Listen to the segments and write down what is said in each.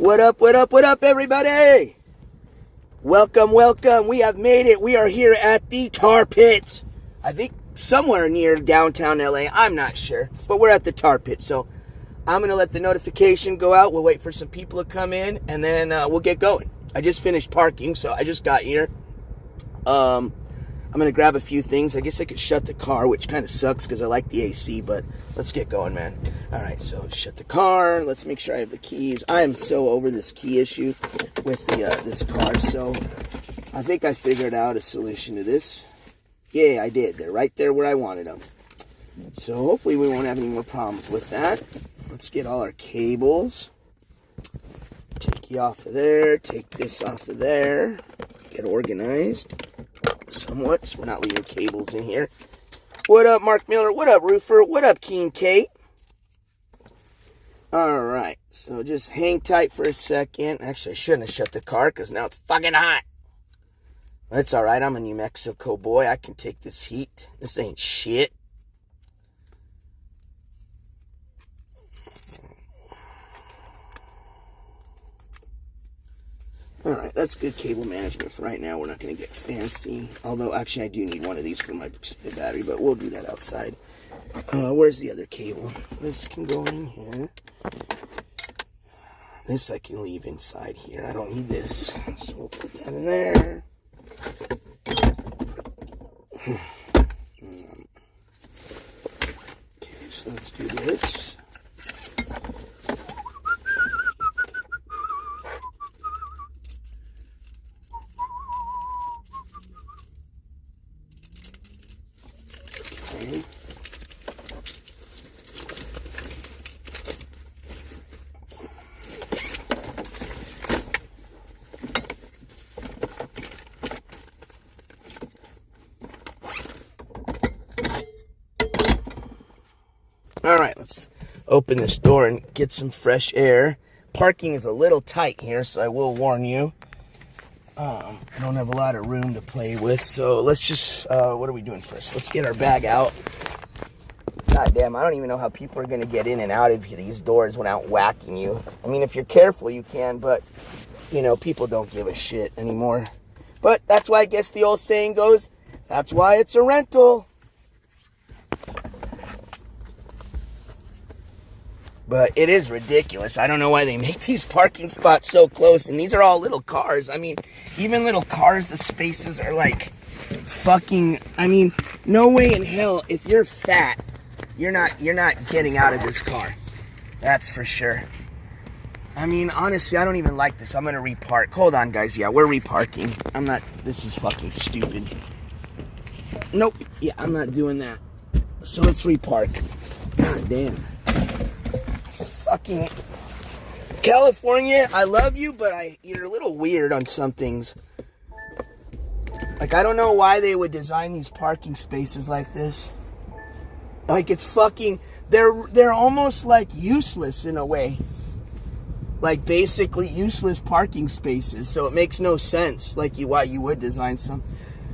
What up, everybody? Welcome. We have made it. We are here at the tar pits. I think somewhere near downtown LA. I'm not sure. But we're at the tar pit. So I'm going to let the notification go out. We'll wait for some people to come in. And then we'll get going. I just finished parking. So I just got here. I'm going to grab a few things. I guess I could shut the car, which kind of sucks because I like the AC, but let's get going, man. All right, so shut the car. Let's make sure I have the keys. I am so over this key issue with this car, so I think I figured out a solution to this. Yeah, I did. They're right there where I wanted them. So hopefully we won't have any more problems with that. Let's get all our cables. Take you off of there. Take this off of there. Get organized. Somewhat, so we're not leaving cables in here. What up, Mark Miller? What up, Roofer? What up, Keen Kate? Alright, so just hang tight for a second. Actually, I shouldn't have shut the car because now it's fucking hot. That's alright, I'm a New Mexico boy. I can take this heat. This ain't shit. Alright, that's good cable management for right now. We're not going to get fancy. Although, actually, I do need one of these for my battery, but we'll do that outside. Where's the other cable? This can go in here. This I can leave inside here. I don't need this. So we'll put that in there. Okay, so let's do this. Alright, let's open this door and get some fresh air. Parking is a little tight here, so I will warn you. I don't have a lot of room to play with, so let's just, what are we doing first? Let's get our bag out. God damn, I don't even know how people are going to get in and out of these doors without whacking you. I mean, if you're careful, you can, but, you know, people don't give a shit anymore. But that's why I guess the old saying goes, that's why it's a rental. But it is ridiculous. I don't know why they make these parking spots so close. And these are all little cars. I mean, even little cars, the spaces are like fucking... I mean, no way in hell, if you're fat, you're not getting out of this car. That's for sure. I mean, honestly, I don't even like this. I'm going to repark. Hold on, guys. Yeah, we're reparking. I'm not... This is fucking stupid. Nope. Yeah, I'm not doing that. So let's repark. God damn. Fucking California, I love you, but you're a little weird on some things. Like, I don't know why they would design these parking spaces like this. Like, it's fucking, they're almost like useless in a way. Like, basically useless parking spaces, so it makes no sense, like, why you would design some.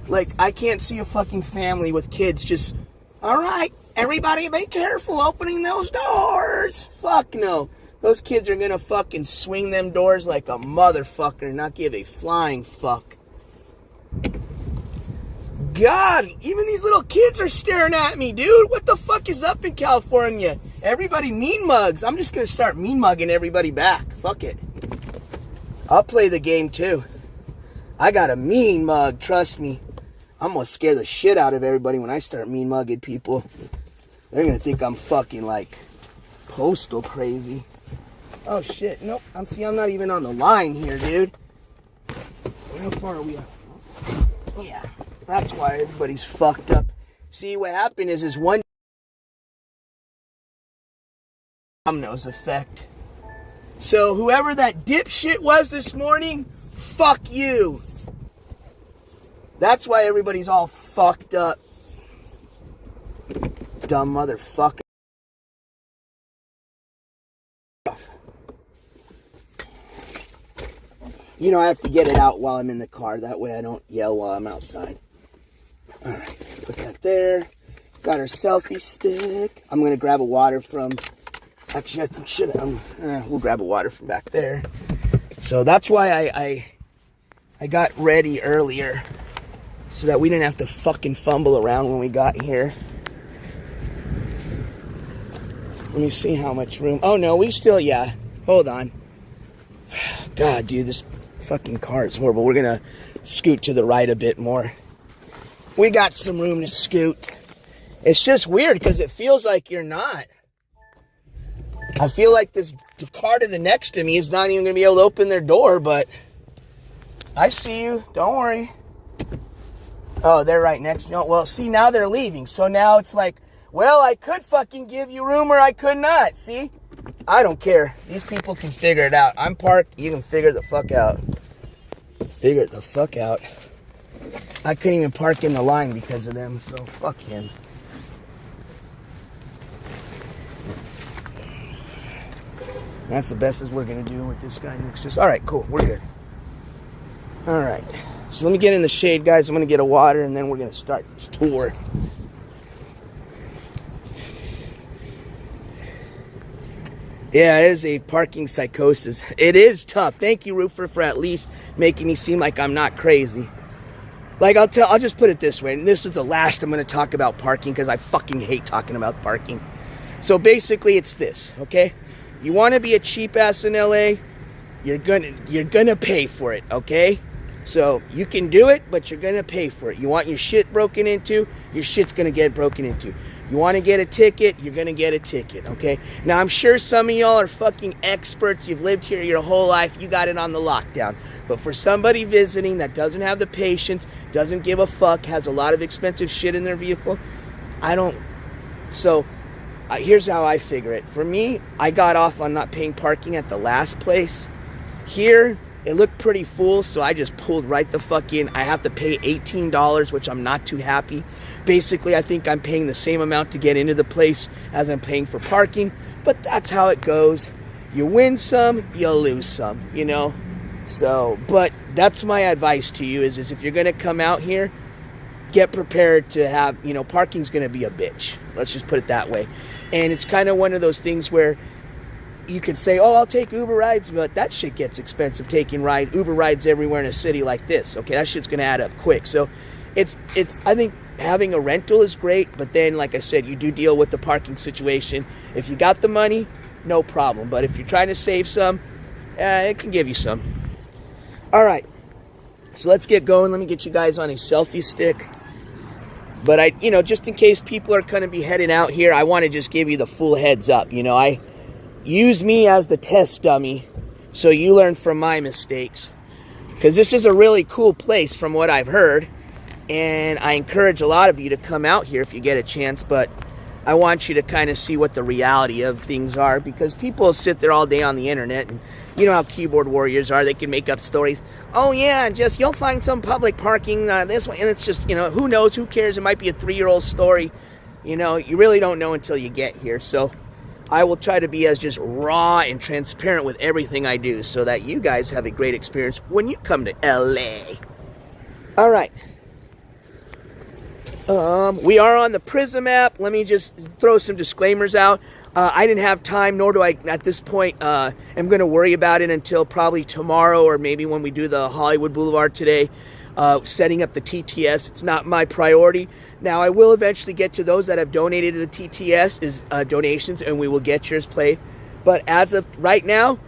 Like, I can't see a fucking family with kids just, alright, everybody be careful opening those doors. Fuck no. Those kids are gonna fucking swing them doors like a motherfucker and not give a flying fuck. God, even these little kids are staring at me, dude. What the fuck is up in California? Everybody mean mugs. I'm just gonna start mean mugging everybody back. Fuck it. I'll play the game too. I got a mean mug, trust me. I'm gonna scare the shit out of everybody when I start mean mugging people. They're gonna think I'm fucking like postal crazy. Oh shit, nope. I'm not even on the line here, dude. How far are we at? Yeah, that's why everybody's fucked up. See, what happened is one dominoes effect. So whoever that dipshit was this morning, fuck you. That's why everybody's all fucked up. Dumb motherfucker. You know, I have to get it out while I'm in the car. That way I don't yell while I'm outside. Alright, put that there. Got our selfie stick. I'm going to grab a water from... Actually, I think we'll grab a water from back there. So that's why I got ready earlier, so that we didn't have to fucking fumble around when we got here. Let me see how much room. Oh no, we still, yeah. Hold on. God, dude, this fucking car is horrible. We're gonna scoot to the right a bit more. We got some room to scoot. It's just weird because it feels like you're not. I feel like the car to the next to me is not even gonna be able to open their door, but I see you. Don't worry. Oh, they're right next to me. Well, see, now they're leaving. So now it's like, well, I could fucking give you room or I could not. See? I don't care. These people can figure it out. I'm parked. You can figure the fuck out. Figure it the fuck out. I couldn't even park in the line because of them, so fuck him. That's the best as we're going to do with this guy next to us. All right, cool. We're good. All right. So let me get in the shade, guys. I'm going to get a water, and then we're going to start this tour. Yeah, it is a parking psychosis. It is tough. Thank you, Roofer, for at least making me seem like I'm not crazy. Like, I'll just put it this way, and this is the last I'm going to talk about parking because I fucking hate talking about parking. So basically, it's this, okay? You want to be a cheap ass in LA, you're gonna pay for it, okay? So you can do it, but you're gonna pay for it. You want your shit broken into, your shit's gonna get broken into. You want to get a ticket, you're gonna get a ticket, okay? Now I'm sure some of y'all are fucking experts. You've lived here your whole life. You got it on the lockdown. But for somebody visiting that doesn't have the patience, doesn't give a fuck, has a lot of expensive shit in their vehicle, here's how I figure it. For me, I got off on not paying parking at the last place. Here, it looked pretty full, so I just pulled right the fuck in. I have to pay $18, which I'm not too happy. Basically, I think I'm paying the same amount to get into the place as I'm paying for parking, but that's how it goes. You win some, you lose some, you know? So, but that's my advice to you is if you're going to come out here, get prepared to have, parking's going to be a bitch. Let's just put it that way. And it's kind of one of those things where you could say, oh, I'll take Uber rides, but that shit gets expensive taking Uber rides everywhere in a city like this. Okay, that shit's going to add up quick. So I think having a rental is great, but then, like I said, you do deal with the parking situation. If you got the money, no problem. But if you're trying to save some, it can give you some. All right. So let's get going. Let me get you guys on a selfie stick. But just in case people are going to be heading out here, I want to just give you the full heads up. I use me as the test dummy so you learn from my mistakes. Because this is a really cool place from what I've heard. And I encourage a lot of you to come out here if you get a chance. But I want you to kind of see what the reality of things are. Because people sit there all day on the internet and you know how keyboard warriors are. They can make up stories. Oh, yeah, you'll find some public parking this way. And it's just, who knows? Who cares? It might be a 3-year-old story. You really don't know until you get here. So I will try to be as just raw and transparent with everything I do so that you guys have a great experience when you come to LA. All right. We are on the Prism app. Let me just throw some disclaimers out. I didn't have time, nor do I, at this point, am going to worry about it until probably tomorrow or maybe when we do the Hollywood Boulevard today, setting up the TTS. It's not my priority. Now, I will eventually get to those that have donated to the TTS, donations, and we will get yours played. But as of right now,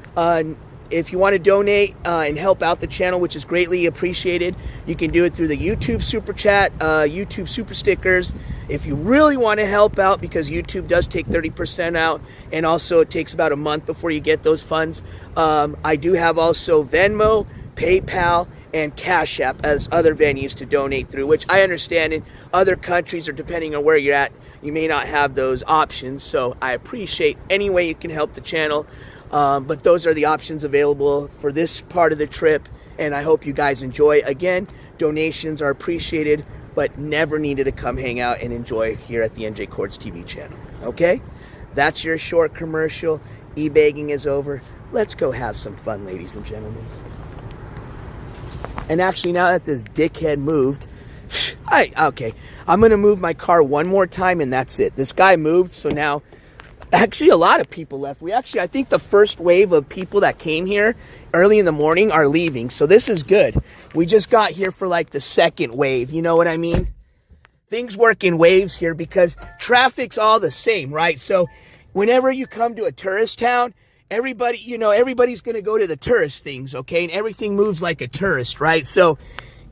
if you want to donate and help out the channel, which is greatly appreciated, you can do it through the YouTube Super Chat, YouTube Super Stickers. If you really want to help out, because YouTube does take 30% out, and also it takes about a month before you get those funds, I do have also Venmo, PayPal, and Cash App as other venues to donate through, which I understand in other countries or depending on where you're at, you may not have those options. So I appreciate any way you can help the channel. But those are the options available for this part of the trip, and I hope you guys enjoy. Again, donations are appreciated, but never needed to come hang out and enjoy here at the NJCourts TV channel. Okay? That's your short commercial. E-bagging is over. Let's go have some fun, ladies and gentlemen. And actually, now that this dickhead moved, I'm going to move my car one more time, and that's it. This guy moved, so now Actually, a lot of people left. I think the first wave of people that came here early in the morning are leaving. So this is good. We just got here for like the second wave. You know what I mean? Things work in waves here because traffic's all the same, right? So whenever you come to a tourist town, everybody, everybody's going to go to the tourist things, okay? And everything moves like a tourist, right? So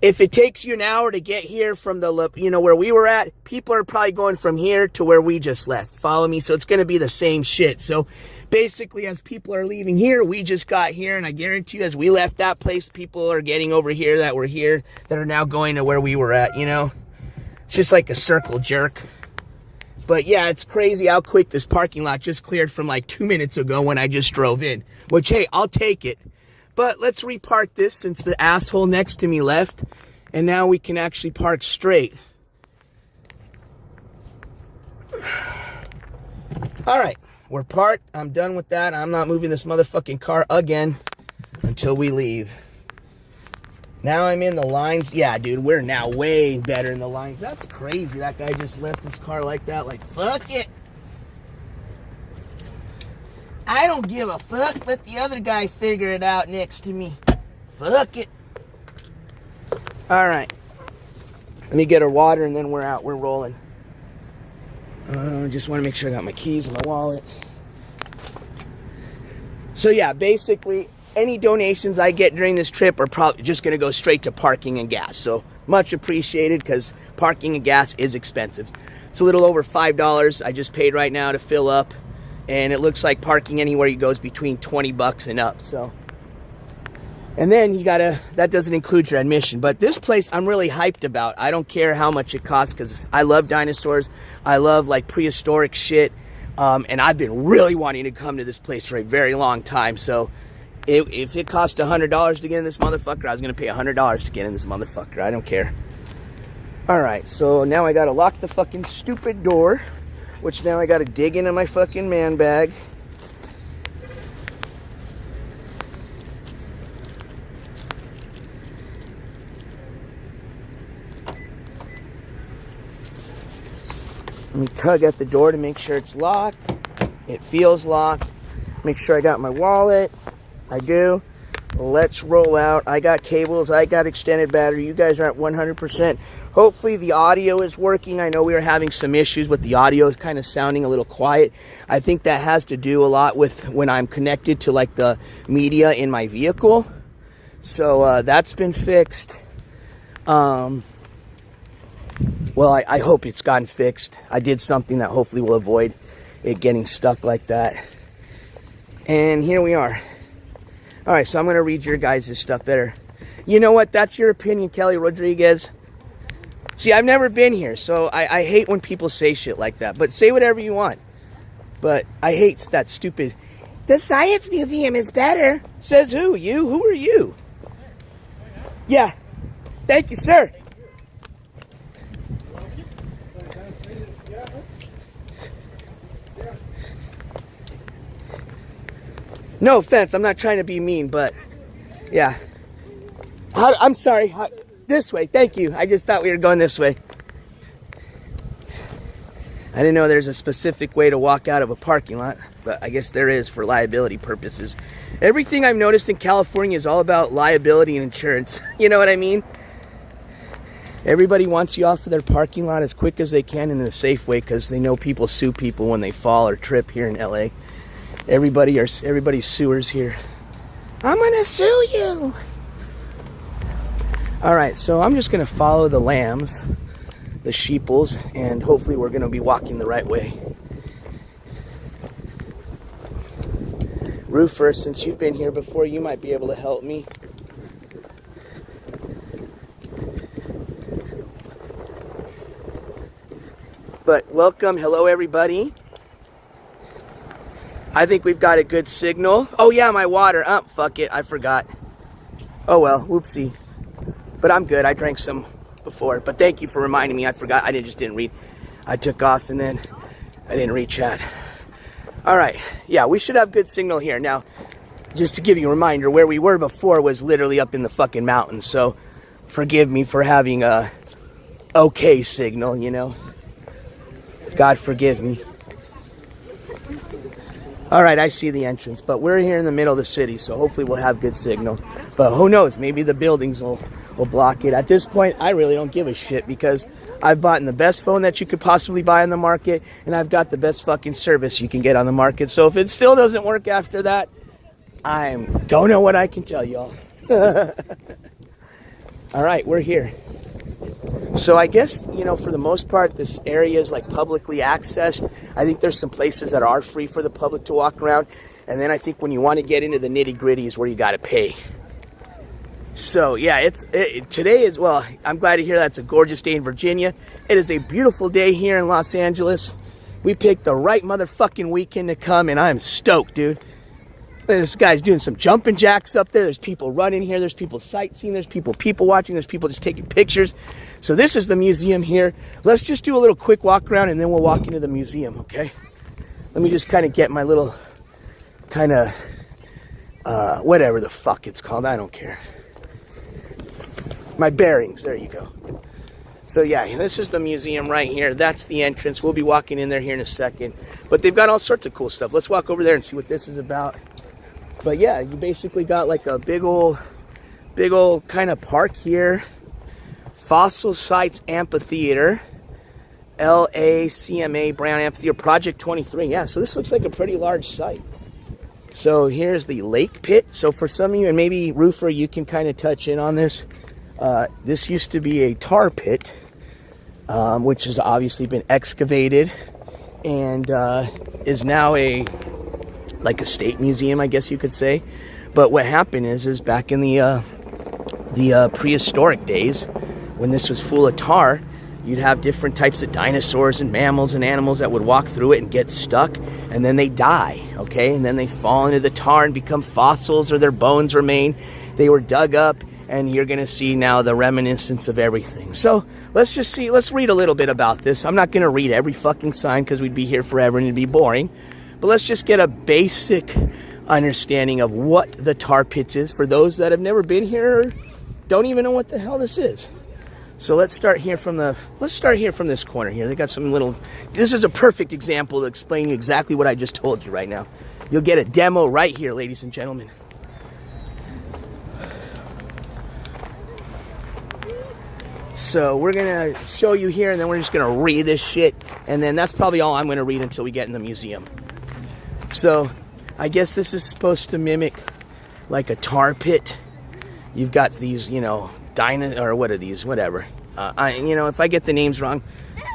if it takes you an hour to get here from the, where we were at, people are probably going from here to where we just left. Follow me? So it's going to be the same shit. So basically, as people are leaving here, we just got here. And I guarantee you, as we left that place, people are getting over here that were here that are now going to where we were at, It's just like a circle jerk. But yeah, it's crazy how quick this parking lot just cleared from like 2 minutes ago when I just drove in. Which, hey, I'll take it. But let's repark this since the asshole next to me left. And now we can actually park straight. All right, we're parked. I'm done with that. I'm not moving this motherfucking car again until we leave. Now I'm in the lines. Yeah, dude, we're now way better in the lines. That's crazy. That guy just left his car like that. Like, fuck it. I don't give a fuck. Let the other guy figure it out next to me. Fuck it. All right. Let me get our water and then we're out. We're rolling. Just want to make sure I got my keys and my wallet. So yeah, basically, any donations I get during this trip are probably just going to go straight to parking and gas. So much appreciated because parking and gas is expensive. It's a little over $5 I just paid right now to fill up. And it looks like parking anywhere you go is between 20 bucks and up. So, and then you gotta, that doesn't include your admission. But this place I'm really hyped about. I don't care how much it costs because I love dinosaurs. I love like prehistoric shit. And I've been really wanting to come to this place for a very long time. So if it cost $100 to get in this motherfucker, I was gonna pay $100 to get in this motherfucker. I don't care. All right, so now I gotta lock the fucking stupid door. Which now I gotta dig into my fucking man bag. Let me tug at the door to make sure it's locked. It feels locked. Make sure I got my wallet. I do. Let's roll out. I got cables. I got extended battery. You guys are at 100%. Hopefully the audio is working. I know we were having some issues with the audio kind of sounding a little quiet. I think that has to do a lot with when I'm connected to like the media in my vehicle. So that's been fixed. Well, I hope it's gotten fixed. I did something that hopefully will avoid it getting stuck like that. And here we are. All right, so I'm going to read your guys' stuff better. You know what? That's your opinion, Kelly Rodriguez. See, I've never been here, so I hate when people say shit like that. But say whatever you want. But I hate that stupid, the Science Museum is better. Says who? You? Who are you? Yeah. Thank you, sir. No offense, I'm not trying to be mean, but yeah. I'm sorry. This way, thank you. I just thought we were going this way. I didn't know there's a specific way to walk out of a parking lot, but I guess there is for liability purposes. Everything I've noticed in California is all about liability and insurance. You know what I mean? Everybody wants you off of their parking lot as quick as they can in a safe way because they know people sue people when they fall or trip here in LA. Everybody's sewers here. I'm gonna sue you. All right, so I'm just gonna follow the lambs, the sheeples, and hopefully we're gonna be walking the right way. Roofer, since you've been here before, you might be able to help me. But welcome, hello everybody. I think we've got a good signal. Oh yeah, my water. Fuck it, I forgot. Oh well, whoopsie. But I'm good, I drank some before. But thank you for reminding me, I forgot, I just didn't read. I took off and then I didn't read chat. All right, yeah, we should have good signal here. Now, just to give you a reminder, where we were before was literally up in the fucking mountains. So forgive me for having a okay signal, you know. God forgive me. All right, I see the entrance, but we're here in the middle of the city, so hopefully we'll have good signal. But who knows? Maybe the buildings will block it. At this point, I really don't give a shit because I've bought the best phone that you could possibly buy on the market, and I've got the best fucking service you can get on the market. So if it still doesn't work after that, I don't know what I can tell y'all. All right, we're here. So I guess, you know, for the most part, this area is like publicly accessed. I think there's some places that are free for the public to walk around. And then I think when you want to get into the nitty gritty is where you got to pay. So yeah, today is, well, I'm glad to hear that's a gorgeous day in Virginia. It is a beautiful day here in Los Angeles. We picked the right motherfucking weekend to come, and I'm stoked, dude. This guy's doing some jumping jacks up there. There's people running here. There's people sightseeing. There's people watching. There's people just taking pictures. So this is the museum here. Let's just do a little quick walk around, and then we'll walk into the museum, okay? Let me just kind of get my little kind of, whatever the fuck it's called. I don't care. My bearings. There you go. So yeah, this is the museum right here. That's the entrance. We'll be walking in there here in a second. But they've got all sorts of cool stuff. Let's walk over there and see what this is about. But yeah, you basically got like a big old kind of park here. Fossil Sites Amphitheater. LACMA Brown Amphitheater Project 23. Yeah, so this looks like a pretty large site. So here's the lake pit. So for some of you, and maybe Roofer, you can kind of touch in on this. This used to be a tar pit, which has obviously been excavated and is now like a state museum, I guess you could say. But what happened is back in the prehistoric days, when this was full of tar, you'd have different types of dinosaurs and mammals and animals that would walk through it and get stuck, and then they die, okay? And then they fall into the tar and become fossils, or their bones remain. They were dug up, and you're going to see now the reminiscence of everything. So let's read a little bit about this. I'm not going to read every fucking sign because we'd be here forever and it'd be boring. But let's just get a basic understanding of what the tar pits is for those that have never been here or don't even know what the hell this is. So let's start here from this corner here. They got some little, this is a perfect example of explaining exactly what I just told you right now. You'll get a demo right here, ladies and gentlemen. So we're going to show you here, and then we're just going to read this shit. And then that's probably all I'm going to read until we get in the museum. So I guess this is supposed to mimic like a tar pit. You've got these, you know, or what are these? Whatever. If I get the names wrong,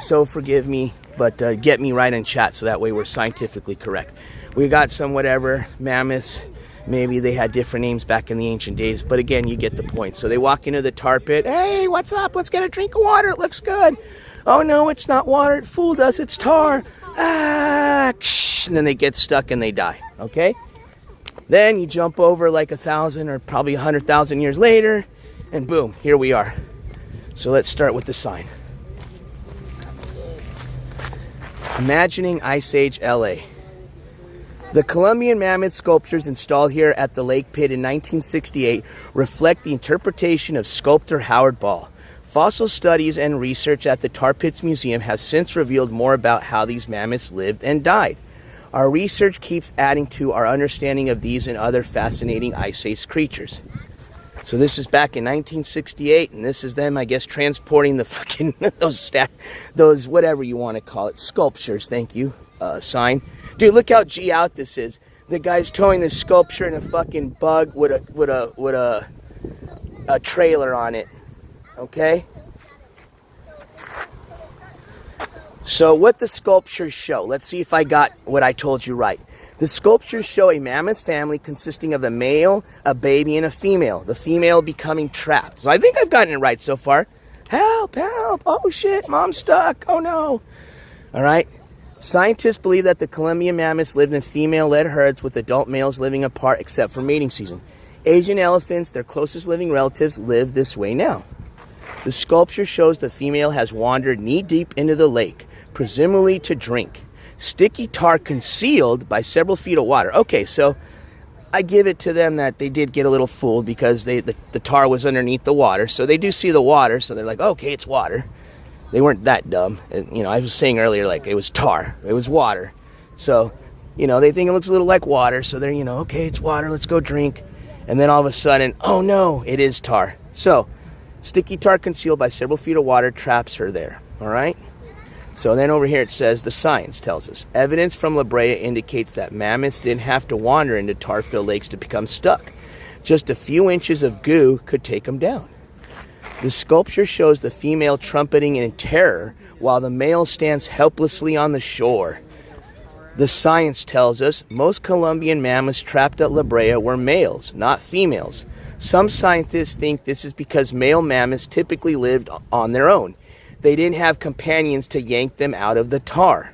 so forgive me. But get me right in chat so that way we're scientifically correct. We got some whatever, mammoths. Maybe they had different names back in the ancient days. But again, you get the point. So they walk into the tar pit. Hey, what's up? Let's get a drink of water. It looks good. Oh, no, it's not water. It fooled us. It's tar. Ah, and then they get stuck and they die. Okay? Then you jump over like 1,000 or probably 100,000 years later. And boom, here we are. So let's start with the sign. Imagining Ice Age LA. The Columbian mammoth sculptures installed here at the Lake Pit in 1968 reflect the interpretation of sculptor Howard Ball. Fossil studies and research at the Tar Pits Museum have since revealed more about how these mammoths lived and died. Our research keeps adding to our understanding of these and other fascinating Ice Age creatures. So this is back in 1968, and this is them, I guess, transporting the fucking, those whatever you want to call it, sculptures, thank you, sign. Dude, look how G out this is. The guy's towing this sculpture in a fucking bug with a trailer on it. Okay? So what the sculptures show, let's see if I got what I told you right. The sculptures show a mammoth family consisting of a male, a baby, and a female. The female becoming trapped. So I think I've gotten it right so far. Help, help. Oh shit, mom's stuck. Oh no. All right. Scientists believe that the Columbian mammoths lived in female-led herds with adult males living apart except for mating season. Asian elephants, their closest living relatives, live this way now. The sculpture shows the female has wandered knee-deep into the lake, presumably to drink. Sticky tar concealed by several feet of water. Okay, so I give it to them that they did get a little fooled because the tar was underneath the water. So they do see the water, so they're like, okay, it's water. They weren't that dumb. You know, I was saying earlier, like, it was tar. It was water. So You know, they think it looks a little like water, so they're, you know, okay, it's water, let's go drink. And then all of a sudden, oh no, it is tar. So, sticky tar concealed by several feet of water traps her there, all right? So then over here it says, the science tells us, evidence from La Brea indicates that mammoths didn't have to wander into tar-filled lakes to become stuck. Just a few inches of goo could take them down. The sculpture shows the female trumpeting in terror while the male stands helplessly on the shore. The science tells us most Colombian mammoths trapped at La Brea were males, not females. Some scientists think this is because male mammoths typically lived on their own. They didn't have companions to yank them out of the tar.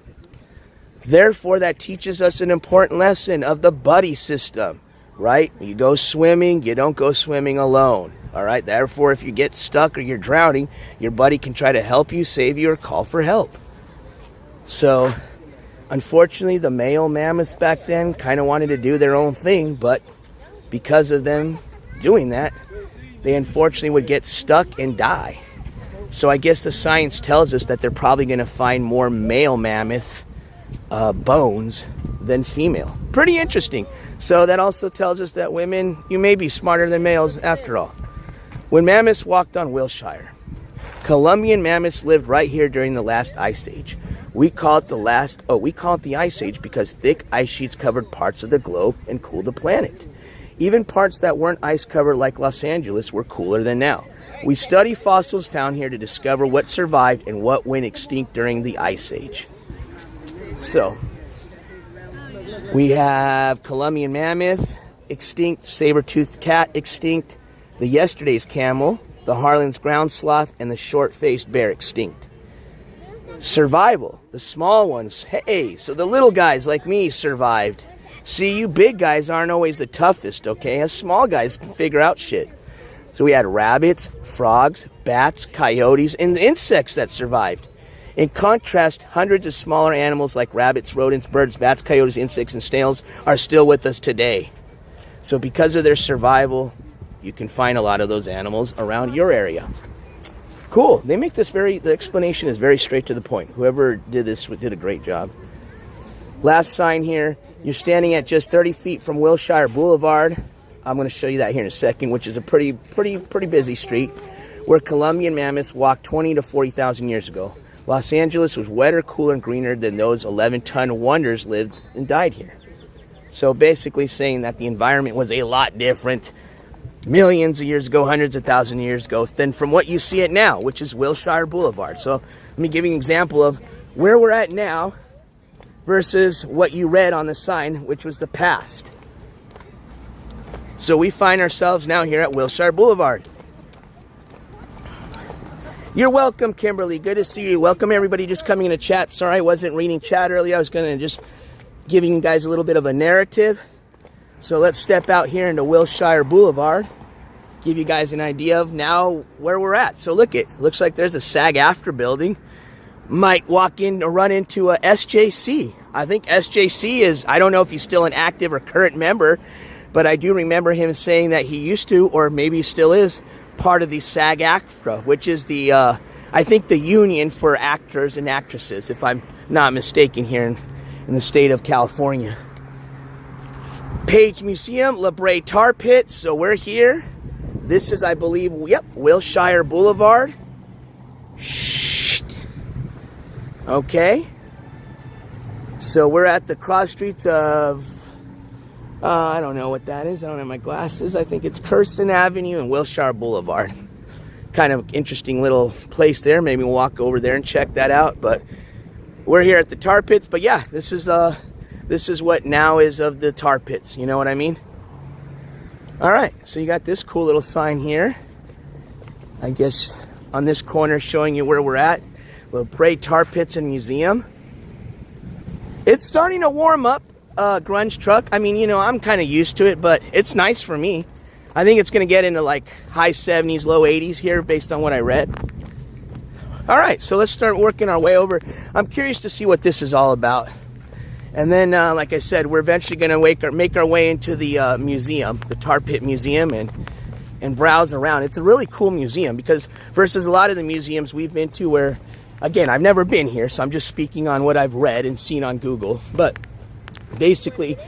Therefore, that teaches us an important lesson of the buddy system, right? You go swimming, you don't go swimming alone, all right? Therefore, if you get stuck or you're drowning, your buddy can try to help you, save you, or call for help. So, unfortunately, the male mammoths back then kind of wanted to do their own thing, but because of them doing that, they unfortunately would get stuck and die. So I guess the science tells us that they're probably going to find more male mammoth bones than female. Pretty interesting. So that also tells us that women, you may be smarter than males after all. When mammoths walked on Wilshire, Colombian mammoths lived right here during the last ice age. We call it the Ice Age because thick ice sheets covered parts of the globe and cooled the planet. Even parts that weren't ice covered like Los Angeles were cooler than now. We study fossils found here to discover what survived and what went extinct during the Ice Age. So, we have Colombian mammoth, extinct, saber-toothed cat, extinct, the yesterday's camel, the Harlan's ground sloth, and the short-faced bear, extinct. Survival, the small ones, hey, so the little guys like me survived. See, you big guys aren't always the toughest, okay? Us small guys can figure out shit. So we had rabbits, frogs, bats, coyotes, and insects that survived. In contrast, hundreds of smaller animals like rabbits, rodents, birds, bats, coyotes, insects, and snails are still with us today. So because of their survival, you can find a lot of those animals around your area. Cool. They make this the explanation is very straight to the point. Whoever did this did a great job. Last sign here. You're standing at just 30 feet from Wilshire Boulevard. I'm going to show you that here in a second, which is a pretty busy street where Colombian mammoths walked 20 to 40,000 years ago. Los Angeles was wetter, cooler, and greener than those 11-ton wonders lived and died here. So basically saying that the environment was a lot different millions of years ago, hundreds of thousands of years ago, than from what you see it now, which is Wilshire Boulevard. So let me give you an example of where we're at now versus what you read on the sign, which was the past. So we find ourselves now here at Wilshire Boulevard. You're welcome, Kimberly. Good to see you. Welcome, everybody just coming in to chat. Sorry I wasn't reading chat earlier. I was going to just giving you guys a little bit of a narrative. So let's step out here into Wilshire Boulevard. Give you guys an idea of now where we're at. So look, it looks like there's a SAG-AFTRA building. Might walk in or run into a SJC. I think SJC is, I don't know if he's still an active or current member, but I do remember him saying that he used to, or maybe still is, part of the SAG-AFTRA, which is the, I think the union for actors and actresses, if I'm not mistaken, here in the state of California. Page Museum, La Brea Tar Pits, so we're here. This is, I believe, yep, Wilshire Boulevard. Shh. Okay. So we're at the cross streets of, I don't know what that is. I don't have my glasses. I think it's Curson Avenue and Wilshire Boulevard. Kind of interesting little place there. Maybe we'll walk over there and check that out. But we're here at the tar pits. But yeah, this is what now is of the tar pits. You know what I mean? All right. So you got this cool little sign here. I guess on this corner showing you where we're at. La Brea Tar Pits and Museum. It's starting to warm up. Grunge truck. I mean, you know, I'm kind of used to it, but it's nice for me. I think it's going to get into like high 70s, low 80s here based on what I read. All right, so let's start working our way over. I'm curious to see what this is all about. And then, like I said, we're eventually going to make our way into the museum, the Tar Pit Museum, and browse around. It's a really cool museum because versus a lot of the museums we've been to where, again, I've never been here, so I'm just speaking on what I've read and seen on Google. But Basically,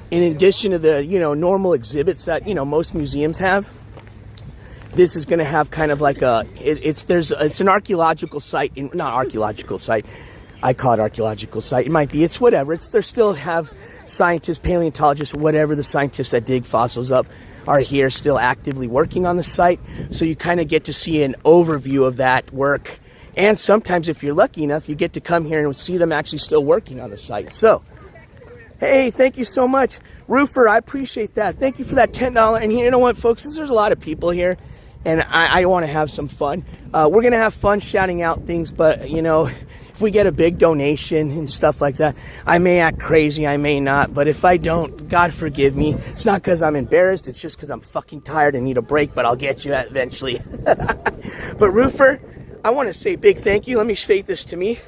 in addition to the, normal exhibits that, most museums have, this is going to have kind of like it's an archaeological site, not archaeological site. I call it archaeological site. It might be, it's whatever. They still have scientists, paleontologists, whatever the scientists that dig fossils up are here still actively working on the site. So you kind of get to see an overview of that work. And sometimes if you're lucky enough, you get to come here and see them actually still working on the site. So, hey, thank you so much. Roofer, I appreciate that. Thank you for that $10. And you know what, folks, since there's a lot of people here, and I want to have some fun, we're going to have fun shouting out things, but, if we get a big donation and stuff like that, I may act crazy, I may not, but if I don't, God forgive me. It's not because I'm embarrassed, it's just because I'm fucking tired and need a break, but I'll get you that eventually. But Roofer, I want to say big thank you. Let me fade this to me.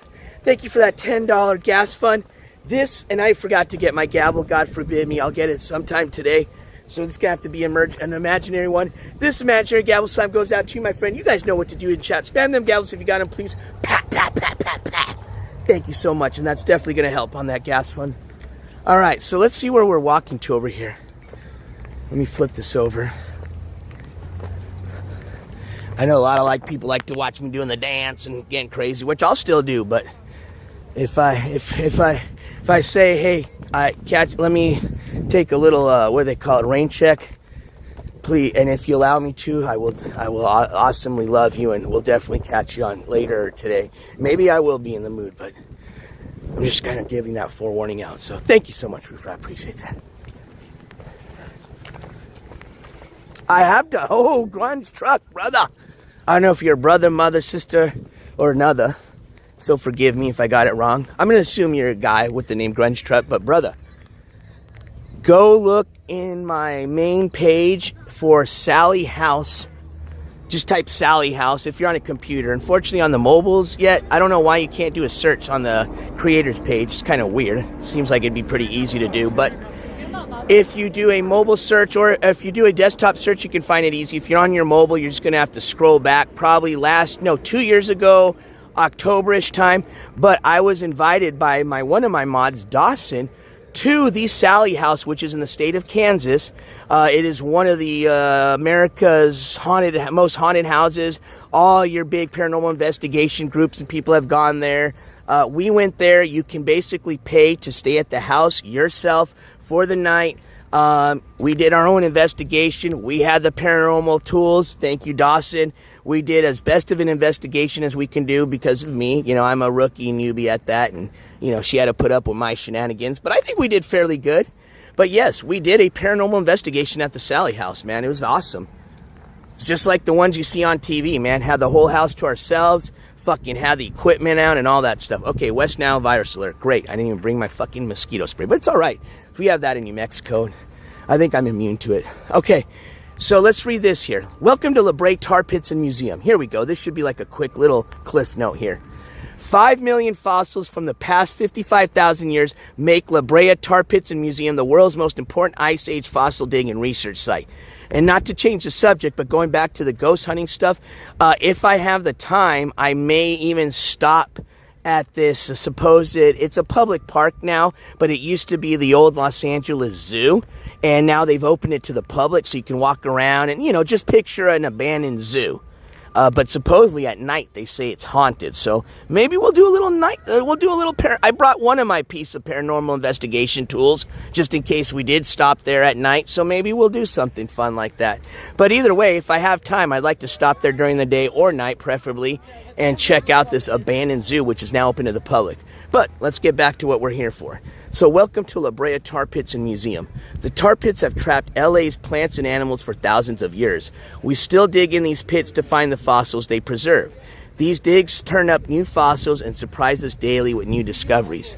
Thank you for that $10 gas fund. This, and I forgot to get my gavel, God forbid me, I'll get it sometime today. So it's going to have to be an imaginary one. This imaginary gavel slam goes out to you, my friend. You guys know what to do in chat. Spam them gavels if you got them, please. Pat, pat, pat, pat, pat. Thank you so much, and that's definitely going to help on that gas fund. All right, so let's see where we're walking to over here. Let me flip this over. I know a lot of people like to watch me doing the dance and getting crazy, which I'll still do, but if I say, hey, let me take a little, what do they call it, rain check, please, and if you allow me to, I will awesomely love you, and we'll definitely catch you on later today. Maybe I will be in the mood, but I'm just kind of giving that forewarning out. So thank you so much, Roofer. I appreciate that. I have to, grunge truck, brother. I don't know if you're a brother, mother, sister, or another. So forgive me if I got it wrong. I'm going to assume you're a guy with the name Grunge Truck, but brother, go look in my main page for Sally House. Just type Sally House if you're on a computer. Unfortunately, on the mobiles yet, I don't know why you can't do a search on the creators page. It's kind of weird. It seems like it'd be pretty easy to do, but if you do a mobile search or if you do a desktop search, you can find it easy. If you're on your mobile, you're just going to have to scroll back probably 2 years ago, October-ish time, but I was invited by one of my mods, Dawson, to the Sally House, which is in the state of Kansas. It is one of the America's most haunted houses. All your big paranormal investigation groups and people have gone there. We went there. You can basically pay to stay at the house yourself for the night. We did our own investigation. We had the paranormal tools. Thank you, Dawson. We did as best of an investigation as we can do because of me. I'm a rookie newbie at that, and, she had to put up with my shenanigans. But I think we did fairly good. But yes, we did a paranormal investigation at the Sally House, man. It was awesome. It's just like the ones you see on TV, man. Had the whole house to ourselves, fucking had the equipment out and all that stuff. Okay, West Nile virus alert. Great. I didn't even bring my fucking mosquito spray, but it's all right. We have that in New Mexico. I think I'm immune to it. Okay. So let's read this here. Welcome to La Brea Tar Pits and Museum. Here we go. This should be like a quick little cliff note here. 5 million fossils from the past 55,000 years make La Brea Tar Pits and Museum the world's most important Ice Age fossil digging and research site. And not to change the subject, but going back to the ghost hunting stuff, if I have the time, I may even stop at this supposed, it's a public park now, but it used to be the old Los Angeles Zoo, and now they've opened it to the public so you can walk around and, just picture an abandoned zoo. But supposedly at night they say it's haunted, so maybe we'll do a little I brought one of my piece of paranormal investigation tools just in case we did stop there at night, so maybe we'll do something fun like that. But either way, if I have time, I'd like to stop there during the day or night preferably and check out this abandoned zoo, which is now open to the public. But let's get back to what we're here for. So welcome to La Brea Tar Pits and Museum. The tar pits have trapped LA's plants and animals for thousands of years. We still dig in these pits to find the fossils they preserve. These digs turn up new fossils and surprise us daily with new discoveries.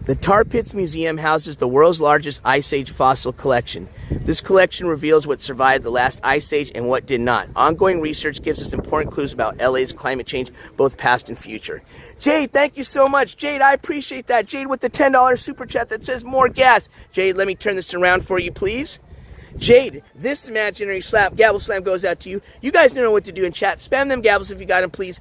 The Tar Pits Museum houses the world's largest Ice Age fossil collection. This collection reveals what survived the last Ice Age and what did not. Ongoing research gives us important clues about LA's climate change, both past and future. Jade, thank you so much. Jade, I appreciate that. Jade with the $10 super chat that says more gas. Jade, let me turn this around for you, please. Jade, this imaginary gavel slam goes out to you. You guys know what to do in chat. Spam them gavels if you got them, please.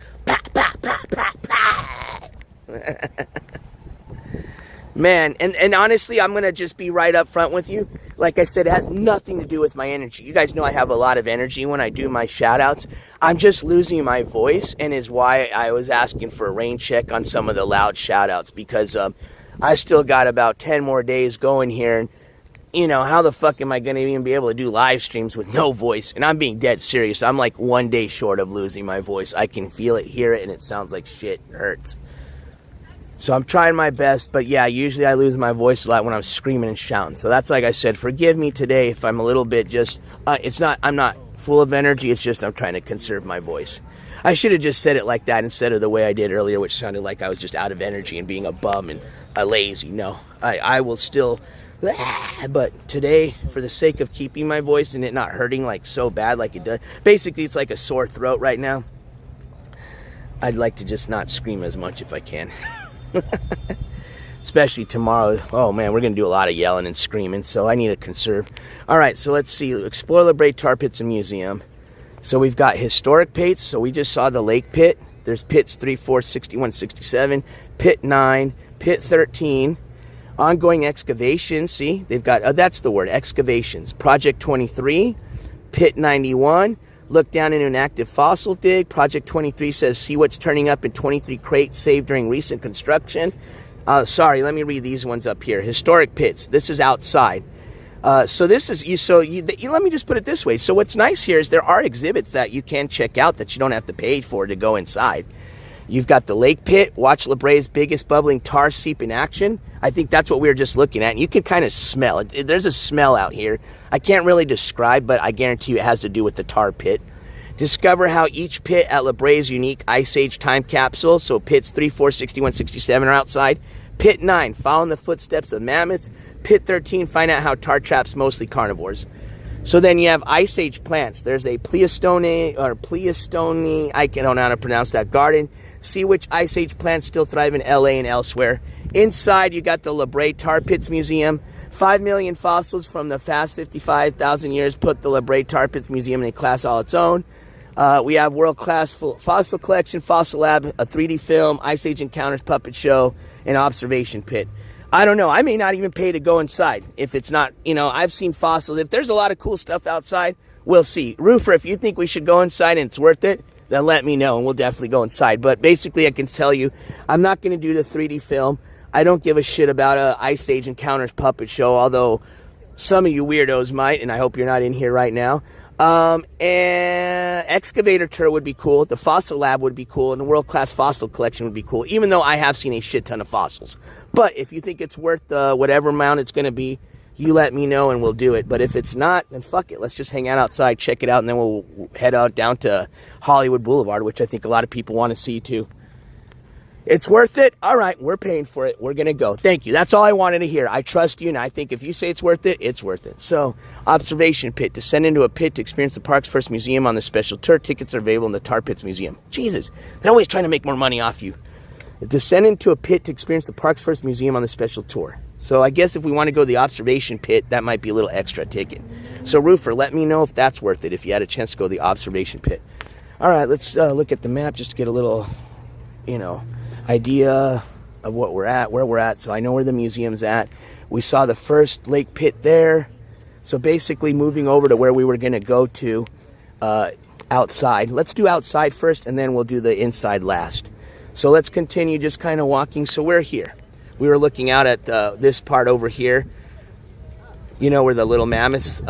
Man, and honestly, I'm going to just be right up front with you. Like I said, it has nothing to do with my energy. You guys know I have a lot of energy when I do my shout-outs. I'm just losing my voice, and is why I was asking for a rain check on some of the loud shout-outs, because I still got about 10 more days going here, and you know, how the fuck am I going to even be able to do live streams with no voice? And I'm being dead serious. I'm like 1 day short of losing my voice. I can feel it, hear it, and it sounds like shit. It hurts. So I'm trying my best, but yeah, usually I lose my voice a lot when I'm screaming and shouting. So that's, like I said, forgive me today if I'm a little bit just, I'm not full of energy, it's just I'm trying to conserve my voice. I should have just said it like that instead of the way I did earlier, which sounded like I was just out of energy and being a bum and a lazy. No, I will still, but today, for the sake of keeping my voice and it not hurting like so bad like it does, basically it's like a sore throat right now, I'd like to just not scream as much if I can. Especially tomorrow. Oh man, we're gonna do a lot of yelling and screaming, so I need to conserve. All right, so let's see. Explore the Brea Tar Pits and Museum. So we've got historic pits. So we just saw the lake pit. There's pits 3, 4, 61, 67, pit 9, pit 13. Ongoing excavations. See, they've got, that's the word, excavations. Project 23, pit 91. Look down into an active fossil dig. Project 23 says, see what's turning up in 23 crates saved during recent construction. Sorry, let me read these ones up here. Historic pits. This is outside. So this is, let me just put it this way. So what's nice here is there are exhibits that you can check out that you don't have to pay for to go inside. You've got the lake pit. Watch La Brea's biggest bubbling tar seep in action. I think that's what we were just looking at. And you can kind of smell it. There's a smell out here. I can't really describe, but I guarantee you it has to do with the tar pit. Discover how each pit at La Brea's unique Ice Age time capsule. So pits 3, 4, 61, 67 are outside. Pit 9, follow in the footsteps of mammoths. Pit 13, find out how tar traps mostly carnivores. So then you have Ice Age plants. There's a Pleistone, I don't know how to pronounce that, garden. See which Ice Age plants still thrive in LA and elsewhere. Inside, you got the La Brea Tar Pits Museum. 5 million fossils from the past 55,000 years put the La Brea Tar Pits Museum in a class all its own. We have world-class fossil collection, fossil lab, a 3D film, Ice Age encounters, puppet show, and observation pit. I don't know. I may not even pay to go inside if it's not, I've seen fossils. If there's a lot of cool stuff outside, we'll see. Roofer, if you think we should go inside and it's worth it, then let me know and we'll definitely go inside. But basically, I can tell you, I'm not going to do the 3D film. I don't give a shit about a Ice Age encounters puppet show, although some of you weirdos might, and I hope you're not in here right now. And excavator tour would be cool. The fossil lab would be cool, and the world-class fossil collection would be cool, even though I have seen a shit ton of fossils. But if you think it's worth whatever amount it's going to be, you let me know and we'll do it. But if it's not, then fuck it. Let's just hang out outside, check it out, and then we'll head out down to Hollywood Boulevard, which I think a lot of people want to see too. It's worth it? All right, we're paying for it. We're going to go. Thank you. That's all I wanted to hear. I trust you, and I think if you say it's worth it, it's worth it. So, observation pit. Descend into a pit to experience the park's first museum on the special tour. Tickets are available in the Tar Pits Museum. Jesus, they're always trying to make more money off you. Descend into a pit to experience the park's first museum on the special tour. So, I guess if we want to go to the observation pit, that might be a little extra ticket. So, Roofer, let me know if that's worth it, if you had a chance to go to the observation pit. All right, let's look at the map just to get a little, idea of what we're at, where we're at, so I know where the museum's at. We saw the first lake pit there. So basically moving over to where we were going to go to outside. Let's do outside first, and then we'll do the inside last. So let's continue just kind of walking. So we're here. We were looking out at this part over here. Where the little mammoth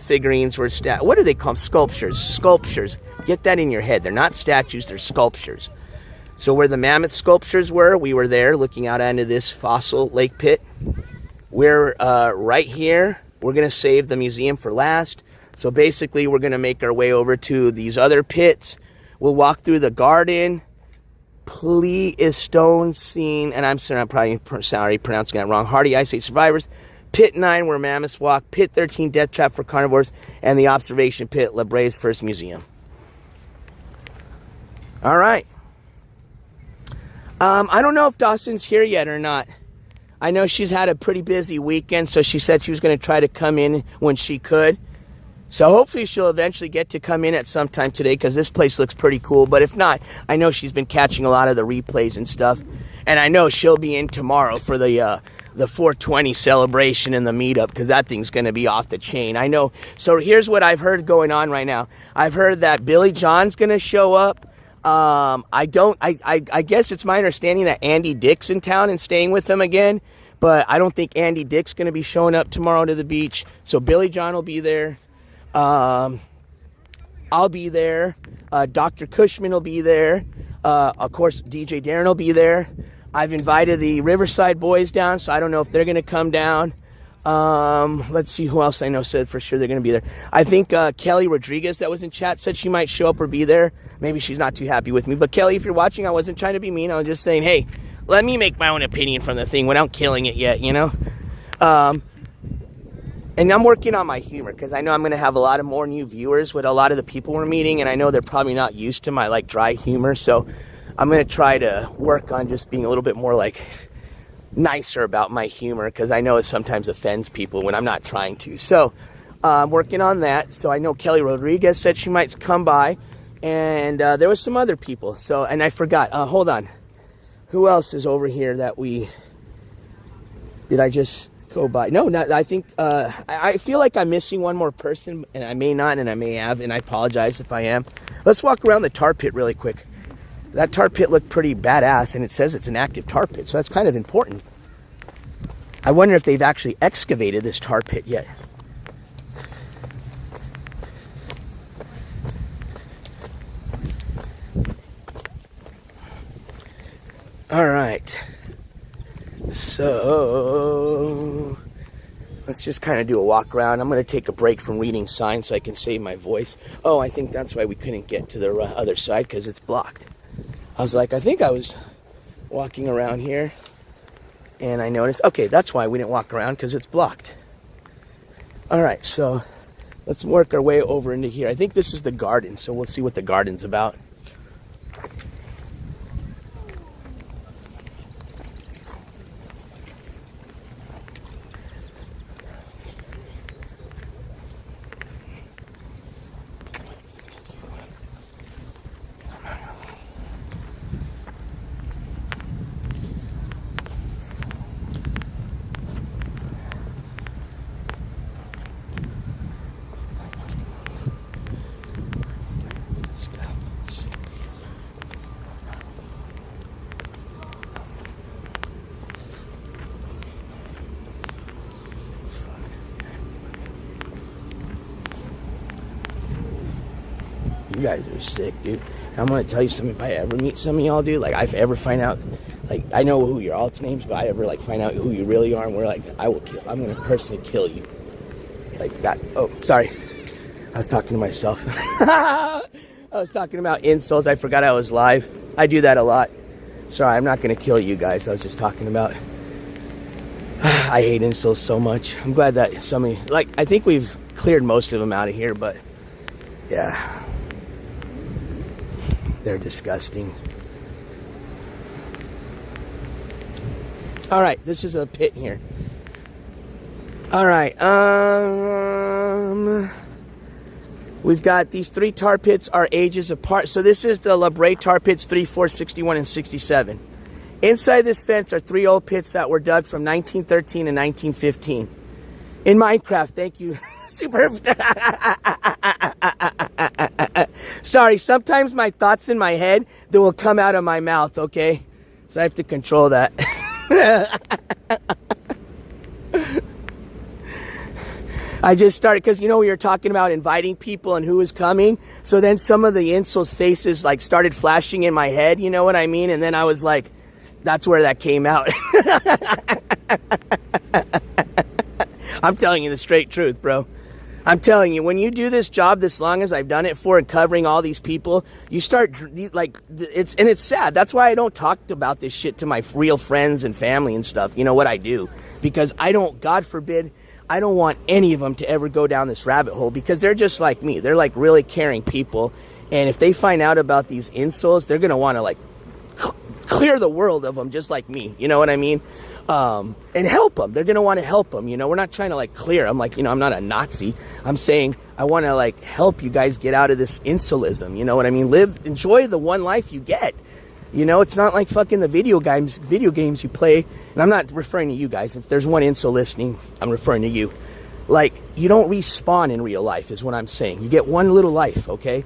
figurines were what do they call them? Sculptures. Sculptures. Get that in your head. They're not statues, they're sculptures. So where the mammoth sculptures were, we were there looking out into this fossil lake pit. We're right here. We're going to save the museum for last. So basically, we're going to make our way over to these other pits. We'll walk through the garden, Pleistone scene, and I'm probably pronouncing that wrong. Hardy Ice Age survivors. Pit 9, where mammoths walk. Pit 13, death trap for carnivores. And the observation pit, La Brea's first museum. All right. I don't know if Dawson's here yet or not. I know she's had a pretty busy weekend, so she said she was going to try to come in when she could. So hopefully she'll eventually get to come in at some time today, because this place looks pretty cool. But if not, I know she's been catching a lot of the replays and stuff. And I know she'll be in tomorrow for the the 420 celebration and the meetup, because that thing's going to be off the chain. I know. So here's what I've heard going on right now. I've heard that Billy John's going to show up. I guess it's my understanding that Andy Dick's in town and staying with them again, but I don't think Andy Dick's going to be showing up tomorrow to the beach. So Billy John will be there. I'll be there. Dr. Cushman will be there. Of course, DJ Darren will be there. I've invited the Riverside boys down, so I don't know if they're going to come down. Let's see who else I know said for sure they're going to be there. I think Kelly Rodriguez that was in chat said she might show up or be there. Maybe she's not too happy with me. But Kelly, if you're watching, I wasn't trying to be mean. I was just saying, hey, let me make my own opinion from the thing without killing it yet, you know? And I'm working on my humor, because I know I'm going to have a lot of more new viewers with a lot of the people we're meeting, and I know they're probably not used to my, like, dry humor, so I'm going to try to work on just being a little bit more, like, nicer about my humor, because I know it sometimes offends people when I'm not trying to. So, I'm working on that. So I know Kelly Rodriguez said she might come by, and there was some other people. So, and I forgot. Hold on. Who else is over here that we... Did I just... go by? No, not, I think I feel like I'm missing one more person, and I may not, and I may have, and I apologize if I am. Let's walk around the tar pit really quick. That tar pit looked pretty badass, and it says it's an active tar pit, so that's kind of important. I wonder if they've actually excavated this tar pit yet. All right. So, let's just kind of do a walk around. I'm going to take a break from reading signs so I can save my voice. Oh, I think that's why we couldn't get to the other side, because it's blocked. I was like, I think I was walking around here, and I noticed, okay, that's why we didn't walk around, because it's blocked. All right, so let's work our way over into here. I think this is the garden, so we'll see what the garden's about. You guys are sick, dude. And I'm gonna tell you something. If I ever meet some of y'all, dude, like, if I ever find out, like, I know who your alt names, but I ever, like, find out who you really are, and we're like, I'm gonna personally kill you. Like that. Oh, sorry. I was talking to myself. I was talking about insults. I forgot I was live. I do that a lot. Sorry, I'm not gonna kill you guys. I was just talking about. I hate insults so much. I'm glad that somebody, like, I think we've cleared most of them out of here, but yeah. They're disgusting. All right, this is a pit here. All right, we've got these three tar pits are ages apart. So this is the La Brea tar pits, 3, 4, 61, and 67. Inside this fence are three old pits that were dug from 1913 and 1915. In Minecraft, thank you. Super. Sorry, sometimes my thoughts in my head that will come out of my mouth, okay? So I have to control that. I just started, because, you know, we were talking about inviting people and who was coming. So then some of the insults' faces, like, started flashing in my head, you know what I mean? And then I was like, that's where that came out. I'm telling you the straight truth, bro. I'm telling you, when you do this job this long as I've done it for and covering all these people, you start, like, it's sad. That's why I don't talk about this shit to my real friends and family and stuff, you know, what I do. Because I don't, God forbid, I don't want any of them to ever go down this rabbit hole, because they're just like me. They're, like, really caring people. And if they find out about these insults, they're going to want to, like, clear the world of them just like me. You know what I mean? And help them. They're going to want to help them. You know, we're not trying to, like, clear them. Like, you know, I'm not a Nazi. I'm saying I want to, like, help you guys get out of this insulism. You know what I mean? Enjoy the one life you get. You know, it's not like fucking the video games you play. And I'm not referring to you guys. If there's one incel listening, I'm referring to you. Like, you don't respawn in real life is what I'm saying. You get one little life, okay?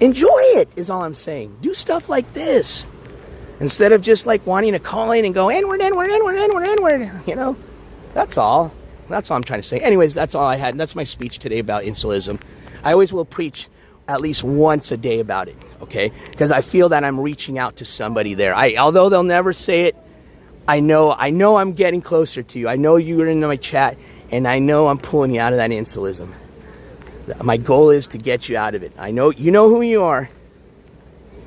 Enjoy it is all I'm saying. Do stuff like this. Instead of just like wanting to call in and go, N-word, N-word, N-word, N-word, N-word. You know, that's all. That's all I'm trying to say. Anyways, that's all I had. And that's my speech today about incelism. I always will preach at least once a day about it, okay? Because I feel that I'm reaching out to somebody there. Although they'll never say it, I know I'm getting closer to you. I know you're in my chat, and I know I'm pulling you out of that incelism. My goal is to get you out of it. I know you know who you are.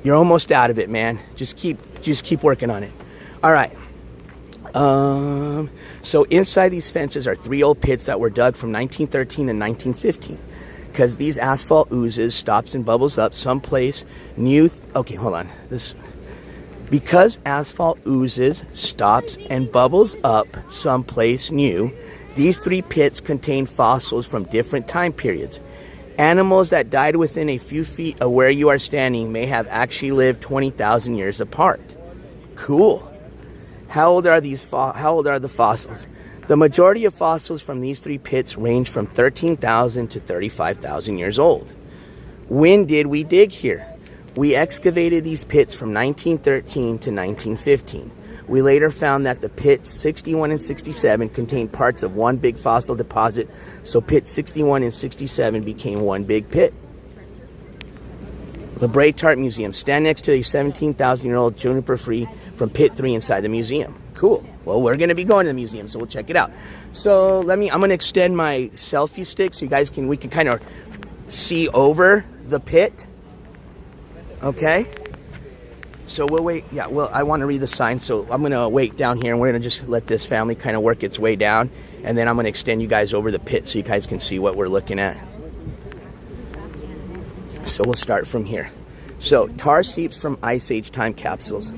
You're almost out of it, man. Just keep working on it. All right. So inside these fences are 3 old pits that were dug from 1913 and 1915. Because these asphalt oozes, stops and bubbles up someplace new. Okay, hold on. Because asphalt oozes, stops and bubbles up someplace new, these 3 pits contain fossils from different time periods. Animals that died within a few feet of where you are standing may have actually lived 20,000 years apart. Cool. How old are the fossils? The majority of fossils from these 3 pits range from 13,000 to 35,000 years old. When did we dig here? We excavated these pits from 1913 to 1915. We later found that the pits 61 and 67 contained parts of one big fossil deposit, so pits 61 and 67 became one big pit. The Brea Tart Museum. Stand next to a 17,000-year-old juniper tree from pit 3 inside the museum. Cool. Well, we're going to be going to the museum, so we'll check it out. So I'm going to extend my selfie stick so you guys we can kind of see over the pit. Okay? So we'll wait. Yeah, well, I want to read the sign, so I'm going to wait down here, and we're going to just let this family kind of work its way down, and then I'm going to extend you guys over the pit so you guys can see what we're looking at. So we'll start from here. So, tar seeps from Ice Age time capsules.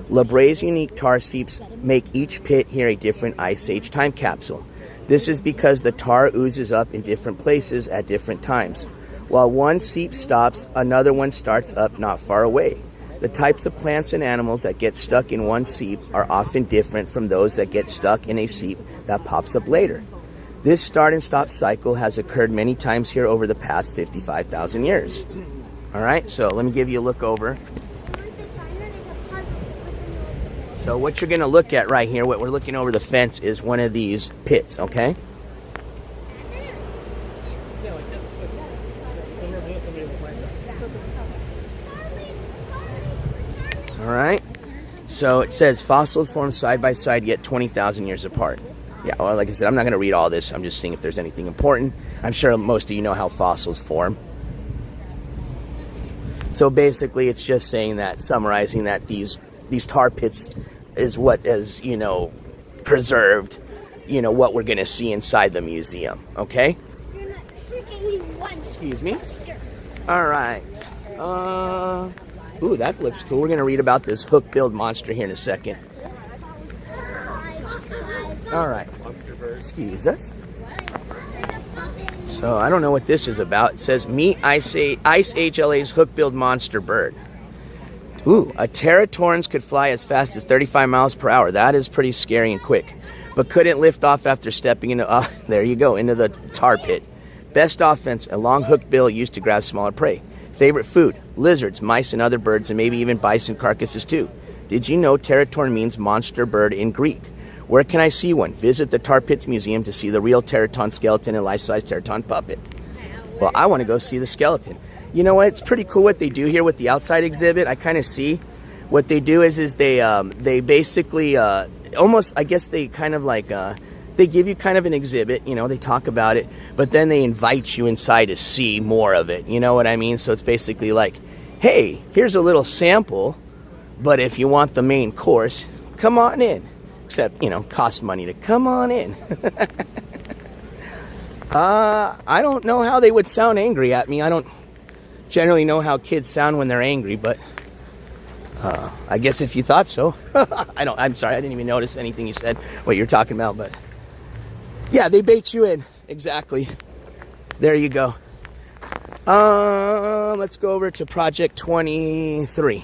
La Brea's unique tar seeps make each pit here a different Ice Age time capsule. This is because the tar oozes up in different places at different times. While one seep stops, another one starts up not far away. The types of plants and animals that get stuck in one seep are often different from those that get stuck in a seep that pops up later. This start and stop cycle has occurred many times here over the past 55,000 years. All right, so let me give you a look over. So what you're going to look at right here, what we're looking over the fence, is one of these pits, okay? All right. So it says fossils form side by side yet 20,000 years apart. Yeah, well, like I said, I'm not going to read all this. I'm just seeing if there's anything important. I'm sure most of you know how fossils form. So basically, it's just saying that, summarizing that these tar pits is what is, preserved, what we're going to see inside the museum. Okay? Excuse me? All right. Ooh, that looks cool. We're going to read about this hook-billed monster here in a second. All right. Excuse us. So, I don't know what this is about. It says, meet Ice Age LA's hook-billed monster bird. Ooh, a Teratorans could fly as fast as 35 miles per hour. That is pretty scary and quick. But couldn't lift off after stepping into, there you go, into the tar pit. Best offense, a long hook bill used to grab smaller prey. Favorite food, lizards, mice, and other birds, and maybe even bison carcasses too. Did you know Teratorn means monster bird in Greek? Where can I see one? Visit the Tar Pits Museum to see the real Teraton skeleton and life-size Teraton puppet. Well, I want to go see the skeleton. You know what? It's pretty cool what they do here with the outside exhibit. I kind of see what they do is they basically almost, I guess they kind of like they give you kind of an exhibit. They talk about it, but then they invite you inside to see more of it. You know what I mean? So it's basically like, hey, here's a little sample, but if you want the main course, come on in. Except, costs money to come on in. I don't know how they would sound angry at me. I don't generally know how kids sound when they're angry, but I guess if you thought so. I'm sorry, I didn't even notice anything you said, what you're talking about, but yeah, they bait you in. Exactly. There you go. Let's go over to Project 23.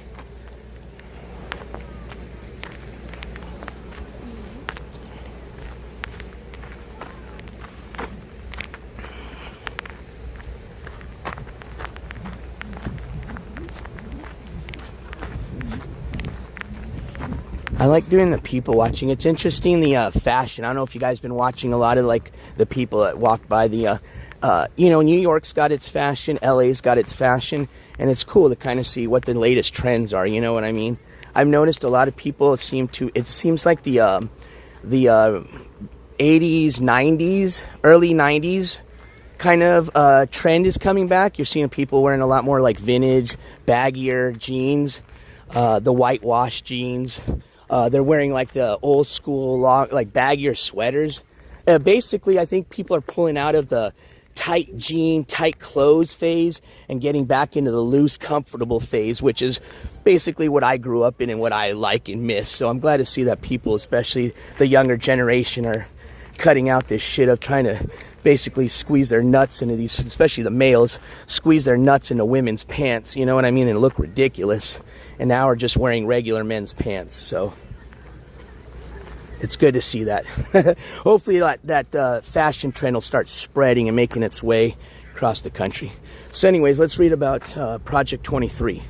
I like doing the people watching. It's interesting, the fashion. I don't know if you guys been watching a lot of like the people that walk by the, New York's got its fashion, LA's got its fashion, and it's cool to kind of see what the latest trends are, you know what I mean? I've noticed a lot of people it seems like the 80s, 90s, early 90s kind of trend is coming back. You're seeing people wearing a lot more like vintage, baggier jeans, the whitewashed jeans. They're wearing like the old school, long, like baggier sweaters. Basically, I think people are pulling out of the tight jean, tight clothes phase and getting back into the loose, comfortable phase, which is basically what I grew up in and what I like and miss. So I'm glad to see that people, especially the younger generation, are cutting out this shit of trying to basically squeeze their nuts into these, especially the males, squeeze their nuts into women's pants, you know what I mean, and look ridiculous. And now we're just wearing regular men's pants. So it's good to see that. Hopefully that fashion trend will start spreading and making its way across the country. So anyways, let's read about Project 23.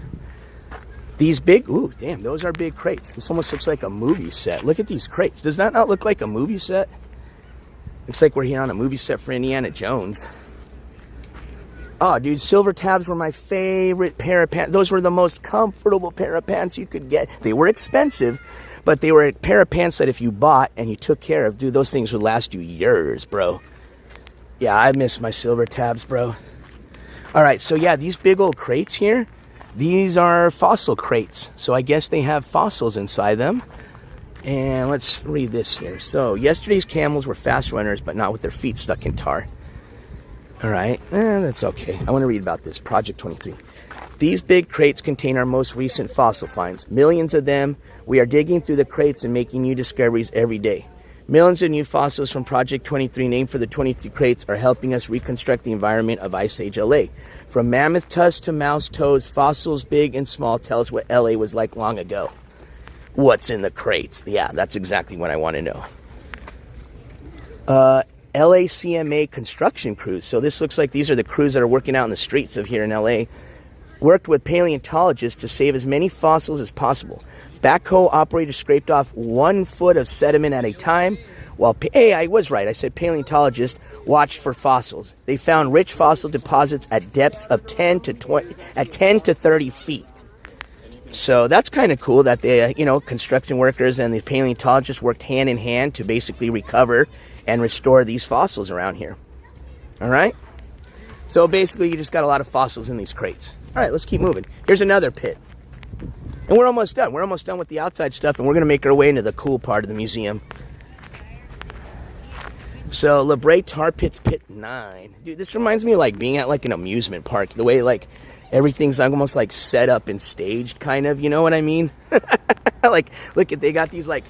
These big, ooh, damn, those are big crates. This almost looks like a movie set. Look at these crates. Does that not look like a movie set? Looks like we're here on a movie set for Indiana Jones. Oh, dude, silver tabs were my favorite pair of pants. Those were the most comfortable pair of pants you could get. They were expensive, but they were a pair of pants that if you bought and you took care of, dude, those things would last you years, bro. Yeah, I miss my silver tabs, bro. All right, so yeah, these big old crates here, these are fossil crates. So I guess they have fossils inside them. And let's read this here. So, yesterday's camels were fast runners, but not with their feet stuck in tar. All right, that's okay. I want to read about this, Project 23. These big crates contain our most recent fossil finds. Millions of them. We are digging through the crates and making new discoveries every day. Millions of new fossils from Project 23, named for the 23 crates, are helping us reconstruct the environment of Ice Age LA. From mammoth tusks to mouse toes, fossils big and small tell us what LA was like long ago. What's in the crates? Yeah, that's exactly what I want to know. LACMA construction crews. So this looks like these are the crews that are working out in the streets of here in LA. Worked with paleontologists to save as many fossils as possible. Backhoe operators scraped off 1 foot of sediment at a time. While, hey, I was right. I said paleontologists watched for fossils. They found rich fossil deposits at depths of 10 to 30 feet. So that's kind of cool that the, construction workers and the paleontologists worked hand in hand to basically recover and restore these fossils around here. All right? So basically you just got a lot of fossils in these crates. All right, let's keep moving. Here's another pit. And we're almost done. We're almost done with the outside stuff, and we're going to make our way into the cool part of the museum. So, Brea Tar Pits Pit 9. Dude, this reminds me of like being at like an amusement park. The way like everything's almost like set up and staged, kind of. You know what I mean? Like, look at, they got these like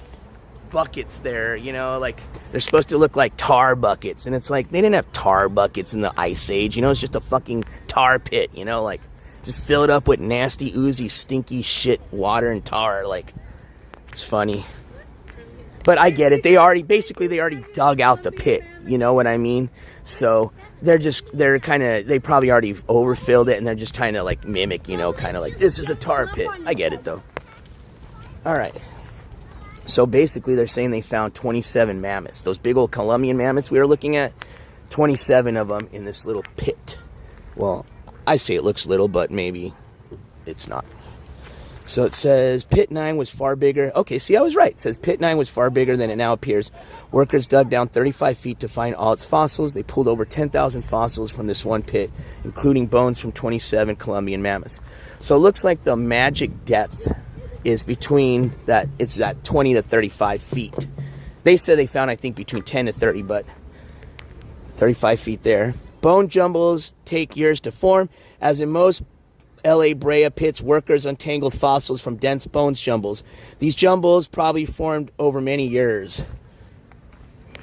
buckets there, like they're supposed to look like tar buckets. And it's like, they didn't have tar buckets in the Ice Age. It's just a fucking tar pit, like just fill it up with nasty, oozy, stinky shit, water and tar. Like, it's funny. But I get it. They already dug out the pit. You know what I mean? So they probably already overfilled it, and they're just trying to like mimic, kind of like, this is a tar pit. I get it though. All right. So basically they're saying they found 27 mammoths. Those big old Colombian mammoths we were looking at, 27 of them in this little pit. Well, I say it looks little, but maybe it's not. So it says Pit 9 was far bigger. Okay, see, I was right. It says Pit 9 was far bigger than it now appears. Workers dug down 35 feet to find all its fossils. They pulled over 10,000 fossils from this one pit, including bones from 27 Colombian mammoths. So it looks like the magic depth is between that, it's that 20 to 35 feet. They said they found, I think, between 10 to 30, but 35 feet there. Bone jumbles take years to form. As in most LA Brea pits, workers untangled fossils from dense bones jumbles. These jumbles probably formed over many years.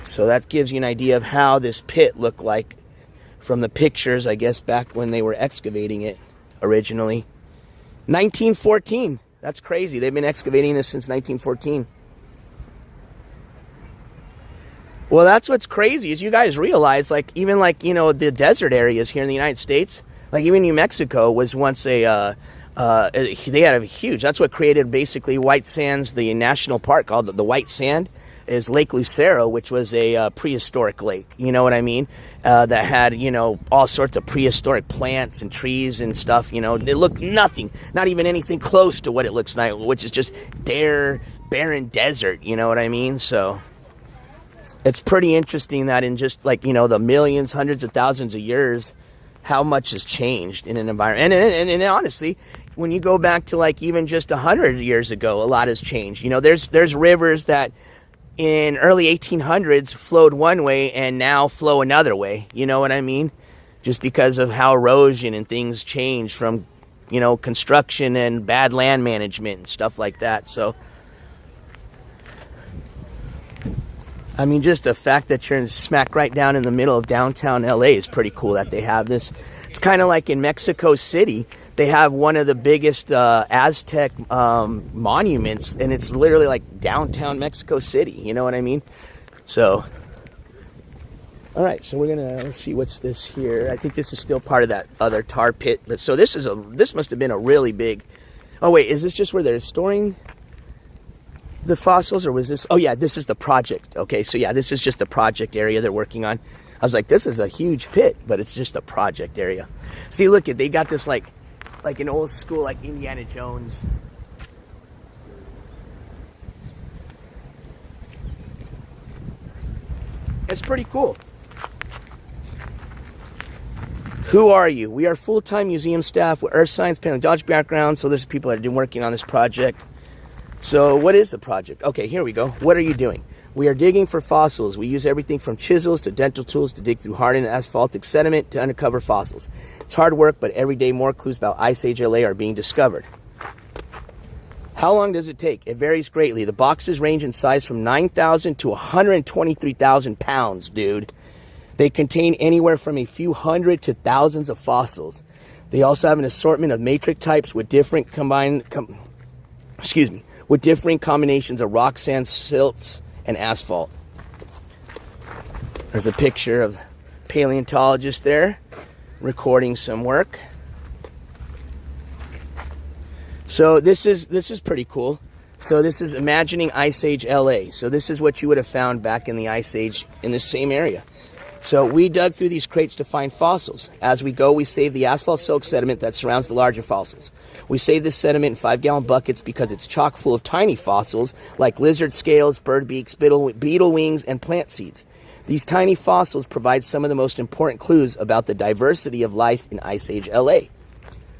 So that gives you an idea of how this pit looked like from the pictures, I guess, back when they were excavating it originally. 1914. That's crazy. They've been excavating this since 1914. Well, that's what's crazy is you guys realize, like, even like, the desert areas here in the United States, like even New Mexico was once a They had a huge, that's what created basically White Sands, the national park called the White Sand, is Lake Lucero, which was a prehistoric lake, you know what I mean? That had, you know, all sorts of prehistoric plants and trees and stuff, you know. It looked nothing, not even anything close to what it looks like, which is just barren desert, you know what I mean? So it's pretty interesting that in just like, you know, the millions, hundreds of thousands of years, how much has changed in an environment. And honestly, when you go back to like even just 100 years ago, a lot has changed. You know, there's rivers that in early 1800s flowed one way and now flow another way. You know what I mean? Just because of how erosion and things change from, you know, construction and bad land management and stuff like that. So, I mean, just the fact that you're smack right down in the middle of downtown LA is pretty cool that they have this. It's kind of like in Mexico City, they have one of the biggest Aztec monuments, and it's literally like downtown Mexico City. You know what I mean? So, all right, so we're gonna, let's see, what's this here? I think this is still part of that other tar pit. But so this must have been a really big. Oh wait, is this just where they're storing the fossils, or was this? Oh yeah, this is the project. Okay, so yeah, this is just the project area they're working on. I was like, this is a huge pit, but it's just a project area. See, look, they got this like an old school, like Indiana Jones. It's pretty cool. Who are you? We are full-time museum staff with earth science, paleontology background. So there's people that have been working on this project. So what is the project? Okay, here we go. What are you doing? We are digging for fossils. We use everything from chisels to dental tools to dig through hardened asphaltic sediment to uncover fossils. It's hard work, but every day more clues about Ice Age LA are being discovered. How long does it take? It varies greatly. The boxes range in size from 9,000 to 123,000 pounds, dude. They contain anywhere from a few hundred to thousands of fossils. They also have an assortment of matrix types with differing combinations of rock, sand, silts, and asphalt. There's a picture of paleontologist there recording some work. So this is pretty cool. So this is imagining Ice Age LA. So this is what you would have found back in the Ice Age in the same area. So we dug through these crates to find fossils. As we go, we save the asphalt soaked sediment that surrounds the larger fossils. We save this sediment in 5-gallon buckets because it's chock full of tiny fossils like lizard scales, bird beaks, beetle wings, and plant seeds. These tiny fossils provide some of the most important clues about the diversity of life in Ice Age LA.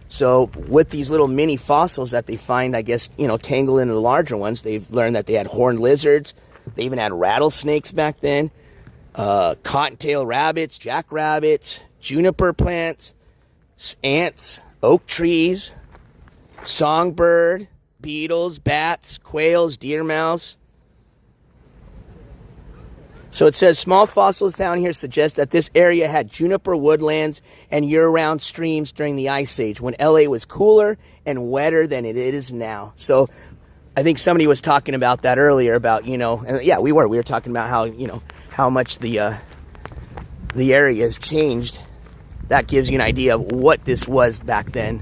So with these little mini fossils that they find, I guess, you know, tangled into the larger ones, they've learned that they had horned lizards. They even had rattlesnakes back then. Cottontail rabbits, jackrabbits, juniper plants, ants, oak trees, songbird, beetles, bats, quails, deer mouse. So it says small fossils found here suggest that this area had juniper woodlands and year-round streams during the Ice Age when LA was cooler and wetter than it is now. So I think somebody was talking about that earlier about, you know, and yeah, we were talking about how, you know, how much the area has changed. That gives you an idea of what this was back then.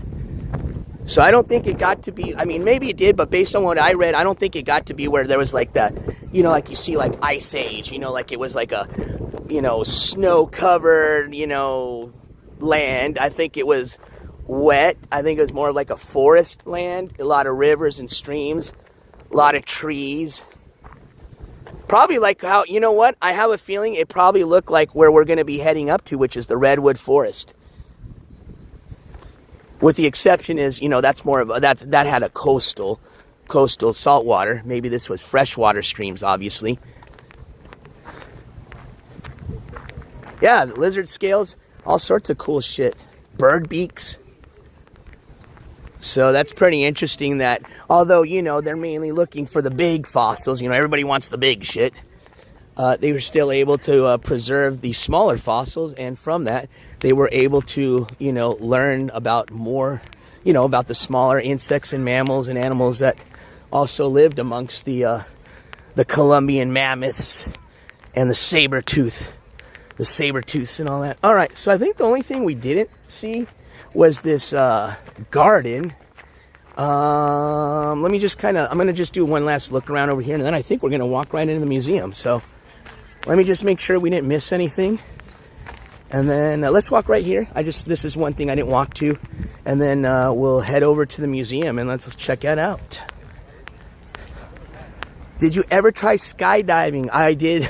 So I don't think it got to be, I mean, maybe it did, but based on what I read, I don't think it got to be where there was like the, you know, like you see like Ice Age, you know, like it was like a, you know, snow-covered, you know, land. I think it was wet. I think it was more like a forest land, a lot of rivers and streams, a lot of trees. Probably like how, you know what, I have a feeling it probably looked like where we're going to be heading up to, which is the Redwood Forest. With the exception is, you know, that's more of a, that had a coastal saltwater. Maybe this was freshwater streams, obviously. Yeah, the lizard scales, all sorts of cool shit. Bird beaks. So that's pretty interesting that, although, you know, they're mainly looking for the big fossils, you know, everybody wants the big shit, they were still able to preserve the smaller fossils, and from that, they were able to, you know, learn about more, you know, about the smaller insects and mammals and animals that also lived amongst the Columbian mammoths and the saber-tooth, and all that. All right, so I think the only thing we didn't see was this garden Let me just I'm going to just do one last look around over here, and then I think we're going to walk right into the museum. So let me just make sure we didn't miss anything. And then let's walk right here. This is one thing I didn't walk to. And then we'll head over to the museum and let's check that out. Did you ever try skydiving? I did.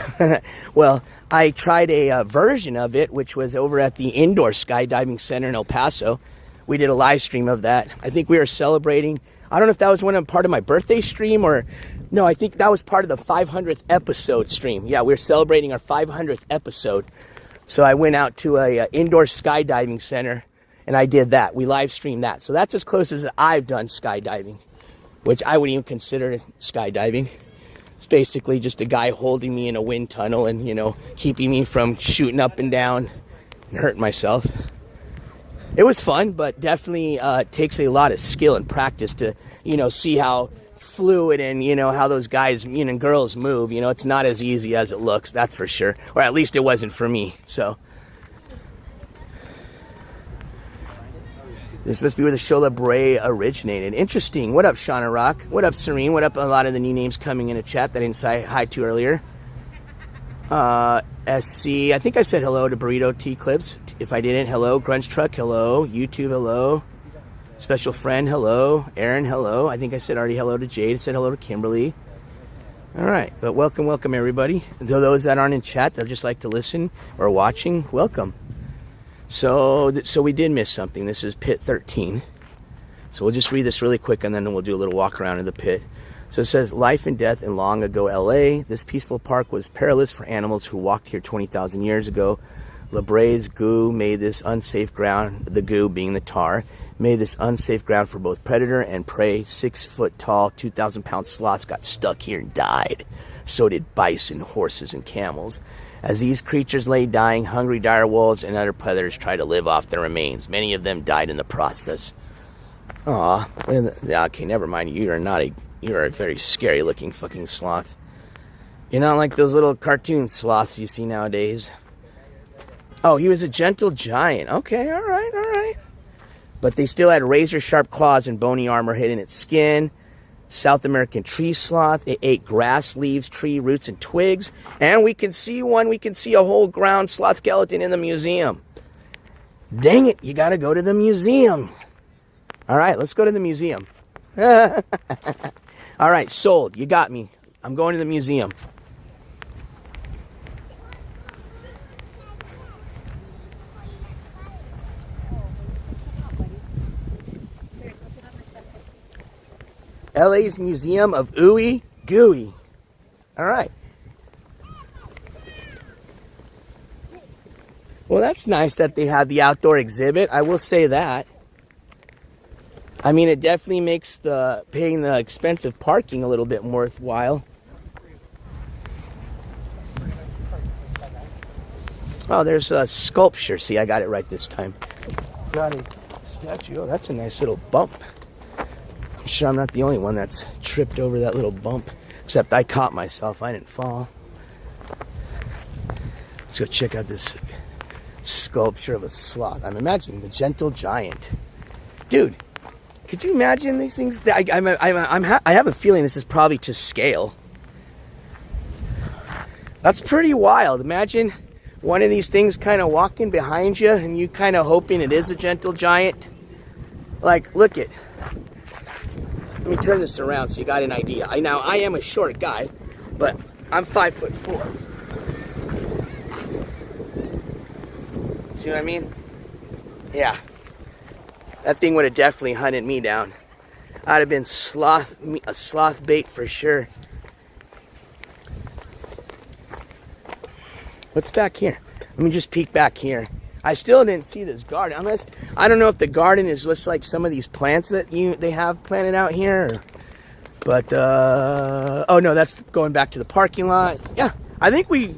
Well, I tried a version of it, which was over at the Indoor Skydiving Center in El Paso. We did a live stream of that. I think we were celebrating. I don't know if that was part of my birthday stream or... No, I think that was part of the 500th episode stream. Yeah, we were celebrating our 500th episode. So I went out to a indoor skydiving center and I did that. We live streamed that. So that's as close as I've done skydiving, which I wouldn't even consider skydiving. It's basically just a guy holding me in a wind tunnel and, you know, keeping me from shooting up and down and hurting myself. It was fun, but definitely takes a lot of skill and practice to, you know, see how fluid and, you know, how those guys, you know, girls move. You know, it's not as easy as it looks, that's for sure. Or at least it wasn't for me. So this must be where the show Brea originated. Interesting. What up, Shauna Rock? What up, Serene? What up, a lot of the new names coming in the chat that I didn't say hi to earlier. SC, I think I said hello to Burrito T Clips. If I didn't, hello. Grunge Truck, hello. YouTube, hello. Special Friend, hello. Aaron, hello. I think I said already hello to Jade. I said hello to Kimberly. All right, but welcome, everybody. Those that aren't in chat, they'll just like to listen or watching, welcome. So we did miss something. This is pit 13. So we'll just read this really quick and then we'll do a little walk around in the pit. So it says, life and death in long ago LA. This peaceful park was perilous for animals who walked here 20,000 years ago. La Brea's goo made this unsafe ground, the goo being the tar, made this unsafe ground for both predator and prey. 6-foot-tall, 2,000-pound sloths got stuck here and died. So did bison, horses, and camels. As these creatures lay dying, hungry dire wolves and other predators tried to live off their remains. Many of them died in the process. Aw, okay, never mind. You're a very scary-looking fucking sloth. You're not like those little cartoon sloths you see nowadays. Oh, he was a gentle giant. Okay, all right. But they still had razor-sharp claws and bony armor hidden its skin. South American tree sloth. It ate grass, leaves, tree roots, and twigs. And we can see a whole ground sloth skeleton in the museum. Dang it, you gotta go to the museum. All right, let's go to the museum. All right, sold. You got me. I'm going to the museum. LA's Museum of Ooey Gooey. All right. Well, that's nice that they have the outdoor exhibit. I will say that. I mean, it definitely makes paying the expensive parking a little bit more worthwhile. Oh, there's a sculpture. See, I got it right this time. Got a statue. Oh, that's a nice little bump. I'm sure I'm not the only one that's tripped over that little bump. Except I caught myself. I didn't fall. Let's go check out this sculpture of a sloth. I'm imagining the gentle giant. Dude, could you imagine these things? I have a feeling this is probably to scale. That's pretty wild. Imagine one of these things kind of walking behind you and you kind of hoping it is a gentle giant. Like, look it. Let me turn this around so you got an idea. Now, I am a short guy, but I'm 5'4". See what I mean? Yeah. That thing would have definitely hunted me down. I'd have been a sloth bait for sure. What's back here? Let me just peek back here. I still didn't see this garden, unless I don't know if the garden is just like some of these plants that they have planted out here. But oh no, that's going back to the parking lot. Yeah, I think we,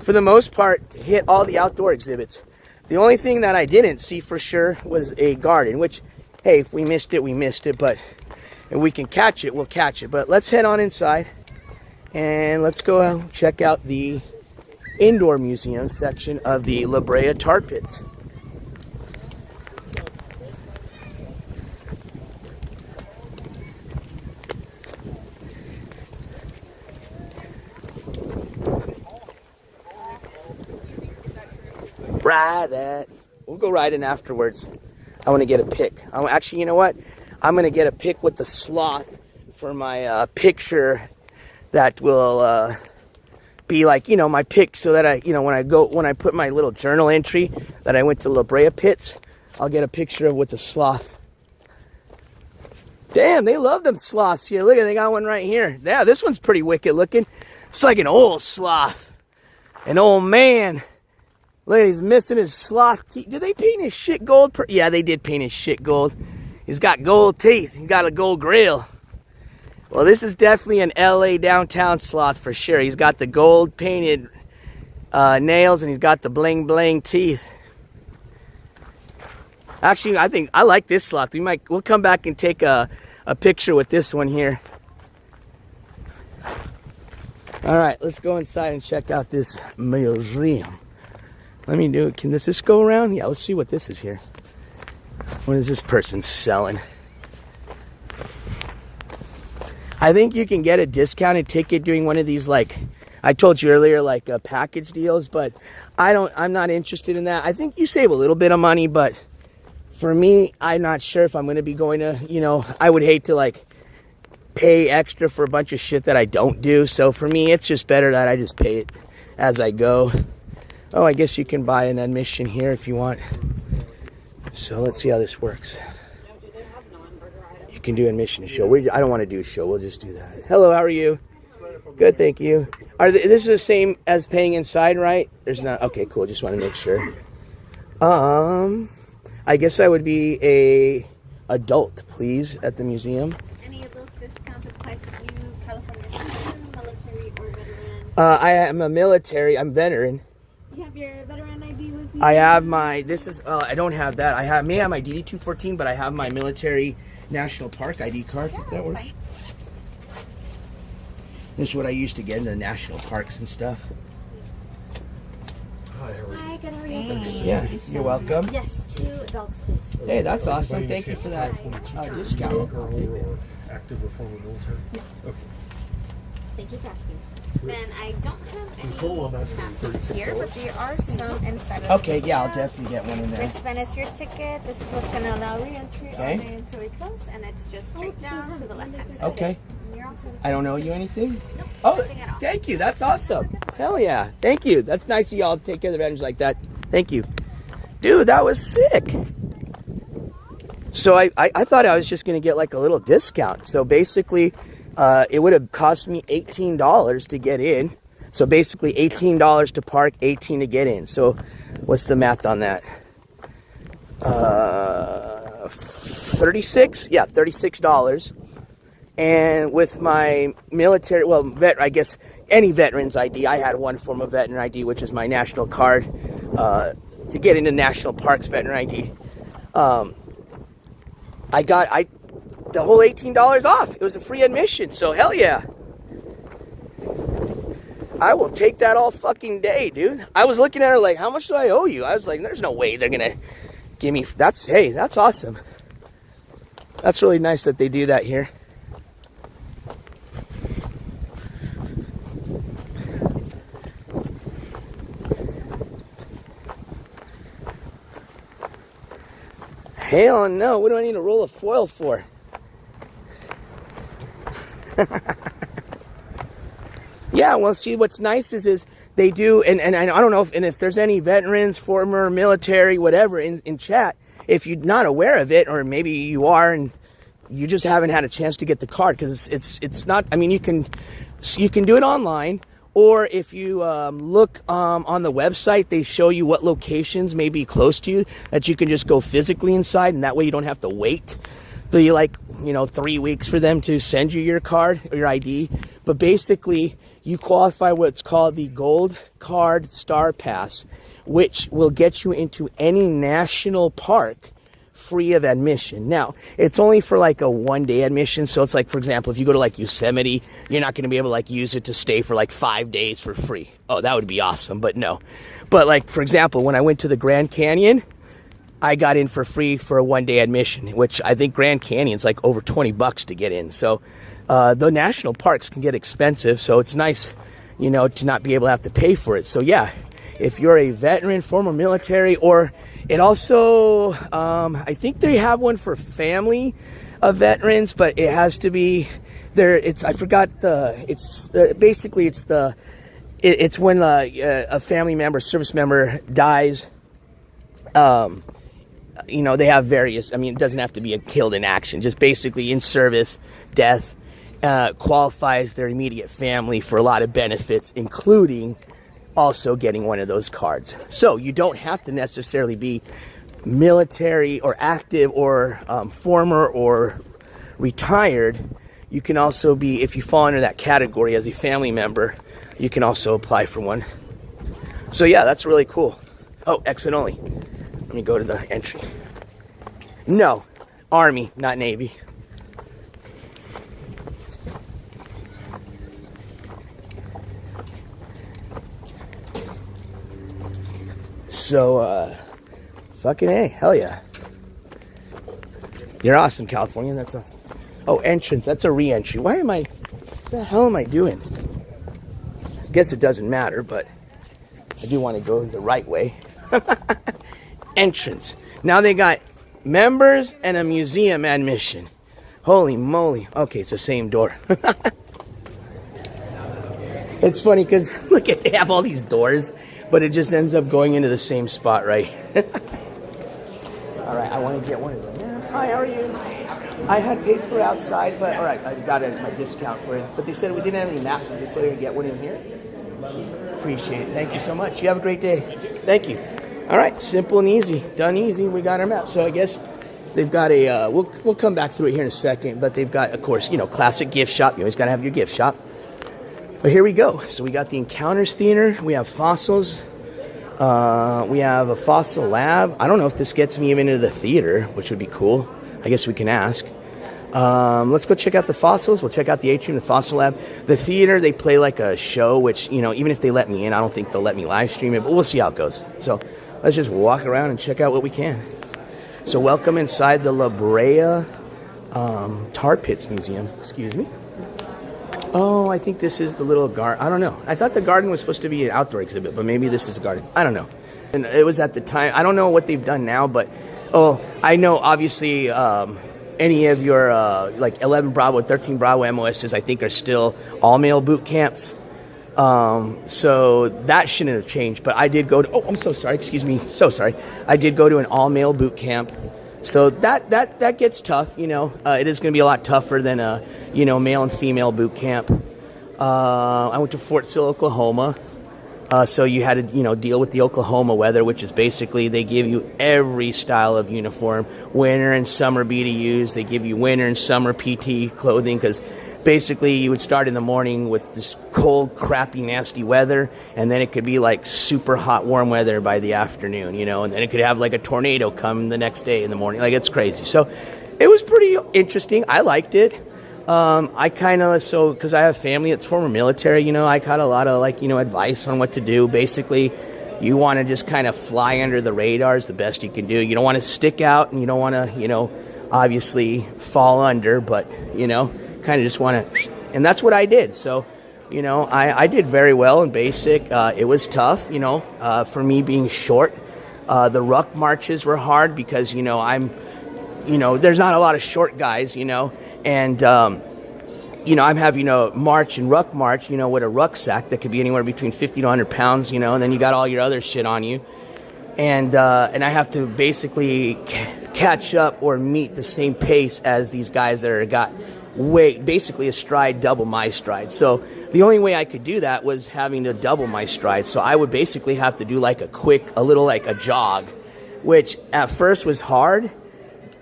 for the most part, hit all the outdoor exhibits. The only thing that I didn't see for sure was a garden. Which, hey, if we missed it, we missed it. But if we can catch it, we'll catch it. But let's head on inside and let's go check out the indoor museum section of the La Brea tar pits. ride that. We'll go riding afterwards. I want to get a pic. Actually, you know what? I'm going to get a pic with the sloth for my picture that will be like, you know, my pic, so that I, you know, when I put my little journal entry that I went to Brea pits, I'll get a picture of with the sloth. Damn, they love them sloths here. Look at, they got one right here. Yeah, this one's pretty wicked looking. It's like an old sloth. An old man. Look, he's missing his sloth teeth. Did they paint his shit gold? Yeah, they did paint his shit gold. He's got gold teeth. He's got a gold grill. Well, this is definitely an LA downtown sloth for sure. He's got the gold painted nails, and he's got the bling bling teeth. Actually, I think I like this sloth. We'll come back and take a picture with this one here. All right, let's go inside and check out this museum. Let me do it. Can this go around? Yeah, let's see what this is here. What is this person selling? I think you can get a discounted ticket doing one of these, like I told you earlier, like package deals, but I'm not interested in that. I think you save a little bit of money, but for me, I'm not sure if I'm going to be going to, you know, I would hate to like pay extra for a bunch of shit that I don't do. So for me, it's just better that I just pay it as I go. Oh, I guess you can buy an admission here if you want. So let's see how this works. You can do admission to show. I don't want to do a show. We'll just do that. Hello, how are you? Good, thank you. This is the same as paying inside, right? There's not. Okay, cool. Just want to make sure. I guess I would be a adult, please, at the museum. Any of those discounts apply to you, California citizen, military, or veteran? I am a military. I'm veteran. You have your veteran ID with you? I have my, I don't have that. I may have my DD-214, but I have my military National Park ID card. Yeah, that works. Fine. This is what I used to get into national parks and stuff. Hi, good, how are you? Yeah, you're welcome. Yes, 2 adults, please. Hey, that's awesome. Thank you for that discount. Active or former military? No. Okay. Thank you for asking. Then I don't have any Total, that's maps here, but there are some inside of Okay, yeah, I'll definitely get one in there. This then is your ticket. This is what's going to allow re-entry Okay. all the way until we close, and it's just straight down to the left-hand side. Okay. You're all set. I don't owe you anything? Nope, Oh, nothing at all. thank you. That's awesome. Hell yeah. Thank you. That's nice of y'all to take care of the veterans like that. Thank you. Dude, that was sick. So I thought I was just going to get like a little discount. So basically, it would have cost me $18 to get in. So basically $18 to park, $18 to get in. So what's the math on that? 36? Yeah, $36. And with my military, well, I guess any veteran's ID, I had one form of veteran ID, which is my national card, to get into national parks veteran ID. I got the whole $18 off. It was a free admission, so hell yeah. I will take that all fucking day, dude. I was looking at her like, how much do I owe you? I was like, there's no way they're gonna give me, hey, that's awesome. That's really nice that they do that here. Hell no, what do I need a roll of foil for? Yeah, well, see, what's nice is they do, and I don't know if there's any veterans, former military, whatever, in chat, if you're not aware of it, or maybe you are and you just haven't had a chance to get the card, because it's not, I mean, you can do it online, or if you look on the website, they show you what locations may be close to you that you can just go physically inside, and that way you don't have to wait the 3 weeks for them to send you your card or your ID. But basically, you qualify what's called the Gold Card Star Pass, which will get you into any national park free of admission. Now, it's only for like a one-day admission, so it's like, for example, if you go to like Yosemite, you're not going to be able to like use it to stay for like 5 days for free. Oh, that would be awesome, but no. But like, for example, when I went to the Grand Canyon, I got in for free for a one-day admission, which I think Grand Canyon's like over $20 to get in. So the national parks can get expensive, so it's nice, to not be able to have to pay for it. So yeah, if you're a veteran, former military, or it also, I think they have one for family of veterans, but it has to be there. I forgot basically it's when a family member, service member dies. They have various, it doesn't have to be killed in action, just basically in service, death, qualifies their immediate family for a lot of benefits, including also getting one of those cards. So you don't have to necessarily be military or active or former or retired. You can also be, if you fall under that category as a family member, you can also apply for one. So yeah, that's really cool. Oh, exit only. Let me go to the entry. No, Army, not Navy. So, fucking A, hell yeah. You're awesome, California, that's awesome. Oh, entrance, that's a re-entry. What the hell am I doing? I guess it doesn't matter, but I do want to go the right way. Entrance. Now they got members and a museum admission. Holy moly. Okay, it's the same door. It's funny because, look at, they have all these doors, but it just ends up going into the same spot, right? All right, I want to get one of them. Yeah. Hi, how are you? I had paid for outside, but all right, I got my discount for it. But they said we didn't have any maps, but they said we could get one in here. Appreciate it. Thank you so much. You have a great day. Thank you. All right, simple and easy. Done easy. We got our map. So I guess they've got a, we'll come back through it here in a second, but they've got, of course, classic gift shop. You always got to have your gift shop. But here we go. So we got the Encounters Theater. We have fossils. We have a fossil lab. I don't know if this gets me even into the theater, which would be cool. I guess we can ask. Let's go check out the fossils. We'll check out the atrium, the fossil lab. The theater, they play like a show, which, even if they let me in, I don't think they'll let me live stream it, but we'll see how it goes. So let's just walk around and check out what we can. So welcome inside the Brea Tar Pits Museum. Excuse me. Oh, I think this is the little garden. I don't know. I thought the garden was supposed to be an outdoor exhibit, but maybe this is the garden. I don't know. And it was at the time. I don't know what they've done now, but I know obviously any of your like 11 Bravo, 13 Bravo MOSs, I think, are still all-male boot camps. So that shouldn't have changed. But I did go to. Oh, I'm so sorry. Excuse me. So sorry. I did go to an all-male boot camp. So that gets tough, It is going to be a lot tougher than a, male and female boot camp. I went to Fort Sill, Oklahoma. So you had to, deal with the Oklahoma weather, which is basically they give you every style of uniform, winter and summer BDUs. They give you winter and summer PT clothing because basically you would start in the morning with this cold, crappy, nasty weather, and then it could be like super hot, warm weather by the afternoon, and then it could have like a tornado come the next day in the morning. Like, it's crazy. So it was pretty interesting. I liked it. I kind of, because I have family that's former military, I got a lot of advice on what to do. Basically, you want to just kind of fly under the radars the best you can do. You don't want to stick out, and you don't want to, obviously fall under, but, kind of just want to, and that's what I did. So, I did very well in basic. It was tough, for me being short. The ruck marches were hard because, I'm, there's not a lot of short guys, and, I'm having, march and ruck march, with a rucksack that could be anywhere between 50 to 100 pounds, and then you got all your other shit on you. And I have to basically catch up or meet the same pace as these guys that are got basically a stride double my stride. So the only way I could do that was having to double my stride. So I would basically have to do like a little like a jog, which at first was hard.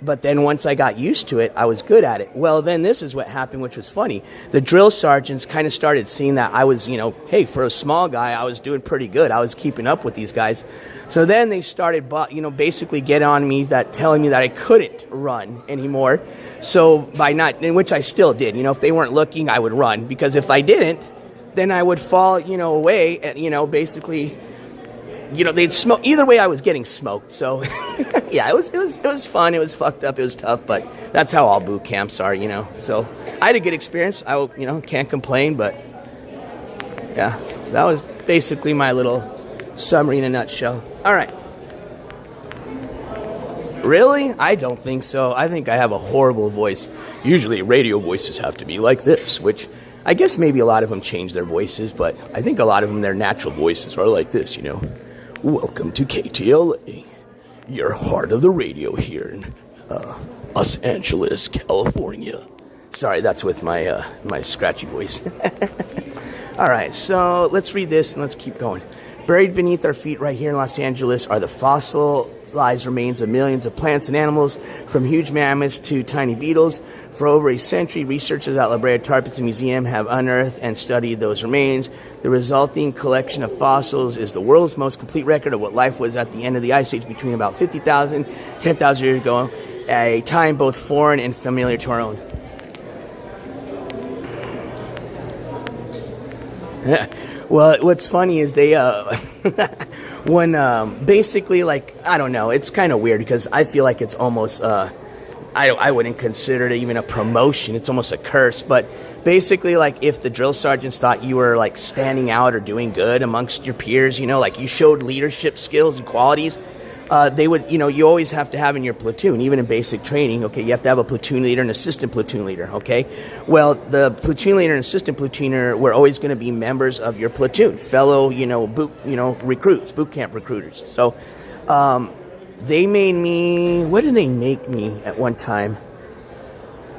But then once I got used to it, I was good at it. Well, then this is what happened, which was funny. The drill sergeants kind of started seeing that I was, hey, for a small guy, I was doing pretty good. I was keeping up with these guys. So then they started, basically get on me, telling me that I couldn't run anymore. So by not, in which I still did. If they weren't looking, I would run. Because if I didn't, then I would fall, away and, basically... they'd smoke. Either way, I was getting smoked. So, yeah, it was fun. It was fucked up. It was tough, but that's how all boot camps are, So, I had a good experience. I, can't complain, but yeah, that was basically my little Summary in a nutshell. All right. Really? I don't think so. I think I have a horrible voice. Usually radio voices have to be like this, which I guess maybe a lot of them change their voices, but I think a lot of them, their natural voices are like this, you know. Welcome to KTLA, your heart of the radio here in Los Angeles, California. Sorry, that's with my my scratchy voice. All right, so let's read this and let's keep going. Buried beneath our feet right here in Los Angeles are the fossilized remains of millions of plants and animals, from huge mammoths to tiny beetles. For over a century, researchers at Brea Tar Pits Museum have unearthed and studied those remains. The resulting collection of fossils is the world's most complete record of what life was at the end of the Ice Age between about 50,000 and 10,000 years ago, a time both foreign and familiar to our own. Well, what's funny is they, when basically, like, I don't know, it's kind of weird because I feel like it's almost, I wouldn't consider it even a promotion. It's almost a curse. But basically, like, if the drill sergeants thought you were, like, standing out or doing good amongst your peers, you know, like you showed leadership skills and qualities, they would, you know, you always have to have in your platoon, even in basic training, okay, you have to have a platoon leader and assistant platoon leader, okay? Well, the platoon leader and assistant platoon were always going to be members of your platoon, fellow, recruits, boot camp recruiters. So, they made me, what did they make me at one time?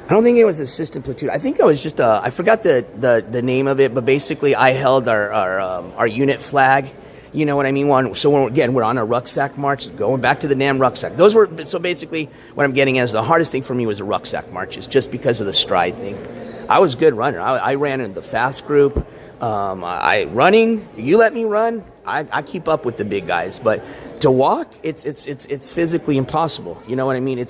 I don't think it was assistant platoon. I think I was just, I forgot the name of it, but basically I held our unit flag. You know what I mean? So we're on a rucksack march, going back to the damn rucksack. So basically what I'm getting at is the hardest thing for me was the rucksack marches, just because of the stride thing. I was a good runner. I ran in the fast group. Running, you let me run, I keep up with the big guys, but to walk, it's physically impossible. You know what I mean?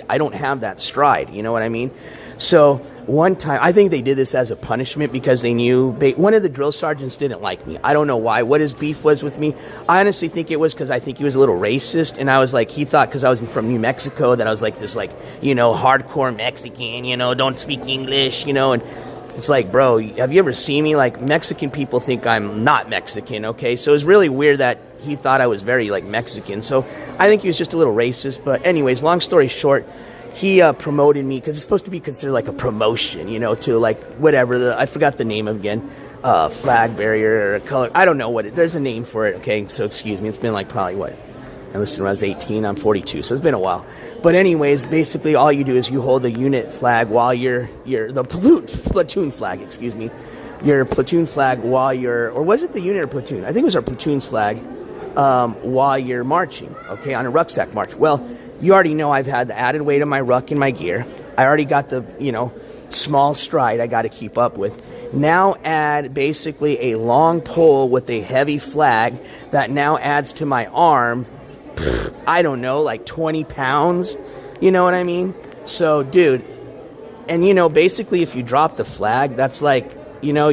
I don't have that stride. You know what I mean? So one time, I think they did this as a punishment because they knew one of the drill sergeants didn't like me. I don't know why, what his beef was with me. I honestly think it was because I think he was a little racist, and I was like, he thought because I was from New Mexico that I was like this, like, you know, hardcore Mexican, you know, don't speak English, you know, and it's like, bro, have you ever seen me? Like, Mexican people think I'm not Mexican, okay? So it was really weird that he thought I was very, like, Mexican. So I think he was just a little racist. But anyways, long story short, he promoted me because it's supposed to be considered like a promotion, you know, to, like, whatever. I forgot the name again. Flag barrier or color. I don't know what there's a name for it, okay? So excuse me. It's been, like, probably, what? I listened when I was 18. I'm 42, so it's been a while. But anyways, basically all you do is you hold the unit flag while the platoon flag, excuse me. Your platoon flag while or was it the unit or platoon? I think it was our platoon's flag while you're marching, okay, on a rucksack march. Well, you already know I've had the added weight of my ruck in my gear. I already got the, you know, small stride I got to keep up with. Now add basically a long pole with a heavy flag that now adds to my arm, I don't know, like 20 pounds. You know what I mean? So, dude, and, you know, basically if you drop the flag, that's like, you know,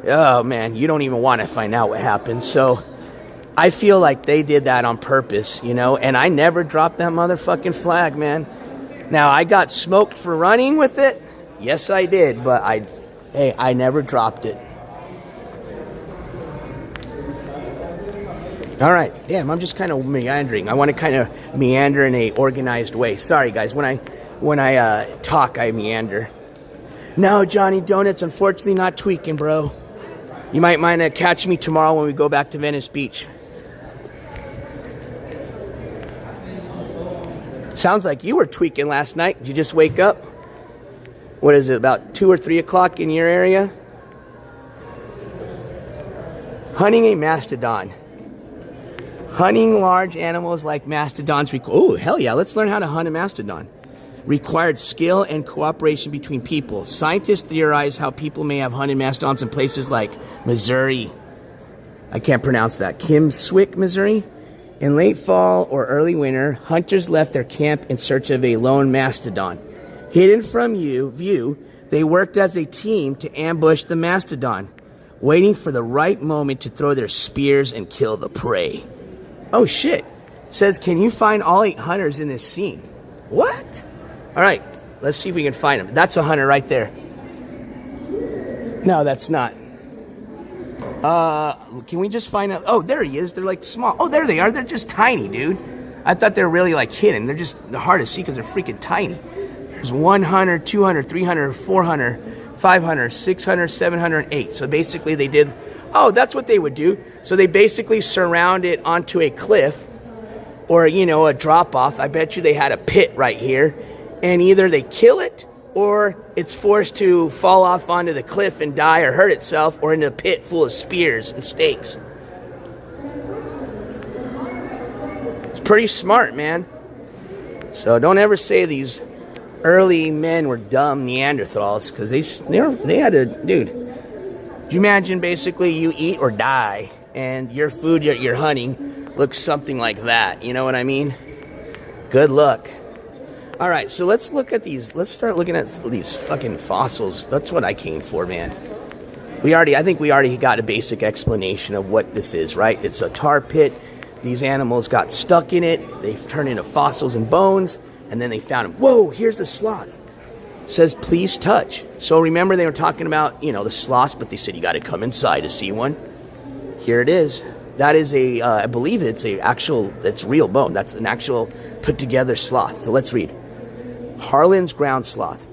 oh, man, you don't even want to find out what happens. So I feel like they did that on purpose, you know, and I never dropped that motherfucking flag, man. Now, I got smoked for running with it. Yes, I did, but I never dropped it. All right, damn, I'm just kind of meandering. I want to kind of meander in a organized way. Sorry, guys, when I talk, I meander. No, Johnny Donuts, unfortunately not tweaking, bro. You might mind to catch me tomorrow when we go back to Venice Beach. Sounds like you were tweaking last night. Did you just wake up? What is it, about 2 or 3 o'clock in your area? Hunting a mastodon. Hunting large animals like mastodons. Oh, hell yeah, let's learn how to hunt a mastodon. Required skill and cooperation between people. Scientists theorize how people may have hunted mastodons in places like Missouri. I can't pronounce that. Kimswick, Missouri. In late fall or early winter, hunters left their camp in search of a lone mastodon. Hidden from view, they worked as a team to ambush the mastodon, waiting for the right moment to throw their spears and kill the prey. Oh shit. It says, can you find all 8 hunters in this scene? What? All right, let's see if we can find him. That's a hunter right there. No, that's not. Can we just find out? Oh, there he is. They're like small. Oh, there they are. They're just tiny, dude. I thought they were really like hidden. They're hard to see because they're freaking tiny. There's 100, 200, 300, 400, 500, 600, 700, 8. So basically they did, oh, that's what they would do. So they basically surround it onto a cliff or, you know, a drop off. I bet you they had a pit right here. And either they kill it or it's forced to fall off onto the cliff and die or hurt itself or into a pit full of spears and stakes. It's pretty smart, man. So don't ever say these early men were dumb Neanderthals, because they had a, dude, do you imagine basically you eat or die and your food you're hunting looks something like that, you know what I mean? Good luck. All right, so let's look at these. Let's start looking at these fucking fossils. That's what I came for, man. I think we already got a basic explanation of what this is, right? It's a tar pit. These animals got stuck in it. They've turned into fossils and bones, and then they found them. Whoa, here's the sloth. It says, please touch. So remember they were talking about, you know, the sloths, but they said you got to come inside to see one. Here it is. That is I believe it's real bone. That's an actual put together sloth. So let's read. Harlan's ground sloth.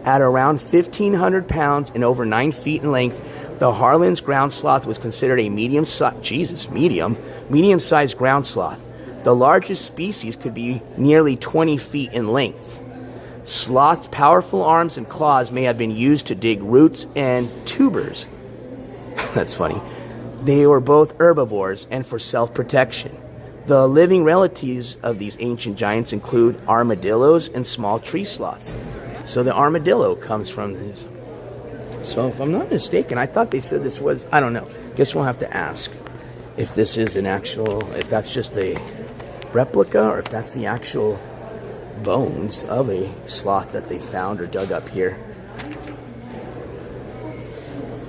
At around 1,500 pounds and over 9 feet in length, the Harlan's ground sloth was considered a medium-sized ground sloth. The largest species could be nearly 20 feet in length. Sloth's powerful arms and claws may have been used to dig roots and tubers. That's funny. They were both herbivores and for self-protection. The living relatives of these ancient giants include armadillos and small tree sloths. So the armadillo comes from this. So if I'm not mistaken, I thought they said this was, I don't know. Guess we'll have to ask if this is an actual, if that's just a replica or if that's the actual bones of a sloth that they found or dug up here.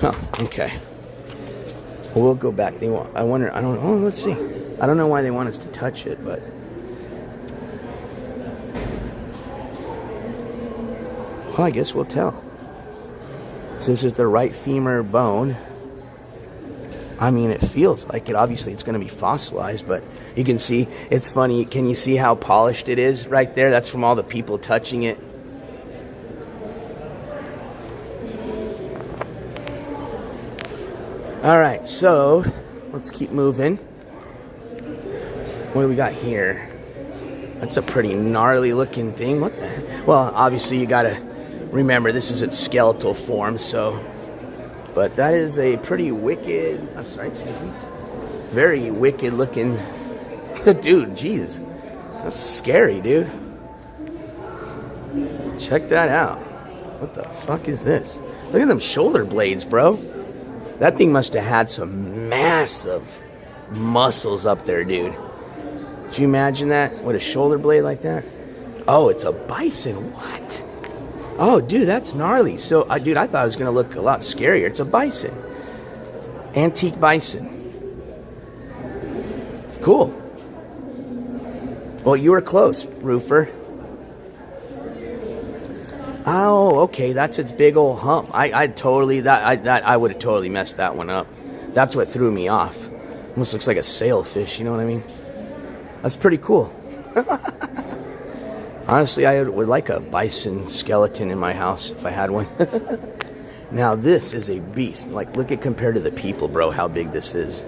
Huh, okay. Well, we'll go back. Let's see. I don't know why they want us to touch it, but well, I guess we'll tell. So this is the right femur bone. I mean, it feels like it. Obviously, it's going to be fossilized, but you can see, it's funny. Can you see how polished it is right there? That's from all the people touching it. All right, so let's keep moving. What do we got here? That's a pretty gnarly looking thing. What the heck? Well, obviously you got to remember this is its skeletal form, so. But that is a pretty wicked, very wicked looking. Dude, jeez. That's scary, dude. Check that out. What the fuck is this? Look at them shoulder blades, bro. That thing must have had some massive muscles up there, dude. Could you imagine that? With a shoulder blade like that? Oh, it's a bison. What? Oh, dude, that's gnarly. So, dude, I thought it was going to look a lot scarier. It's a bison. Antique bison. Cool. Well, you were close, Roofer. Oh, okay, that's its big old hump. I would have totally messed that one up. That's what threw me off. Almost looks like a sailfish, you know what I mean? That's pretty cool. Honestly, I would like a bison skeleton in my house if I had one. Now, this is a beast. Like, look at compared to the people, bro, how big this is.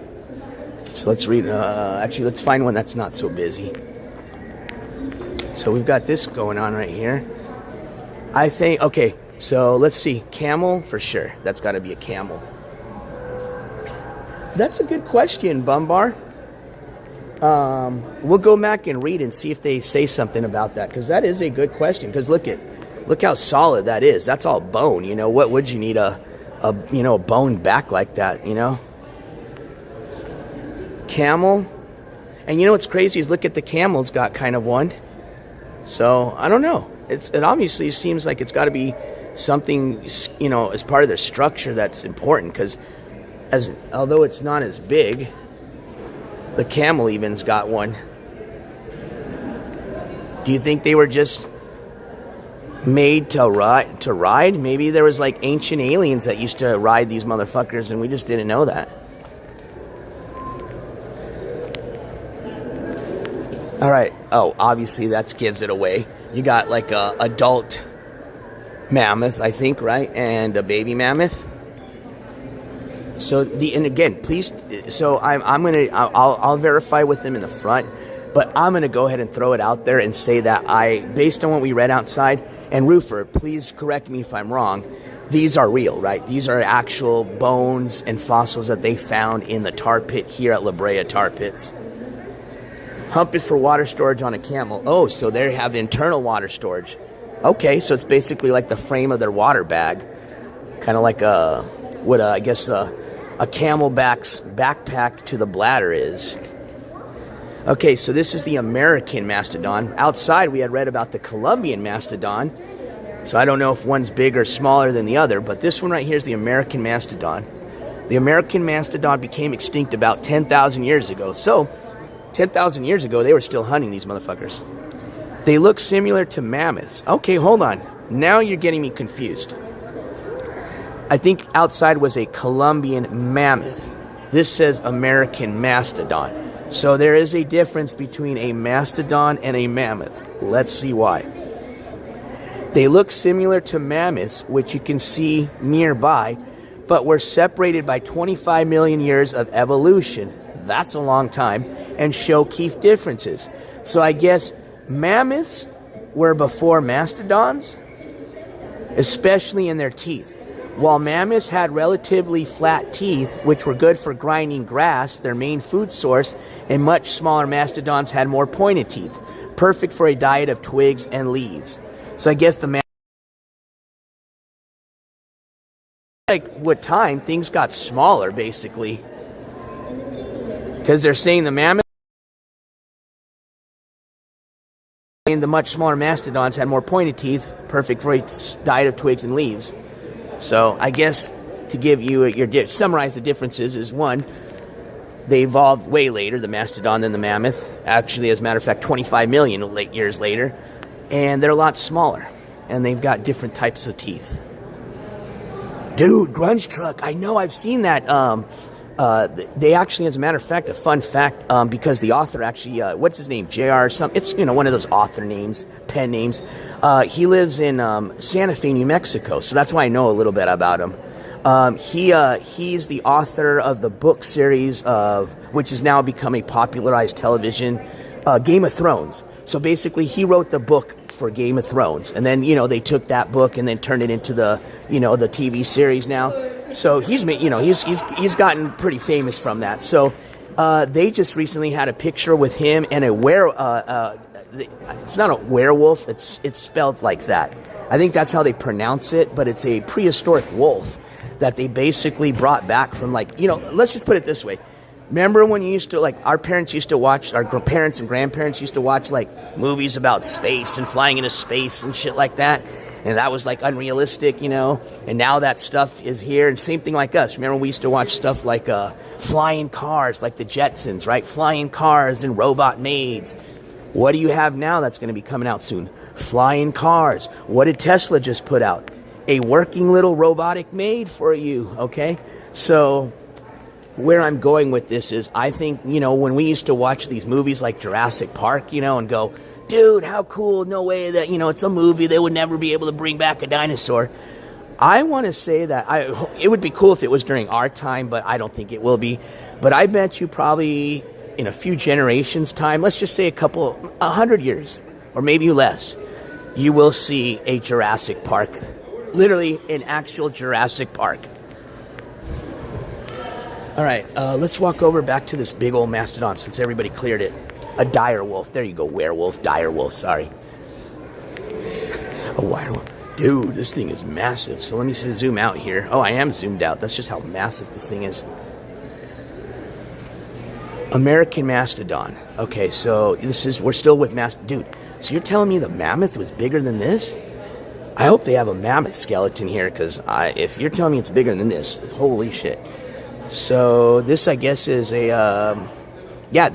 So let's read. Actually, let's find one that's not so busy. So we've got this going on right here. I think, okay, so let's see. Camel, for sure. That's got to be a camel. That's a good question, Bumbar. We'll go back and read and see if they say something about that, because that is a good question. Because look how solid that is. That's all bone. You know, what would you need a bone back like that? You know, camel. And you know what's crazy is look at the camel's got kind of one. So I don't know. It obviously seems like it's got to be something, you know, as part of their structure that's important, because although it's not as big, the camel even's got one. Do you think they were just made to ride? Maybe there was like ancient aliens that used to ride these motherfuckers and we just didn't know that. All right. Oh, obviously that gives it away. You got like a adult mammoth, I think, right? And a baby mammoth. So and again, please. So I'll verify with them in the front, but I'm gonna go ahead and throw it out there and say that based on what we read outside, and Roofer, please correct me if I'm wrong. These are real, right? These are actual bones and fossils that they found in the tar pit here at Brea tar pits. Hump is for water storage on a camel. Oh, so they have internal water storage. Okay, so it's basically like the frame of their water bag, kind of like a camelback's backpack to the bladder is. Okay, so this is the American mastodon. Outside, we had read about the Colombian mastodon. So I don't know if one's bigger or smaller than the other, but this one right here is the American mastodon. The American mastodon became extinct about 10,000 years ago. So, 10,000 years ago, they were still hunting these motherfuckers. They look similar to mammoths. Okay, hold on. Now you're getting me confused. I think outside was a Colombian mammoth. This says American mastodon. So there is a difference between a mastodon and a mammoth. Let's see why. They look similar to mammoths, which you can see nearby, but were separated by 25 million years of evolution. That's a long time, and show key differences. So I guess mammoths were before mastodons, especially in their teeth. While mammoths had relatively flat teeth, which were good for grinding grass, their main food source, and much smaller mastodons had more pointed teeth, perfect for a diet of twigs and leaves. So I guess with time, things got smaller, basically. Because they're saying the mammoth and the much smaller mastodons had more pointed teeth, perfect for a diet of twigs and leaves. So I guess to give you summarize the differences is one, they evolved way later, the mastodon than the mammoth. Actually, as a matter of fact, 25 million years later. And they're a lot smaller. And they've got different types of teeth. Dude, grunge truck. I know, I've seen that. They actually, as a matter of fact, a fun fact, because the author actually, what's his name? JR something. It's, one of those author names, pen names. He lives in Santa Fe, New Mexico. So that's why I know a little bit about him. He's the author of the book series of, which has now become a popularized television, Game of Thrones. So basically, he wrote the book for Game of Thrones, and then they took that book and then turned it into the the TV series now. So he's gotten pretty famous from that. So they just recently had a picture with him and it's not a werewolf. It's spelled like that. I think that's how they pronounce it, but it's a prehistoric wolf that they basically brought back from let's just put it this way. Remember when you used to, our parents used to watch, our parents and grandparents used to watch, movies about space and flying into space and shit like that? And that was, unrealistic, And now that stuff is here. And same thing like us. Remember we used to watch stuff like flying cars, like the Jetsons, right? Flying cars and robot maids. What do you have now that's going to be coming out soon? Flying cars. What did Tesla just put out? A working little robotic maid for you, okay? So where I'm going with this is, I think, when we used to watch these movies like Jurassic Park, and go, dude, how cool, no way that, it's a movie, they would never be able to bring back a dinosaur. I want to say that it would be cool if it was during our time, but I don't think it will be. But I bet you probably in a few generations' time, let's just say 100 years, or maybe less, you will see a Jurassic Park. Literally an actual Jurassic Park. All right, let's walk over back to this big old mastodon since everybody cleared it. A dire wolf. There you go, werewolf, dire wolf, sorry. A werewolf. Dude, this thing is massive. So let me zoom out here. Oh, I am zoomed out. That's just how massive this thing is. American mastodon. Okay, so we're still with dude, so you're telling me the mammoth was bigger than this? I hope they have a mammoth skeleton here, because if you're telling me it's bigger than this, holy shit. So this, I guess, is they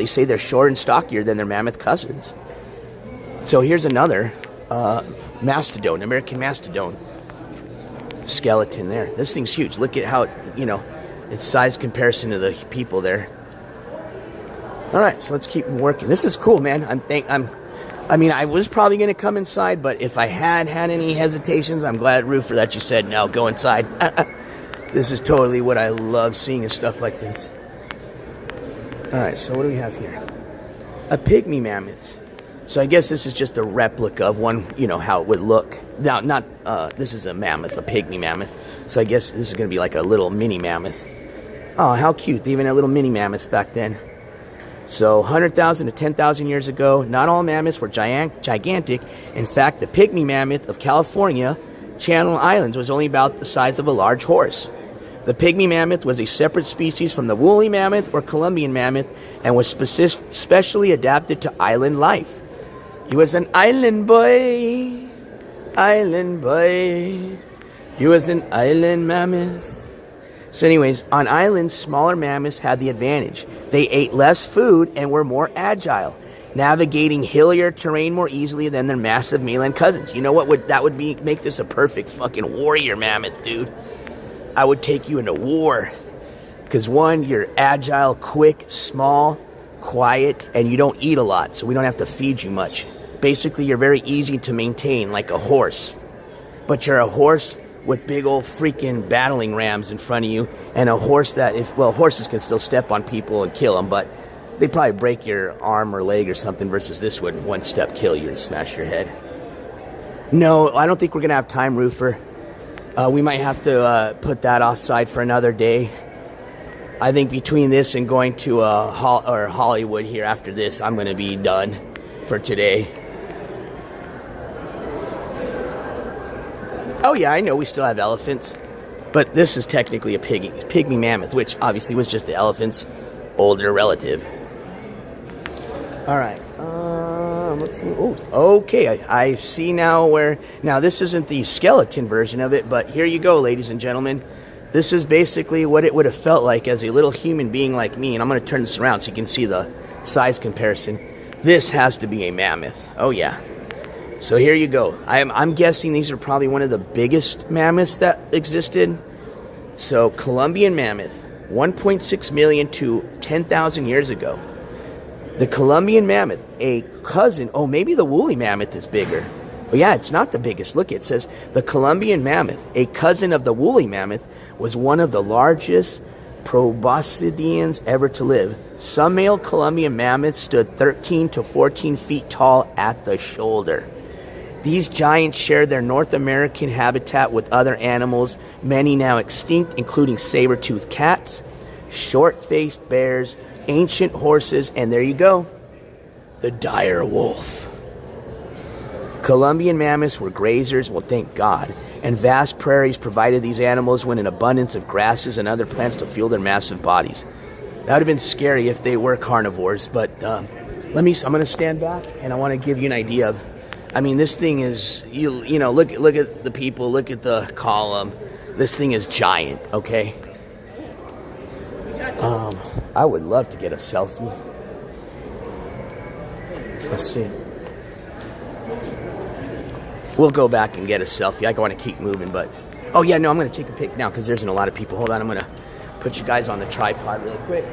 say they're shorter and stockier than their mammoth cousins. So here's another mastodon, American mastodon skeleton there. This thing's huge. Look at how, its size comparison to the people there. All right, so let's keep working. This is cool, man. I mean, I was probably going to come inside, but if I had any hesitations, I'm glad, Roofer, that you said no, go inside. This is totally what I love seeing, is stuff like this. All right, so what do we have here? A pygmy mammoth. So I guess this is just a replica of one, you know, how it would look. Now, this is a mammoth, a pygmy mammoth. So I guess this is going to be like a little mini mammoth. Oh, how cute. They even had little mini mammoths back then. So 100,000 to 10,000 years ago, not all mammoths were gigantic. In fact, the pygmy mammoth of California, Channel Islands, was only about the size of a large horse. The pygmy mammoth was a separate species from the woolly mammoth or Columbian mammoth and was specially adapted to island life. He was an island boy, island boy. He was an island mammoth. So anyways, on islands, smaller mammoths had the advantage. They ate less food and were more agile, navigating hillier terrain more easily than their massive mainland cousins. You know what would make this a perfect fucking warrior mammoth, dude? I would take you into war. Because one, you're agile, quick, small, quiet, and you don't eat a lot, so we don't have to feed you much. Basically, you're very easy to maintain, like a horse. But you're a horse with big old freaking battling rams in front of you, and a horse that, horses can still step on people and kill them, but they'd probably break your arm or leg or something, versus this would one step kill you and smash your head. No, I don't think we're going to have time, Roofer. We might have to put that offside for another day. I think between this and going to Hollywood here after this, I'm going to be done for today. Oh yeah, I know we still have elephants, but this is technically a pygmy mammoth, which obviously was just the elephant's older relative. All right, let's move. Oh, okay, I see now where... Now, this isn't the skeleton version of it, but here you go, ladies and gentlemen. This is basically what it would have felt like as a little human being like me, and I'm going to turn this around so you can see the size comparison. This has to be a mammoth. Oh, yeah. So here you go. I'm guessing these are probably one of the biggest mammoths that existed. So, Columbian mammoth, 1.6 million to 10,000 years ago. The Columbian mammoth, a cousin... Oh, maybe the woolly mammoth is bigger. But yeah, it's not the biggest. Look, it says the Columbian mammoth, a cousin of the woolly mammoth, was one of the largest proboscideans ever to live. Some male Columbian mammoths stood 13 to 14 feet tall at the shoulder. These giants shared their North American habitat with other animals, many now extinct, including saber-tooth cats, short-faced bears, ancient horses, and there you go, the dire wolf. Columbian mammoths were grazers, well, thank God, and vast prairies provided these animals with an abundance of grasses and other plants to fuel their massive bodies. That would have been scary if they were carnivores, but I'm going to stand back, and I want to give you an idea of... I mean, this thing is, you know, look at the people, look at the column. This thing is giant, okay? I would love to get a selfie. Let's see. We'll go back and get a selfie. I want to keep moving, but... Oh, yeah, no, I'm going to take a pic now because there's a lot of people. Hold on, I'm going to put you guys on the tripod really quick.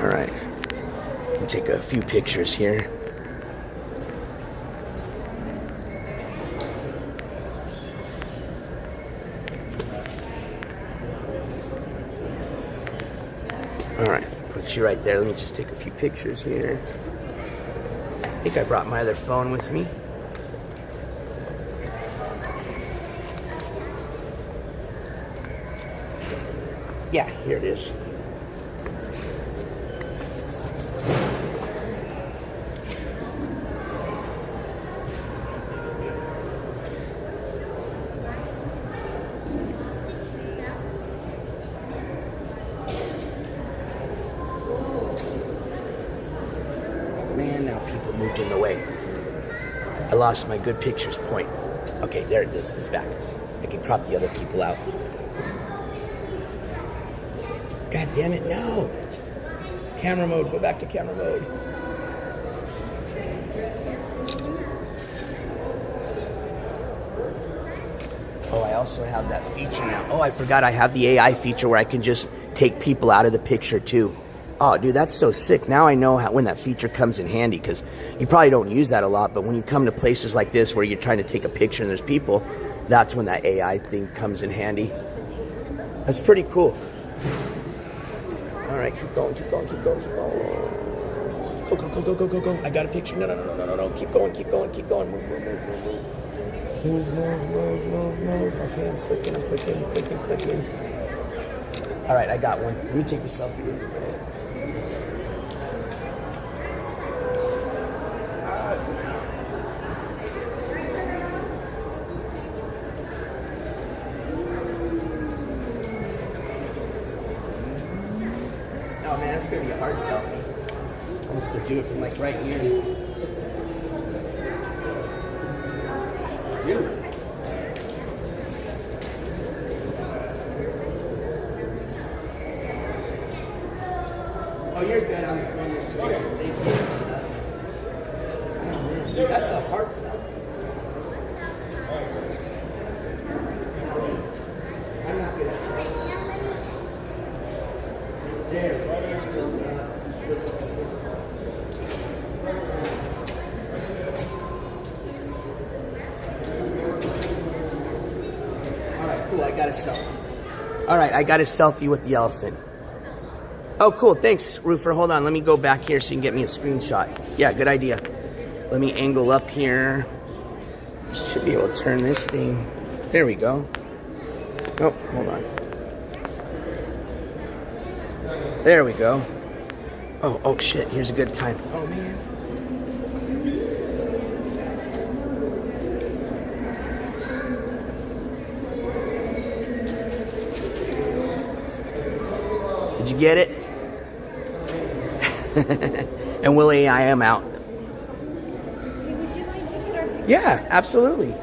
All right. Take a few pictures here. All right, put you right there. Let me just take a few pictures here. I think I brought my other phone with me. Yeah, here it is. Man, now people moved in the way. I lost my good pictures point. Okay, there it is. It's back. I can crop the other people out. God damn it, no! Camera mode, go back to camera mode. also have that feature now. Oh, I forgot I have the AI feature where I can just take people out of the picture too. Oh, dude, that's so sick. Now I know when that feature comes in handy, because you probably don't use that a lot, but when you come to places like this where you're trying to take a picture and there's people, that's when that AI thing comes in handy. That's pretty cool. All right, keep going, keep going, keep going, keep going. Go, go, go, go, go, go, go. I got a picture. No, no, no, no, no, no. Keep going, keep going, keep going. Move, move, move, move, move. Move, move, move, move, move. Okay, I'm clicking, I'm clicking, I'm clicking, clicking. All right, I got one. Let me take a selfie with you. Oh man, that's gonna be a hard selfie. I'm gonna have to do it from like right here. Dude. Oh, you're good on your sweater. Dude, that's a hard selfie. I'm not good at selfies. There. Cool, I got a selfie. All right, I got a selfie with the elephant. Oh, cool, thanks, Roofer. Hold on, let me go back here so you can get me a screenshot. Yeah, good idea. Let me angle up here. Should be able to turn this thing. There we go. Oh, hold on. There we go. Oh, shit, here's a good time. Oh, man. Did you get it? And we'll AI him out. Okay, would you mind taking our picture? Yeah, absolutely.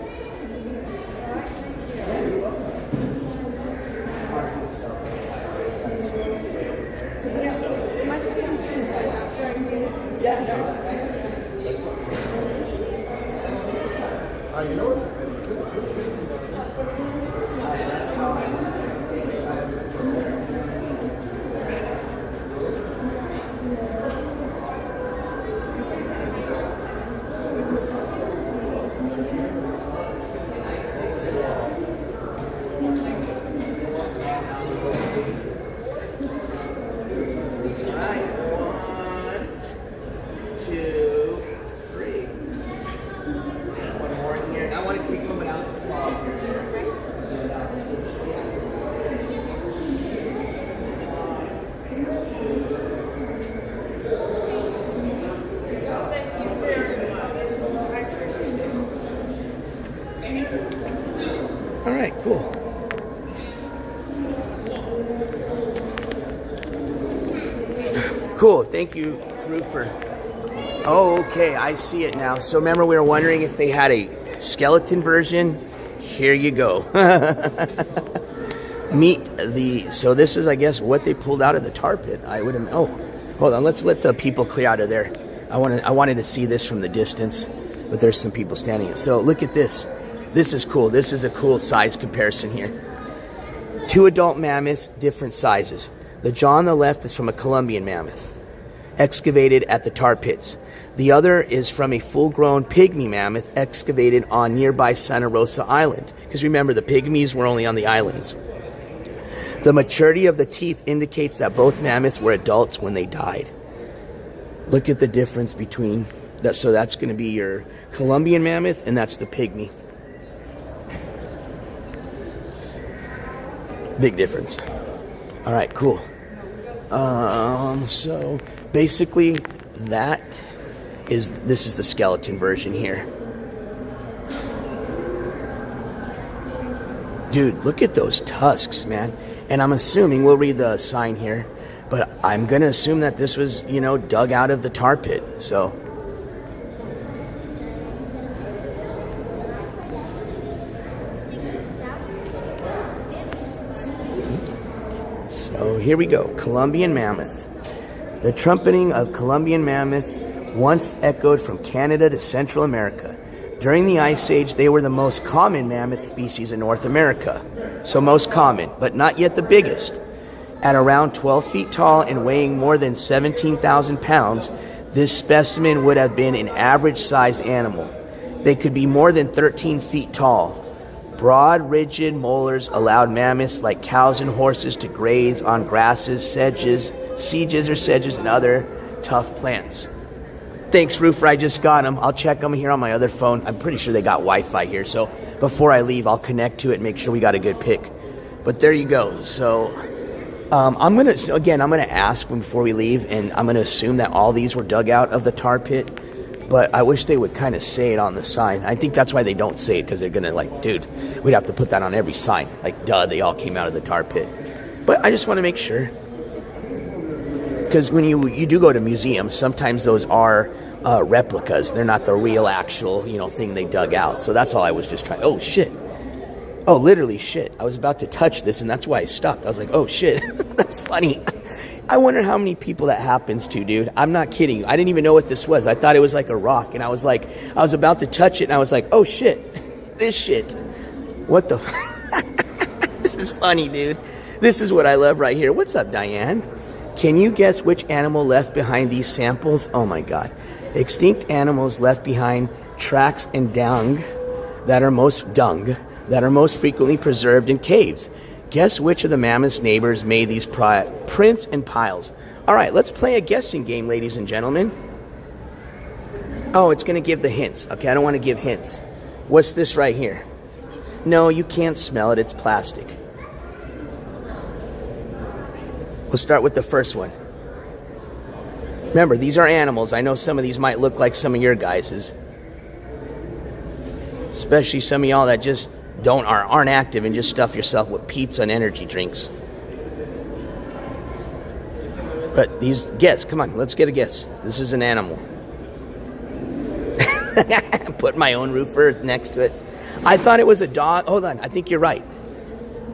All right, cool. Cool, thank you, Roofer. Oh, okay, I see it now. So remember we were wondering if they had a skeleton version? Here you go. So this is, I guess, what they pulled out of the tar pit. I would have, oh, hold on, let's let the people clear out of there. I wanted to see this from the distance, but there's some people standing it. So look at this. This is cool. This is a cool size comparison here. 2 adult mammoths, different sizes. The jaw on the left is from a Colombian mammoth, excavated at the tar pits. The other is from a full-grown pygmy mammoth excavated on nearby Santa Rosa Island. Because remember, the pygmies were only on the islands. The maturity of the teeth indicates that both mammoths were adults when they died. Look at the difference between that. So that's going to be your Colombian mammoth, and that's the pygmy. Big difference. All right, cool. So basically this is the skeleton version here. Dude, look at those tusks, man. And I'm assuming, we'll read the sign here, but I'm going to assume that this was, dug out of the tar pit. So here we go. Colombian mammoth. The trumpeting of Colombian mammoths once echoed from Canada to Central America. During the Ice Age, they were the most common mammoth species in North America. So most common, but not yet the biggest. At around 12 feet tall and weighing more than 17,000 pounds, this specimen would have been an average-sized animal. They could be more than 13 feet tall. Broad, rigid molars allowed mammoths like cows and horses to graze on grasses, sedges, and other tough plants. Thanks, Roofer. I just got them. I'll check them here on my other phone. I'm pretty sure they got Wi-Fi here, so before I leave, I'll connect to it and make sure we got a good pic. But there you go. So I'm gonna ask them before we leave, and I'm gonna assume that all these were dug out of the tar pit. But I wish they would kind of say it on the sign. I think that's why they don't say it, because they're gonna like, dude, we'd have to put that on every sign. Like, duh, they all came out of the tar pit. But I just want to make sure, because when you do go to museums, sometimes those are replicas. They're not the real actual thing they dug out. So that's all I was just trying. Oh shit! Oh, literally shit! I was about to touch this, and that's why I stopped. I was like, oh shit, that's funny. I wonder how many people that happens to, dude. I'm not kidding you. I didn't even know what this was. I thought it was like a rock, and I was about to touch it, and I was like, oh shit, this shit. What the? This is funny, dude. This is what I love right here. What's up, Diane? Can you guess which animal left behind these samples? Oh my God. Extinct animals left behind tracks and dung that are most frequently preserved in caves. Guess which of the mammoth's neighbors made these prints and piles. All right, let's play a guessing game, ladies and gentlemen. Oh, it's going to give the hints. Okay, I don't want to give hints. What's this right here? No, you can't smell it. It's plastic. We'll start with the first one. Remember, these are animals. I know some of these might look like some of your guys's. Especially some of y'all that just aren't active and just stuff yourself with pizza and energy drinks. But guess, come on, let's get a guess. This is an animal. Put my own roofer next to it. I thought it was a dog. Hold on, I think you're right.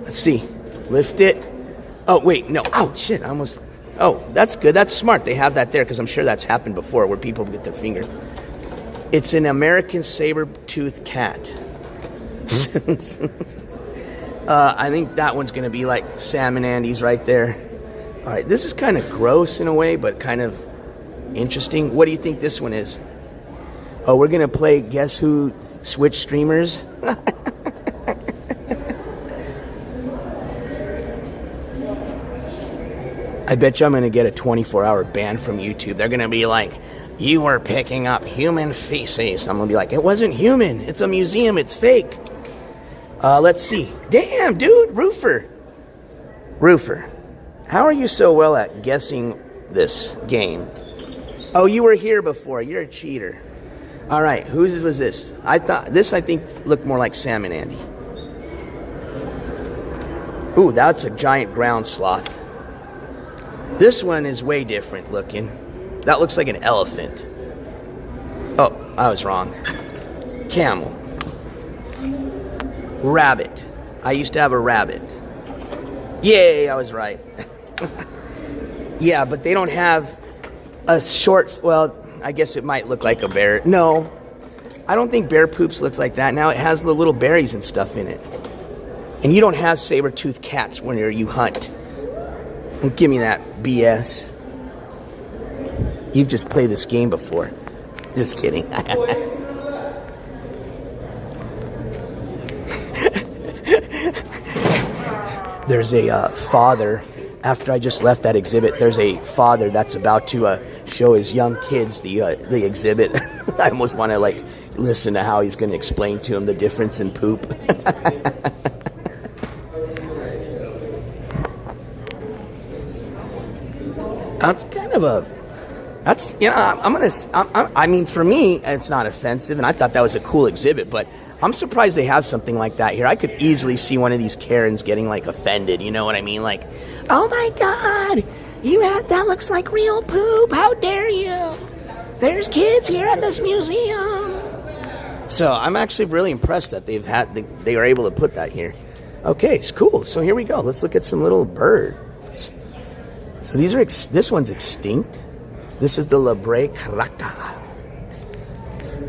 Let's see. Lift it. Oh, wait, no. Oh, shit, I almost... Oh, that's good. That's smart. They have that there because I'm sure that's happened before where people get their finger. It's an American saber-tooth cat. I think that one's going to be like Salmon Andy's right there. All right, this is kind of gross in a way, but kind of interesting. What do you think this one is? Oh, we're going to play Guess Who Switch Streamers. I bet you I'm going to get a 24-hour ban from YouTube. They're going to be like, you were picking up human feces. I'm going to be like, it wasn't human. It's a museum. It's fake. Let's see. Damn, dude. Roofer. How are you so well at guessing this game? Oh, you were here before. You're a cheater. All right. Whose was this? I think, looked more like Salmon Andy. Ooh, that's a giant ground sloth. This one is way different looking. That looks like an elephant. Oh, I was wrong. Camel. Rabbit. I used to have a rabbit. Yay, I was right. Yeah, but they don't have a short... Well, I guess it might look like a bear. No, I don't think bear poops looks like that. Now it has the little berries and stuff in it. And you don't have saber-tooth cats when you hunt. Don't give me that BS. You've just played this game before. Just kidding. There's a father, after I just left that exhibit, there's a father that's about to show his young kids the exhibit. I almost want to listen to how he's going to explain to them the difference in poop. That's kind of a... That's, I mean, for me, it's not offensive, and I thought that was a cool exhibit, but I'm surprised they have something like that here. I could easily see one of these Karens getting, offended, you know what I mean? Like, oh my God, that looks like real poop, how dare you? There's kids here at this museum. So I'm actually really impressed that they were able to put that here. Okay, it's cool. So here we go. Let's look at some little birds. So this one's extinct. This is the Brea caraca.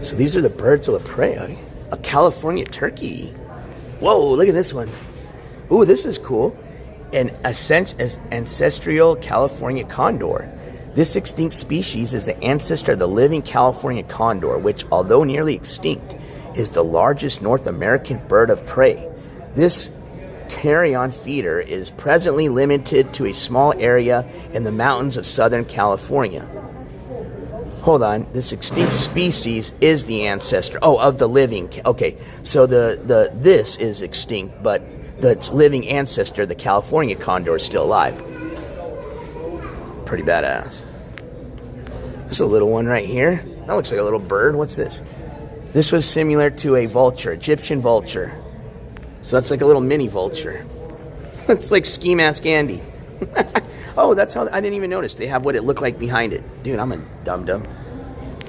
So these are the birds of prey. A California turkey. Whoa, look at this one. Ooh, this is cool. An ancestral California condor. This extinct species is the ancestor of the living California condor, which, although nearly extinct, is the largest North American bird of prey. This carrion feeder is presently limited to a small area in the mountains of Southern California. Hold on, this extinct species is the ancestor. Oh, of the living. Okay, so this is extinct, but the living ancestor, the California condor, is still alive. Pretty badass. This is a little one right here. That looks like a little bird. What's this? This was similar to a vulture, Egyptian vulture. So that's like a little mini vulture. It's like Ski Mask Andy. Oh, that's how, I didn't even notice. They have what it looked like behind it. Dude, I'm a dum-dum.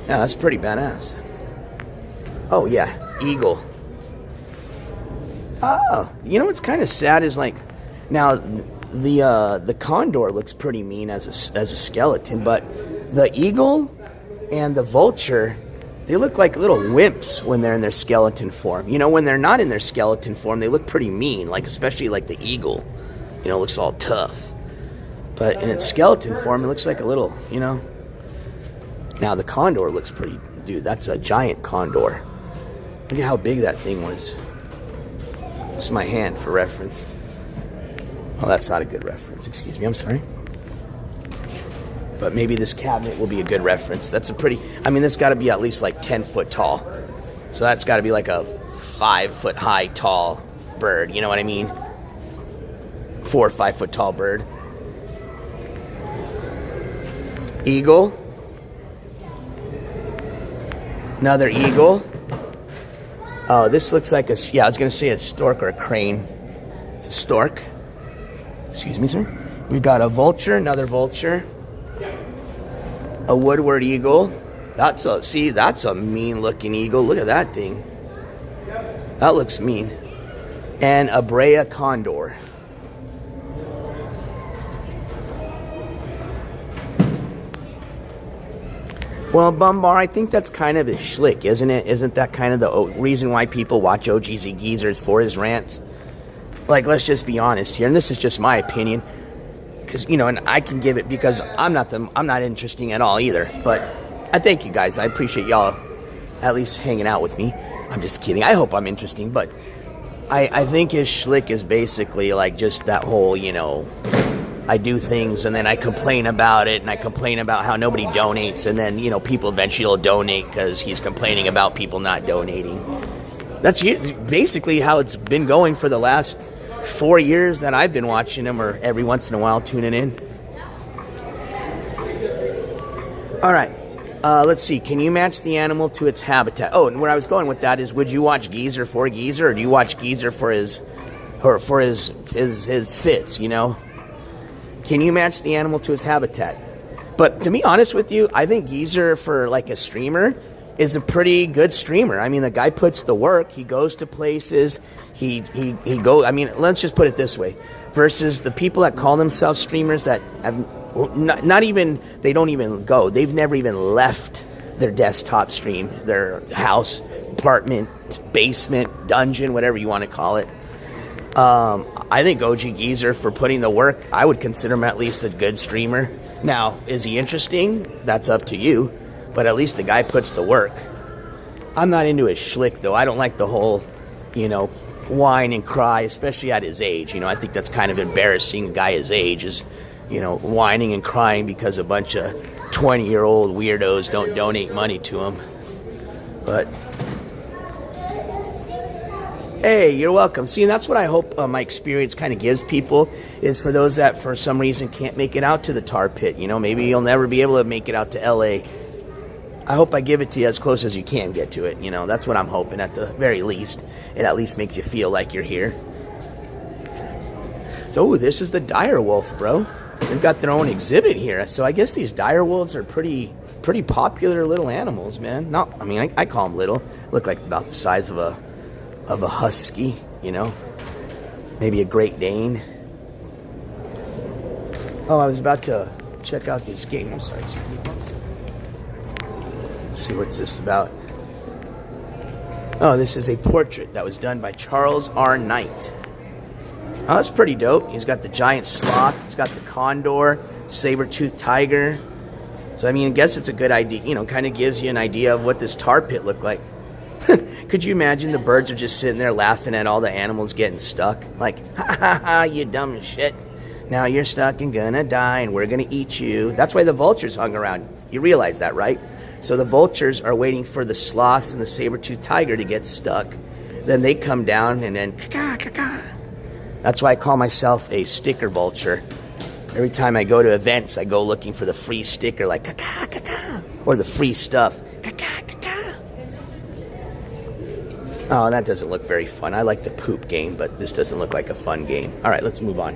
Yeah, that's pretty badass. Oh, yeah, eagle. Oh, you know what's kind of sad is like, now the condor looks pretty mean as a skeleton, but the eagle and the vulture, they look like little wimps when they're in their skeleton form. You know, when they're not in their skeleton form, they look pretty mean, like especially like the eagle. You know, looks all tough. But in its skeleton form, it looks like a little, you know. Now the condor looks pretty, dude, that's a giant condor. Look at how big that thing was. That's my hand for reference. Oh, that's not a good reference. Excuse me, I'm sorry. But maybe this cabinet will be a good reference. That's a pretty, I mean, that's got to be at least like 10 foot tall. So that's got to be like a 5 foot high tall bird. You know what I mean? 4 or 5 foot tall bird. Eagle. Another eagle. Oh, this looks like a, yeah, I was going to say a stork or a crane. It's a stork. Excuse me, sir. We've got a vulture, another vulture. A woodward eagle. That's a mean looking eagle. Look at that thing. That looks mean. And a Brea condor. Well, Bumbar, I think that's kind of his schlick, isn't it? Isn't that kind of the reason why people watch OGZ Geezers for his rants? Like, let's just be honest here, and this is just my opinion, because, you know, and I can give it because I'm not interesting at all either. But I thank you guys. I appreciate y'all at least hanging out with me. I'm just kidding. I hope I'm interesting, but I think his schlick is basically like just that whole, you know, I do things and then I complain about it and I complain about how nobody donates and then, you know, people eventually will donate because he's complaining about people not donating. That's basically how it's been going for the last 4 years that I've been watching him, or every once in a while tuning in. All right. Let's see. Can you match the animal to its habitat? Oh, and where I was going with that is, would you watch Geezer for Geezer, or do you watch Geezer for his fits, you know? Can you match the animal to his habitat? But to be honest with you, I think Geezer for like a streamer is a pretty good streamer. I mean, the guy puts the work. He goes to places. He goes. I mean, let's just put it this way. Versus the people that call themselves streamers that have not even, they don't even go. They've never even left their desktop stream, their house, apartment, basement, dungeon, whatever you want to call it. I think OG Geezer, for putting the work, I would consider him at least a good streamer. Now, is he interesting? That's up to you. But at least the guy puts the work. I'm not into his schlick, though. I don't like the whole, you know, whine and cry, especially at his age. You know, I think that's kind of embarrassing. A guy his age is, you know, whining and crying because a bunch of 20-year-old weirdos don't donate money to him. But hey, you're welcome. See, and that's what I hope my experience kind of gives people, is for those that for some reason can't make it out to the tar pit. You know, maybe you'll never be able to make it out to L.A. I hope I give it to you as close as you can get to it. You know, that's what I'm hoping at the very least. It at least makes you feel like you're here. So, this is the dire wolf, bro. They've got their own exhibit here. So I guess these dire wolves are pretty popular little animals, man. Not, I mean, I call them little. Look like about the size of a husky, you know, maybe a Great Dane. Oh, I was about to check out this game. I'm sorry. Let's see what's this about. Oh, this is a portrait that was done by Charles R. Knight. Oh, that's pretty dope. He's got the giant sloth. He's got the condor, saber-tooth tiger. So, I mean, I guess it's a good idea, you know, kind of gives you an idea of what this tar pit looked like. Could you imagine the birds are just sitting there laughing at all the animals getting stuck? Like, ha ha ha, you dumb shit. Now you're stuck and gonna die and we're gonna eat you. That's why the vultures hung around. You realize that, right? So the vultures are waiting for the sloths and the saber-toothed tiger to get stuck. Then they come down and then ka-ka. That's why I call myself a sticker vulture. Every time I go to events, I go looking for the free sticker, like ka-ka, or the free stuff. Ka-ka. Oh, that doesn't look very fun. I like the poop game, but this doesn't look like a fun game. All right, let's move on.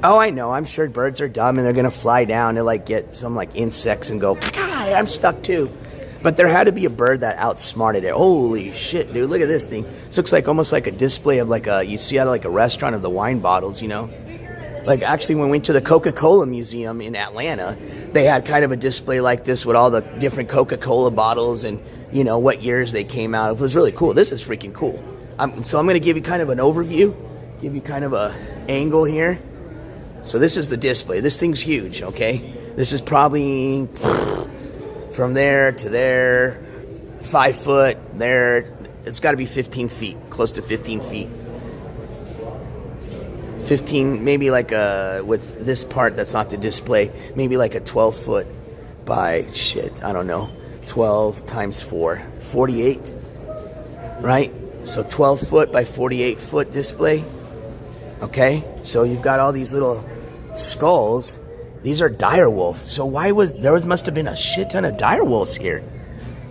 Oh, I know. I'm sure birds are dumb and they're going to fly down to like get some like insects and go, I'm stuck too. But there had to be a bird that outsmarted it. Holy shit, dude. Look at this thing. This looks like almost like a display of like a, you see out of like a restaurant of the wine bottles, you know? Like actually when we went to the Coca-Cola Museum in Atlanta, they had kind of a display like this with all the different Coca-Cola bottles and, you know, what years they came out. It was really cool. This is freaking cool. So I'm going to give you kind of an overview, give you kind of a angle here. So this is the display. This thing's huge, okay? This is probably from there to there, 5 foot, there. It's got to be 15 feet, close to 15 feet. 15, maybe like with this part that's not the display, maybe like a 12 foot by, I don't know, 12 times 4, 48, right? So 12 foot by 48 foot display. Okay, so you've got all these little skulls. These are dire wolf. So must have been a shit ton of dire wolves here.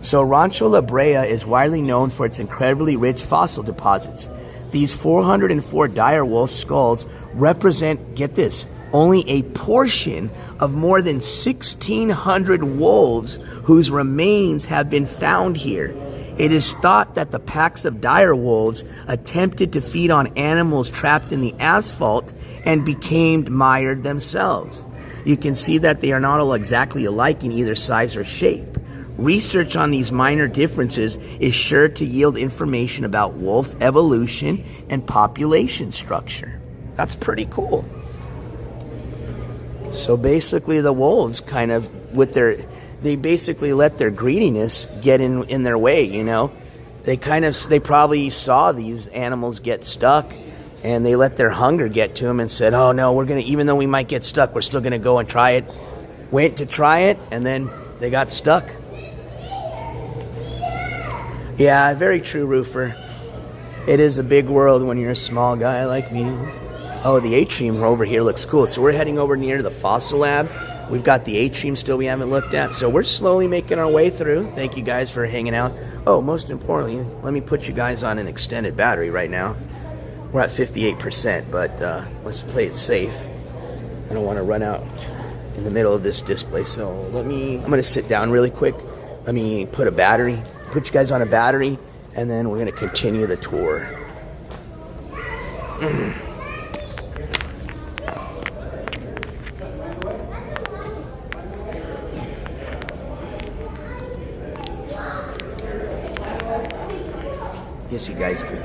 So Rancho La Brea is widely known for its incredibly rich fossil deposits. These 404 dire wolf skulls represent, get this, only a portion of more than 1,600 wolves whose remains have been found here. It is thought that the packs of dire wolves attempted to feed on animals trapped in the asphalt and became mired themselves. You can see that they are not all exactly alike in either size or shape. Research on these minor differences is sure to yield information about wolf evolution and population structure. That's pretty cool. So basically the wolves kind of, they basically let their greediness get in their way, you know. They probably saw these animals get stuck and they let their hunger get to them and said, oh no, even though we might get stuck, we're still gonna go and try it. Went to try it and then they got stuck. Yeah, very true, Roofer. It is a big world when you're a small guy like me. Oh, the atrium over here looks cool. So we're heading over near the fossil lab. We've got the atrium still we haven't looked at. So we're slowly making our way through. Thank you guys for hanging out. Oh, most importantly, let me put you guys on an extended battery right now. We're at 58%, but let's play it safe. I don't want to run out in the middle of this display. So I'm going to sit down really quick. Let me put you guys on a battery, and then we're going to continue the tour. Yes, you guys can.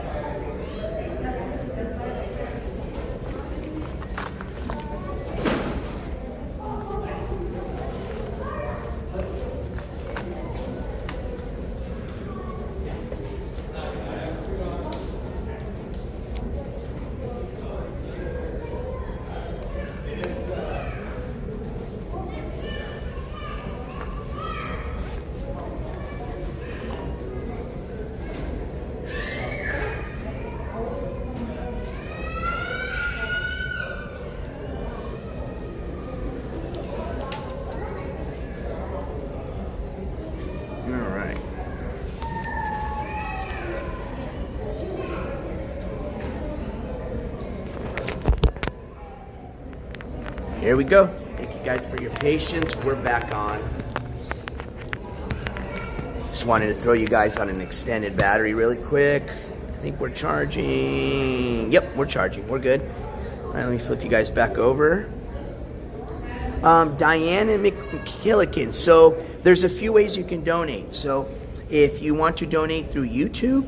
Here we go. Thank you guys for your patience. We're back on. Just wanted to throw you guys on an extended battery really quick. I think we're charging. Yep, we're charging. We're good. All right, let me flip you guys back over. Diane and McKillican. So there's a few ways you can donate. So if you want to donate through YouTube,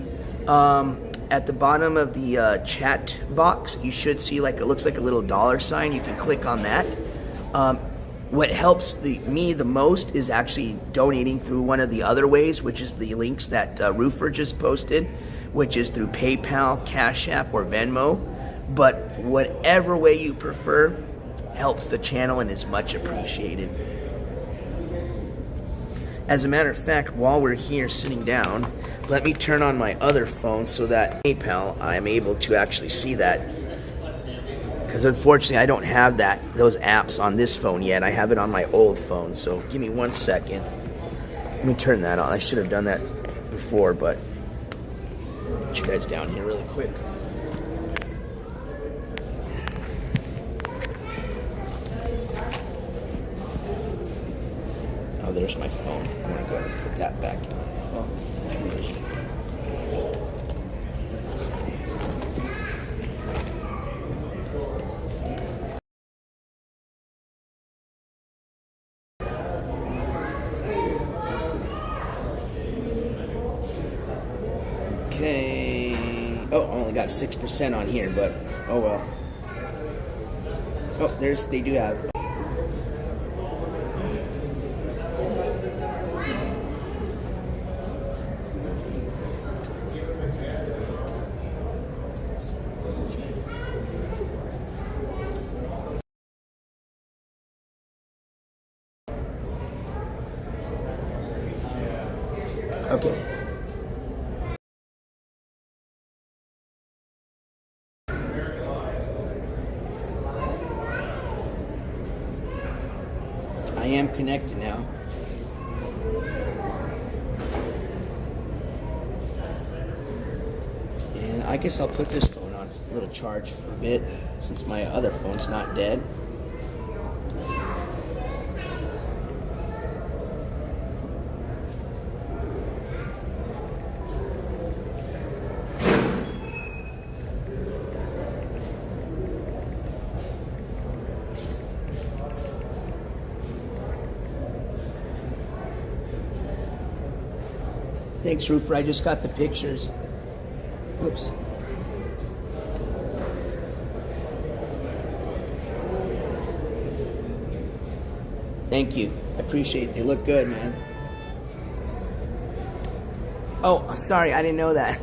at the bottom of the chat box, you should see like it looks like a little dollar sign. You can click on that. What helps me the most is actually donating through one of the other ways, which is the links that Roofer just posted, which is through PayPal, Cash App, or Venmo. But whatever way you prefer helps the channel and is much appreciated. As a matter of fact, while we're here sitting down, let me turn on my other phone so that PayPal, I'm able to actually see that. Because unfortunately, I don't have those apps on this phone yet. I have it on my old phone. So give me 1 second. Let me turn that on. I should have done that before, but put you guys down here really quick. Oh, there's my phone. I'm going to go ahead and put that back. Well, okay. Oh, I only got 6% on here, but oh well. Oh, they do have. Okay. I am connected now. And I guess I'll put this phone on a little charge for a bit since my other phone's not dead. Thanks, Roofer. I just got the pictures. Whoops. Thank you. I appreciate it. They look good, man. Oh, sorry. I didn't know that.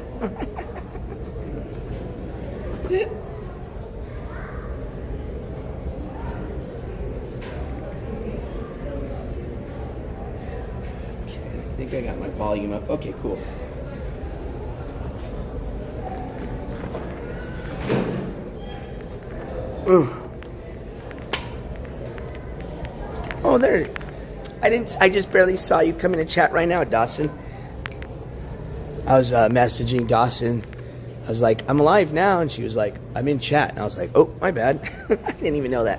I think I got my volume up. Okay, cool. Ooh. Oh, there. I just barely saw you come in the chat right now, Dawson. I was messaging Dawson. I was like, I'm alive now. And she was like, I'm in chat. And I was like, oh, my bad. I didn't even know that.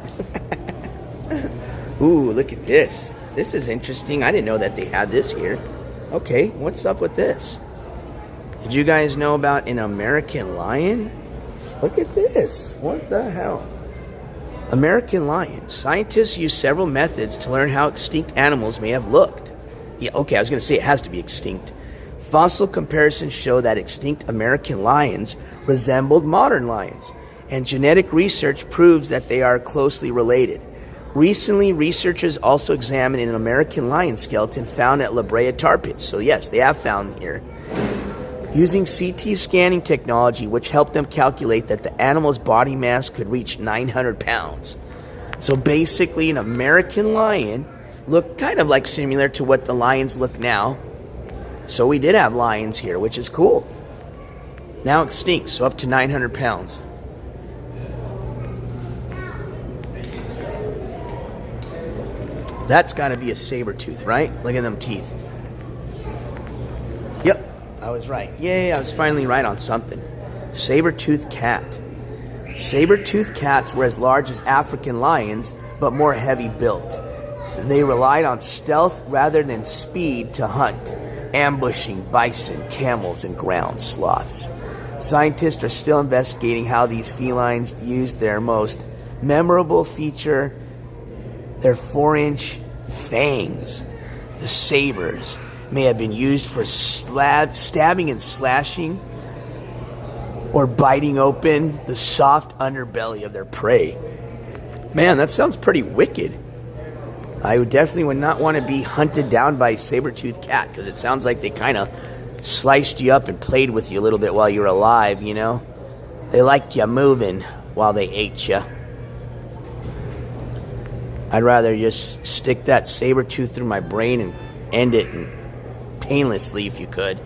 Ooh, look at this. This is interesting. I didn't know that they had this here. Okay, what's up with this? Did you guys know about an American lion? Look at this. What the hell? American lion. Scientists use several methods to learn how extinct animals may have looked. Yeah, okay, I was going to say it has to be extinct. Fossil comparisons show that extinct American lions resembled modern lions, and genetic research proves that they are closely related. Recently, researchers also examined an American lion skeleton found at Brea tar pits. So yes, they have found here. Using CT scanning technology, which helped them calculate that the animal's body mass could reach 900 pounds. So basically, an American lion looked kind of like similar to what the lions look now. So we did have lions here, which is cool. Now extinct, so up to 900 pounds. That's got to be a saber-tooth, right? Look at them teeth. Yep, I was right. Yay, I was finally right on something. Saber-tooth cat. Saber-tooth cats were as large as African lions, but more heavy built. They relied on stealth rather than speed to hunt, ambushing bison, camels, and ground sloths. Scientists are still investigating how these felines used their most memorable feature, Their 4-inch fangs, the sabers, may have been used for stabbing and slashing or biting open the soft underbelly of their prey. Man, that sounds pretty wicked. I would not want to be hunted down by a saber-toothed cat, because it sounds like they kind of sliced you up and played with you a little bit while you were alive, you know? They liked you moving while they ate you. I'd rather just stick that saber-tooth through my brain and end it painlessly if you could.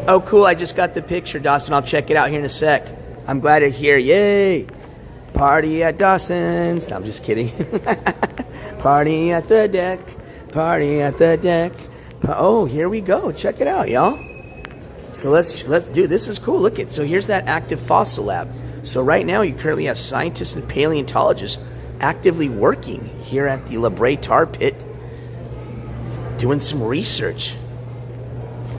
Oh, cool. I just got the picture, Dawson. I'll check it out here in a sec. I'm glad to hear. Yay. Party at Dawson's. No, I'm just kidding. Party at the deck. Party at the deck. Oh, here we go. Check it out, y'all. So let's do this. Is cool. Look at. So here's that active fossil lab. So right now you currently have scientists and paleontologists actively working here at the Brea tar pit doing some research.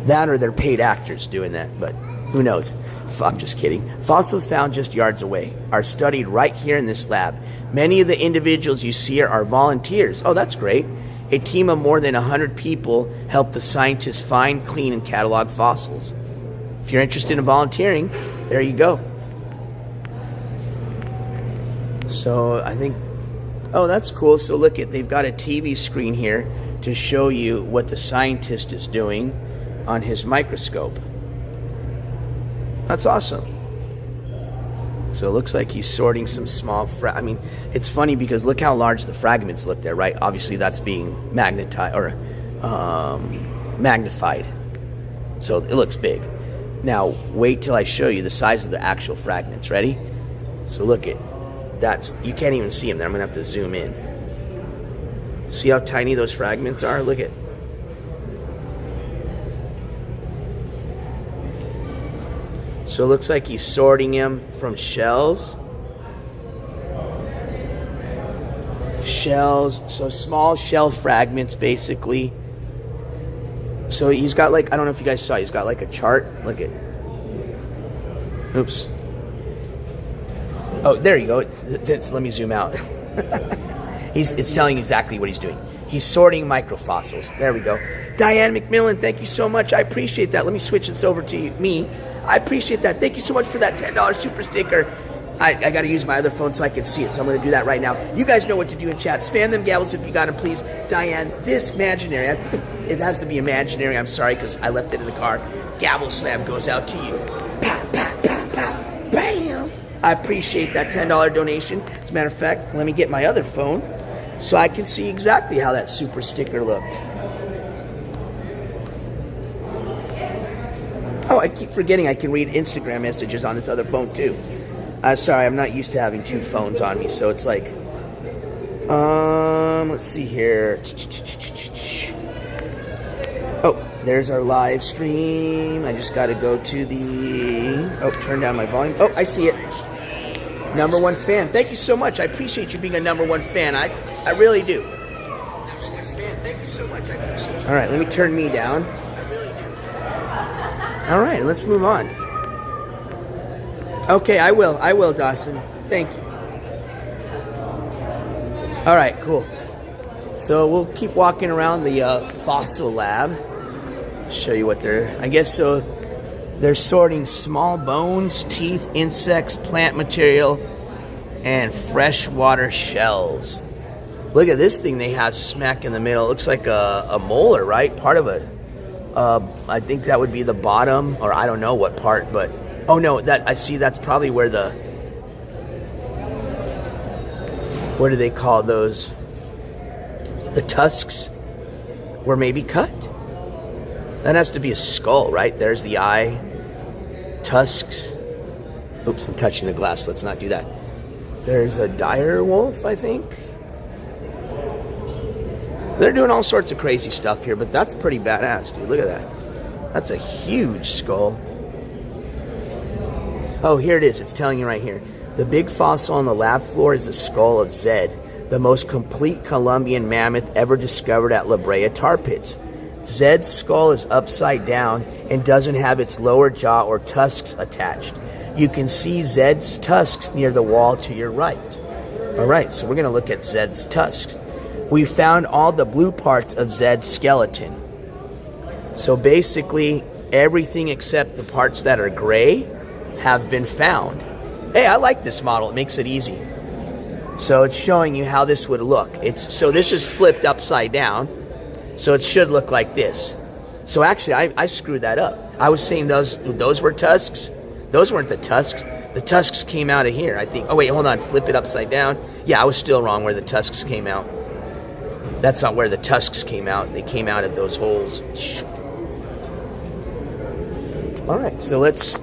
That or they're paid actors doing that, but who knows? I'm just kidding. Fossils found just yards away are studied right here in this lab. Many of the individuals you see here are volunteers. Oh, that's great. A team of more than 100 people help the scientists find, clean, and catalog fossils. If you're interested in volunteering, there you go. So I think, oh, that's cool. So look at, they've got a TV screen here to show you what the scientist is doing on his microscope. That's awesome. So it looks like he's sorting some small I mean, it's funny because look how large the fragments look there, right? Obviously that's being magnified. So it looks big. Now wait till I show you the size of the actual fragments. Ready? So look at that's, you can't even see them there. I'm gonna have to zoom in. See how tiny those fragments are? Look at. So it looks like he's sorting them from shells. Shells, so small shell fragments basically. So he's got like, I don't know if you guys saw, he's got like a chart. Look at. Oops. Oh, there you go. Let me zoom out. It's telling exactly what he's doing. He's sorting microfossils. There we go. Diane McMillan, thank you so much. I appreciate that. Let me switch this over to me. I appreciate that. Thank you so much for that $10 super sticker. I got to use my other phone so I can see it, so I'm going to do that right now. You guys know what to do in chat. Spam them gavels if you got them, please. Diane, this imaginary, it has to be imaginary. I'm sorry because I left it in the car. Gavel slam goes out to you. Pow, pow, pow, pow. Bam. I appreciate that $10 donation. As a matter of fact, let me get my other phone so I can see exactly how that super sticker looked. Oh, I keep forgetting I can read Instagram messages on this other phone too. Sorry, I'm not used to having two phones on me, so it's like, let's see here. Oh, there's our live stream. I just got to go to the, turn down my volume. Oh, I see it. Number one fan. Thank you so much. I appreciate you being a number one fan. I really do. Thank you so much. I appreciate you. All right, let me turn me down. All right, let's move on. Okay, I will, Dawson. Thank you. All right, cool. So we'll keep walking around the fossil lab. Show you what they're, I guess so. They're sorting small bones, teeth, insects, plant material, and freshwater shells. Look at this thing they have smack in the middle. It looks like a molar, right? Part of it. I think that would be the bottom, or I don't know what part, but oh no, that I see. That's probably where the, what do they call those? The tusks were maybe cut. That has to be a skull, right? There's the eye. Tusks. Oops, I'm touching the glass. Let's not do that. There's a dire wolf, I think. They're doing all sorts of crazy stuff here, but that's pretty badass, dude. Look at that. That's a huge skull. Oh, here it is. It's telling you right here. The big fossil on the lab floor is the skull of Zed, the most complete Colombian mammoth ever discovered at Brea tar pits. Zed's skull is upside down and doesn't have its lower jaw or tusks attached. You can see Zed's tusks near the wall to your right. All right, so we're going to look at Zed's tusks. We found all the blue parts of Zed's skeleton. So basically, everything except the parts that are gray have been found. Hey, I like this model. It makes it easy. So it's showing you how this would look. So this is flipped upside down. So it should look like this. So actually, I screwed that up. I was saying those were tusks. Those weren't the tusks. The tusks came out of here, I think. Oh, wait, hold on. Flip it upside down. Yeah, I was still wrong where the tusks came out. That's not where the tusks came out. They came out of those holes. All right, so let's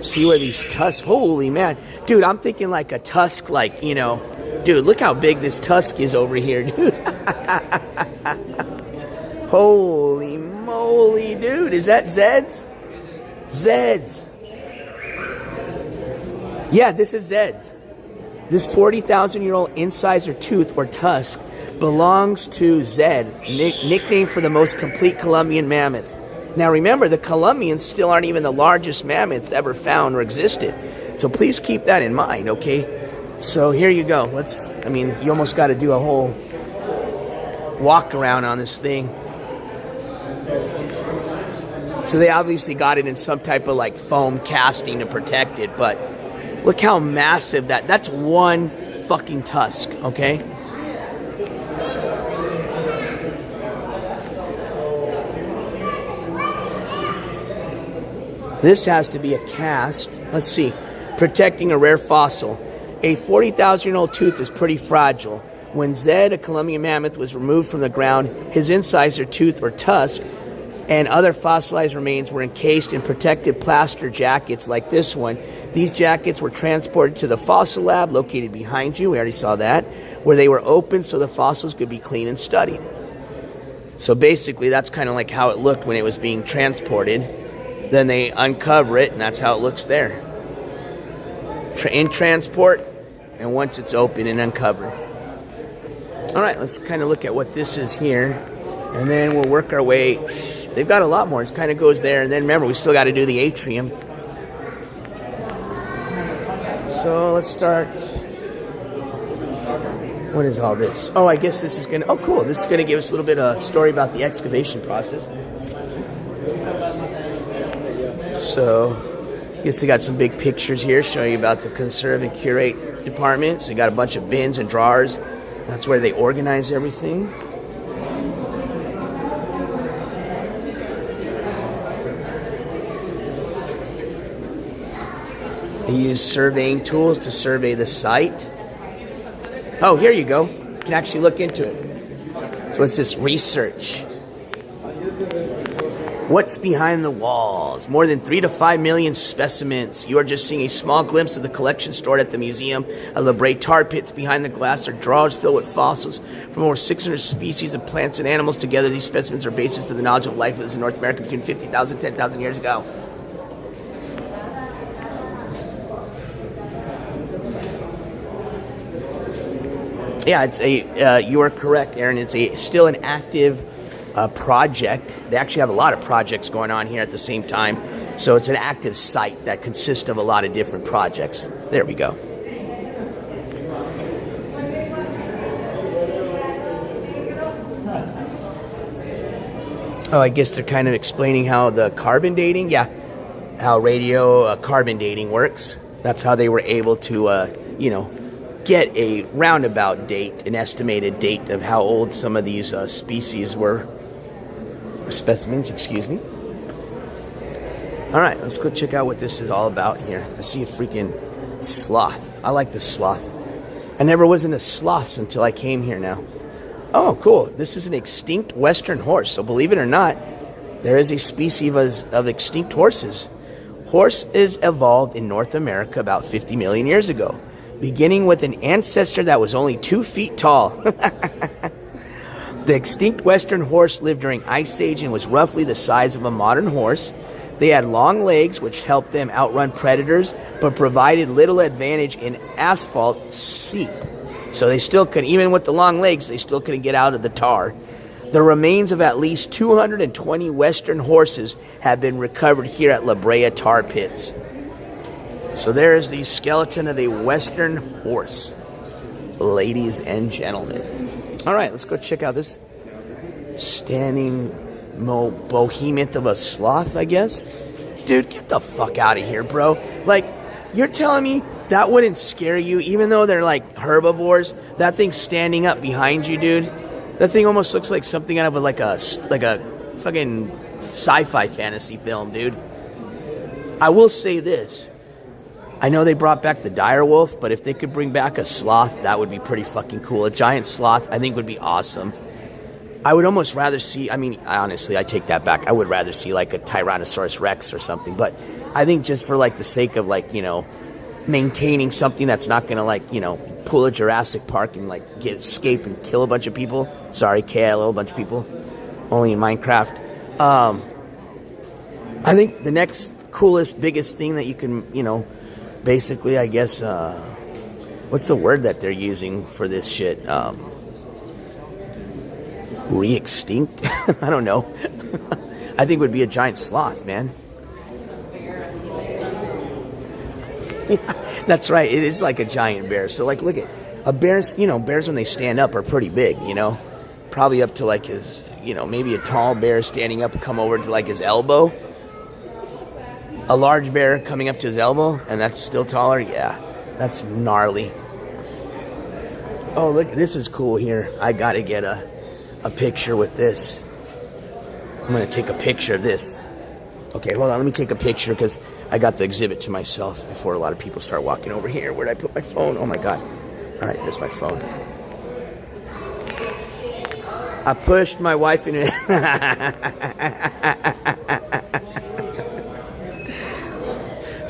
see where these tusks... Holy man. Dude, I'm thinking like a tusk, like, you know... Dude, look how big this tusk is over here, dude. Holy moly, dude. Is that Zed's? Zed's. Yeah, this is Zed's. This 40,000-year-old incisor tooth or tusk belongs to Zed, nickname for the most complete Columbian mammoth. Now remember, the Columbians still aren't even the largest mammoths ever found or existed. So please keep that in mind, okay? So here you go. You almost got to do a whole walk around on this thing. So they obviously got it in some type of like foam casting to protect it, but look how massive that's one fucking tusk, okay? This has to be a cast. Let's see. Protecting a rare fossil. A 40,000-year-old tooth is pretty fragile. When Zed, a Columbian mammoth, was removed from the ground, his incisor tooth or tusk and other fossilized remains were encased in protective plaster jackets like this one. These jackets were transported to the fossil lab located behind you. We already saw that. Where they were opened so the fossils could be cleaned and studied. So basically, that's kind of like how it looked when it was being transported. Then they uncover it, and that's how it looks there. In transport, and once it's open and uncovered. All right, let's kind of look at what this is here, and then we'll work our way. They've got a lot more. It kind of goes there, and then remember, we still got to do the atrium. So let's start. What is all this? Oh, I guess this is going to... Oh, cool. This is going to give us a little bit of story about the excavation process. So, I guess they got some big pictures here showing you about the conserve and curate department. So you got a bunch of bins and drawers. That's where they organize everything. They use surveying tools to survey the site. Oh, here you go. You can actually look into it. So it's this research. What's behind the walls? More than 3 to 5 million specimens. You are just seeing a small glimpse of the collection stored at the museum of Brea tar pits. Behind the glass are drawers filled with fossils from over 600 species of plants and animals. Together, these specimens are basis for the knowledge of life in North America between 50,000 and 10,000 years ago. Yeah, it's you are correct, Aaron. It's still an active project. They actually have a lot of projects going on here at the same time. So it's an active site that consists of a lot of different projects. There we go. Oh, I guess they're kind of explaining how the carbon dating, how radio carbon dating works. That's how they were able to, get a roundabout date, an estimated date of how old some of these species were. Specimens, excuse me. All right, let's go check out what this is all about here. I see a freaking sloth. I like the sloth. I never was into sloths until I came here now. Oh, cool. This is an extinct western horse. So believe it or not, there is a species of extinct horses. Horses evolved in North America about 50 million years ago, beginning with an ancestor that was only 2 feet tall. The extinct western horse lived during Ice Age and was roughly the size of a modern horse. They had long legs, which helped them outrun predators, but provided little advantage in asphalt seep. So they still could, even with the long legs, they still couldn't get out of the tar. The remains of at least 220 western horses have been recovered here at Brea tar pits. So there is the skeleton of a western horse. ladies and gentlemen. All right, let's go check out this standing behemoth of a sloth, I guess. Dude, get the fuck out of here, bro. Like, you're telling me that wouldn't scare you, even though they're like herbivores? That thing's standing up behind you, dude. That thing almost looks like something out of like a fucking sci-fi fantasy film, dude. I will say this. I know they brought back the dire wolf, but if they could bring back a sloth, that would be pretty fucking cool. A giant sloth, I think, would be awesome. I would almost rather see, I mean, honestly, I take that back. I would rather see like a Tyrannosaurus Rex or something. But I think just for like the sake of like, you know, maintaining something that's not going to like, you know, pull a Jurassic Park and like escape and kill a bunch of people. Sorry, KLO, a bunch of people. Only in Minecraft. I think the next coolest, biggest thing that you can, you know, basically, I guess, what's the word that they're using for this shit? Re-extinct? I don't know. I think it would be a giant sloth, man. That's right. It is like a giant bear. So, like, look at a bear's, you know, bears when they stand up are pretty big, you know. Probably up to like his, you know, maybe a tall bear standing up and come over to like his elbow. A large bear coming up to his elbow, and that's still taller? Yeah, that's gnarly. Oh, look, this is cool here. I gotta get a picture with this. I'm gonna take a picture of this. Okay, hold on, let me take a picture because I got the exhibit to myself before a lot of people start walking over here. Where'd I put my phone? Oh my God. All right, there's my phone. I pushed my wife in it.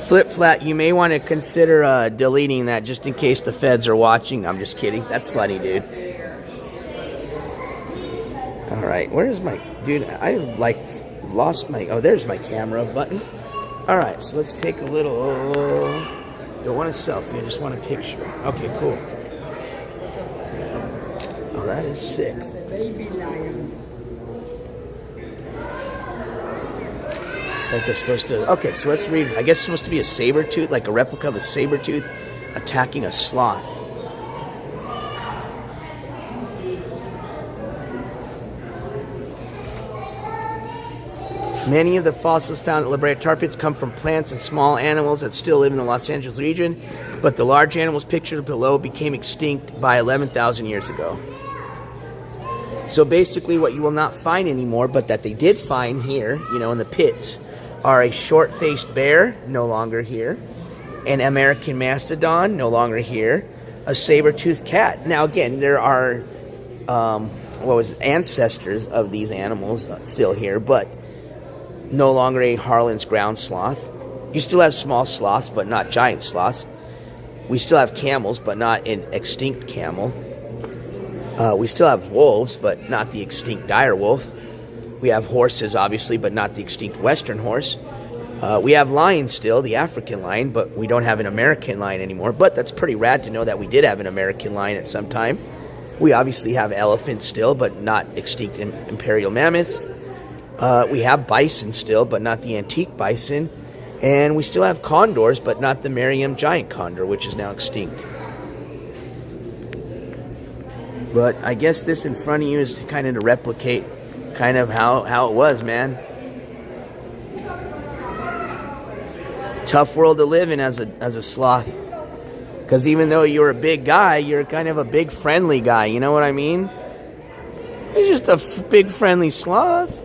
Flip flat, you may want to consider deleting that just in case the feds are watching. I'm just kidding. That's funny, dude. All right, where's my... Dude, I like lost my... Oh, there's my camera button. All right, so let's take a little... Don't want a selfie, I just want a picture. Okay, cool. Oh, that is sick. Like they're supposed to... Okay, so let's read. I guess it's supposed to be a saber-tooth, like a replica of a saber-tooth attacking a sloth. Many of the fossils found at Brea tar pits come from plants and small animals that still live in the Los Angeles region, but the large animals pictured below became extinct by 11,000 years ago. So basically what you will not find anymore, but that they did find here, you know, in the pits, are a short-faced bear, no longer here, an American mastodon, no longer here, a saber-toothed cat. Now, again, there are ancestors of these animals still here, but no longer a Harlan's ground sloth. You still have small sloths, but not giant sloths. We still have camels, but not an extinct camel. We still have wolves, but not the extinct dire wolf. We have horses, obviously, but not the extinct western horse. We have lions still, the African lion, but we don't have an American lion anymore. But that's pretty rad to know that we did have an American lion at some time. We obviously have elephants still, but not extinct imperial mammoths. We have bison still, but not the antique bison. And we still have condors, but not the Merriam giant condor, which is now extinct. But I guess this in front of you is kind of to replicate kind of how it was, man. Tough world to live in as a sloth. Because even though you're a big guy, you're kind of a big friendly guy. You know what I mean? He's just a big friendly sloth.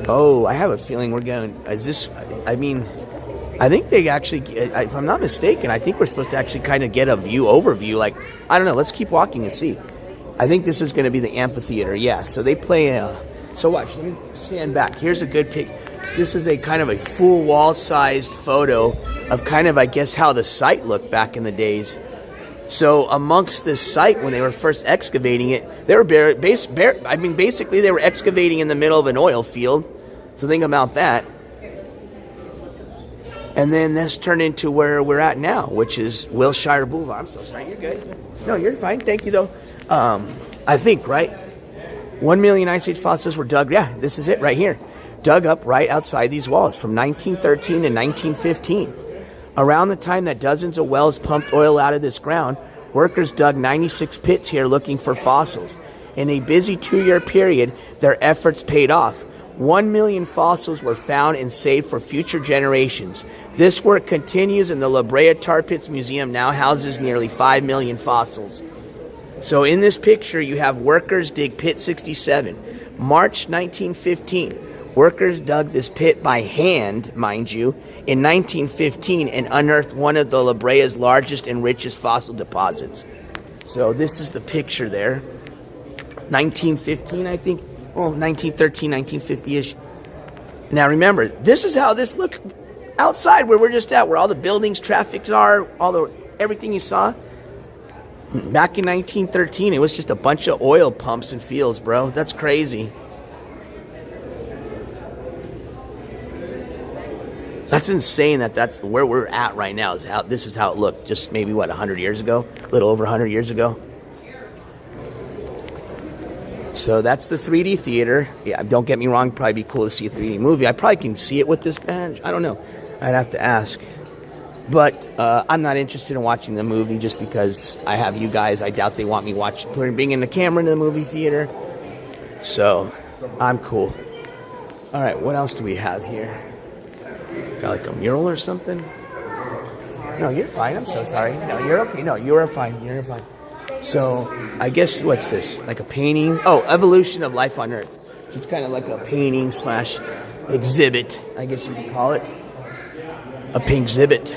Oh, I have a feeling we're going... Is this... I mean... I think they actually... If I'm not mistaken, I think we're supposed to actually kind of get a overview. Like, I don't know. Let's keep walking and see. I think this is going to be the amphitheater. Yeah, so they play... so watch. Let me stand back. Here's a good pic. This is a kind of a full wall-sized photo of kind of, I guess, how the site looked back in the days. So amongst this site, when they were first excavating it, they were basically they were excavating in the middle of an oil field. So think about that. And then this turned into where we're at now, which is Wilshire Boulevard. I'm so sorry. You're good. No, you're fine. Thank you, though. I think, right? 1 million Ice Age fossils were dug. Yeah, this is it right here. Dug up right outside these walls from 1913 to 1915. Around the time that dozens of wells pumped oil out of this ground, workers dug 96 pits here looking for fossils. In a busy 2-year period, their efforts paid off. 1 million fossils were found and saved for future generations. This work continues, and the La Brea Tar Pits Museum now houses nearly 5 million fossils. So in this picture, you have workers dig Pit 67. March 1915. Workers dug this pit by hand, mind you, in 1915 and unearthed one of the La Brea's largest and richest fossil deposits. So this is the picture there. 1915, I think. Well, 1913, 1950-ish. Now remember, this is how this looked outside where we're just at, where all the buildings, traffic are, everything you saw. Back in 1913, it was just a bunch of oil pumps and fields, bro. That's crazy. That's insane that's where we're at right now. This is how it looked just maybe, 100 years ago? A little over 100 years ago. So that's the 3D theater. Yeah, don't get me wrong, it'd probably be cool to see a 3D movie. I probably can see it with this badge. I don't know. I'd have to ask. But I'm not interested in watching the movie just because I have you guys. I doubt they want me bringing the camera into the movie theater. So I'm cool. All right, what else do we have here? Got like a mural or something? No, you're fine. I'm so sorry. No, you're okay. No, you're fine. You're fine. So I guess, what's this? Like a painting? Oh, evolution of life on Earth. So it's kind of like a painting / exhibit, I guess you could call it. A pink exhibit.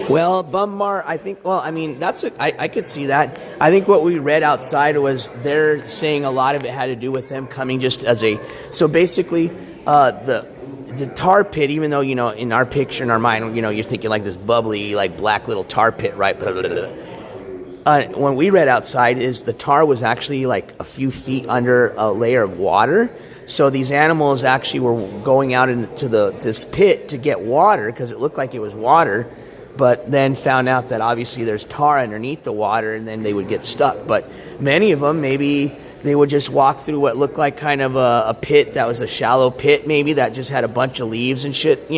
Well, Bumbar, I think, I could see that. I think what we read outside was they're saying a lot of it had to do with them coming just as so basically, the tar pit, even though, in our picture, in our mind, you're thinking like this bubbly, like black little tar pit, right? Blah, blah, blah, blah. When we read outside is the tar was actually like a few feet under a layer of water. So these animals actually were going out into this pit to get water because it looked like it was water, but then found out that obviously there's tar underneath the water and then they would get stuck. But many of them, maybe they would just walk through what looked like kind of a pit that was a shallow pit, maybe that just had a bunch of leaves and shit,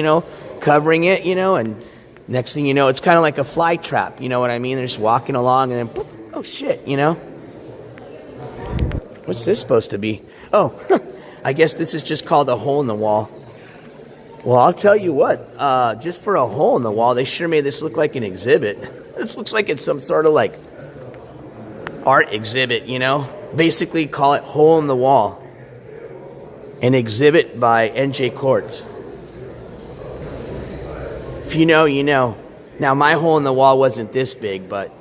covering it, and next thing you know, it's kind of like a fly trap, you know what I mean? They're just walking along and then, poof, oh shit, What's this supposed to be? Oh, I guess this is just called a hole in the wall. Well, I'll tell you what, just for a hole in the wall, they sure made this look like an exhibit. This looks like it's some sort of like art exhibit, Basically call it hole in the wall. An exhibit by NJCourts. If you know, you know. Now, my hole in the wall wasn't this big, but...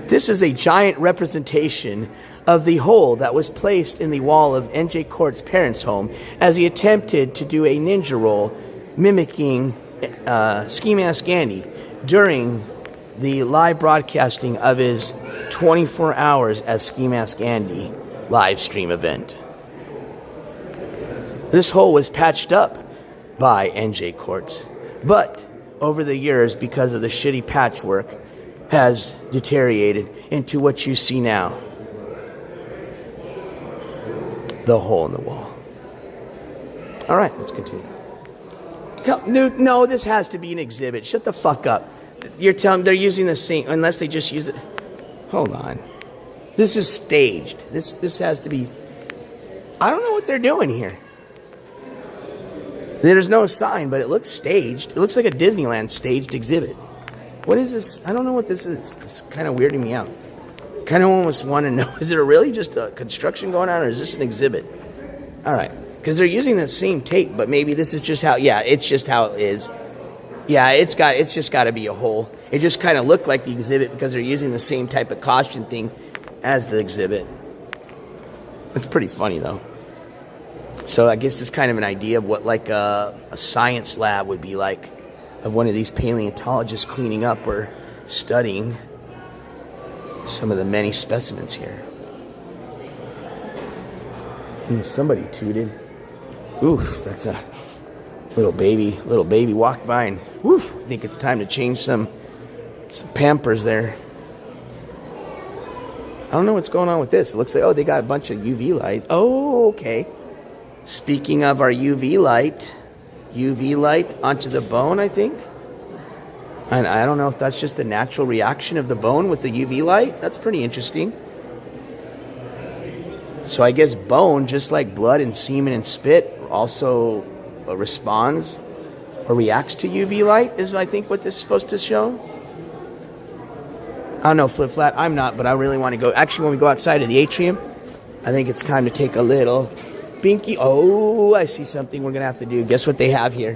This is a giant representation of the hole that was placed in the wall of NJCourts' parents' home as he attempted to do a ninja roll mimicking Ski Mask Andy during the live broadcasting of his 24 Hours as Ski Mask Andy live stream event. This hole was patched up by NJCourts, but over the years, because of the shitty patchwork, has deteriorated into what you see now. The hole in the wall. All right, let's continue. No, this has to be an exhibit. Shut the fuck up. You're telling me they're using the same, unless they just use it. Hold on. This is staged. This has to be. I don't know what they're doing here. There's no sign, but it looks staged. It looks like a Disneyland staged exhibit. What is this? I don't know what this is. It's kind of weirding me out. Kind of almost want to know, is it really just a construction going on, or is this an exhibit? All right. Because they're using the same tape, but maybe this is just how, it's just how it is. Yeah, it's just got to be a hole. It just kind of looked like the exhibit because they're using the same type of caution thing as the exhibit. It's pretty funny, though. So I guess it's kind of an idea of what like a science lab would be like, of one of these paleontologists cleaning up or studying some of the many specimens here. Somebody tooted. Oof, that's a little baby walked by and woof, I think it's time to change some Pampers there. I don't know what's going on with this. It looks like, oh, they got a bunch of UV light. Oh, okay. Speaking of our UV light onto the bone, I think. And I don't know if that's just a natural reaction of the bone with the UV light. That's pretty interesting. So I guess bone, just like blood and semen and spit, also responds or reacts to UV light, is I think what this is supposed to show. I don't know, Flip Flat. I'm not, but I really want to go. Actually, when we go outside of the atrium, I think it's time to take a little binky. Oh, I see something we're going to have to do. Guess what they have here?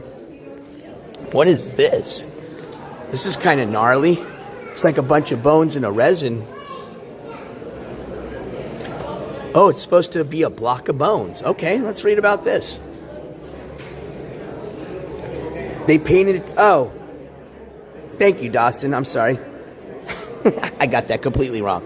What is this? This is kind of gnarly. It's like a bunch of bones in a resin. Oh, it's supposed to be a block of bones. Okay, let's read about this. They painted it. Oh, thank you, Dawson. I'm sorry. I got that completely wrong.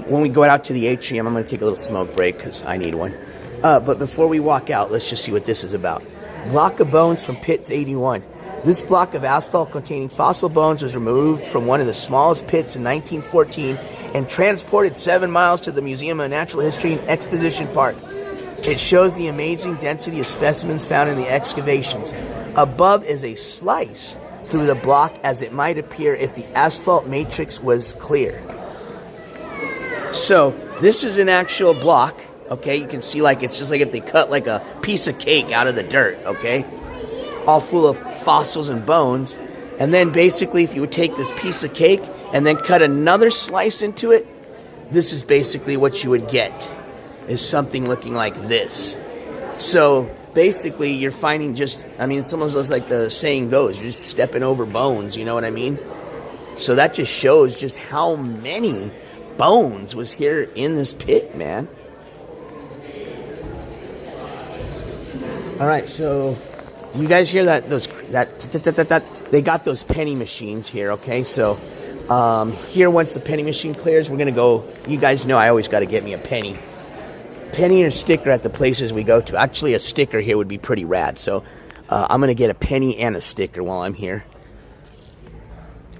When we go out to the atrium, I'm going to take a little smoke break because I need one. But before we walk out, let's just see what this is about. Block of bones from pits 81. This block of asphalt containing fossil bones was removed from one of the smallest pits in 1914 and transported 7 miles to the Museum of Natural History and Exposition Park. It shows the amazing density of specimens found in the excavations. Above is a slice through the block as it might appear if the asphalt matrix was clear. So this is an actual block, okay? You can see like it's just like if they cut like a piece of cake out of the dirt, okay? All full of fossils and bones. And then basically if you would take this piece of cake and then cut another slice into it, this is basically what you would get, is something looking like this. So basically you're finding just, I mean, it's almost like the saying goes, you're just stepping over bones, you know what I mean? So that just shows just how many bones was here in this pit, man. All right, so you guys hear that? They got those penny machines here, okay? So here, once the penny machine clears, we're gonna go. You guys know I always got to get me a penny or sticker at the places we go to. Actually, a sticker here would be pretty rad. So I'm gonna get a penny and a sticker while I'm here.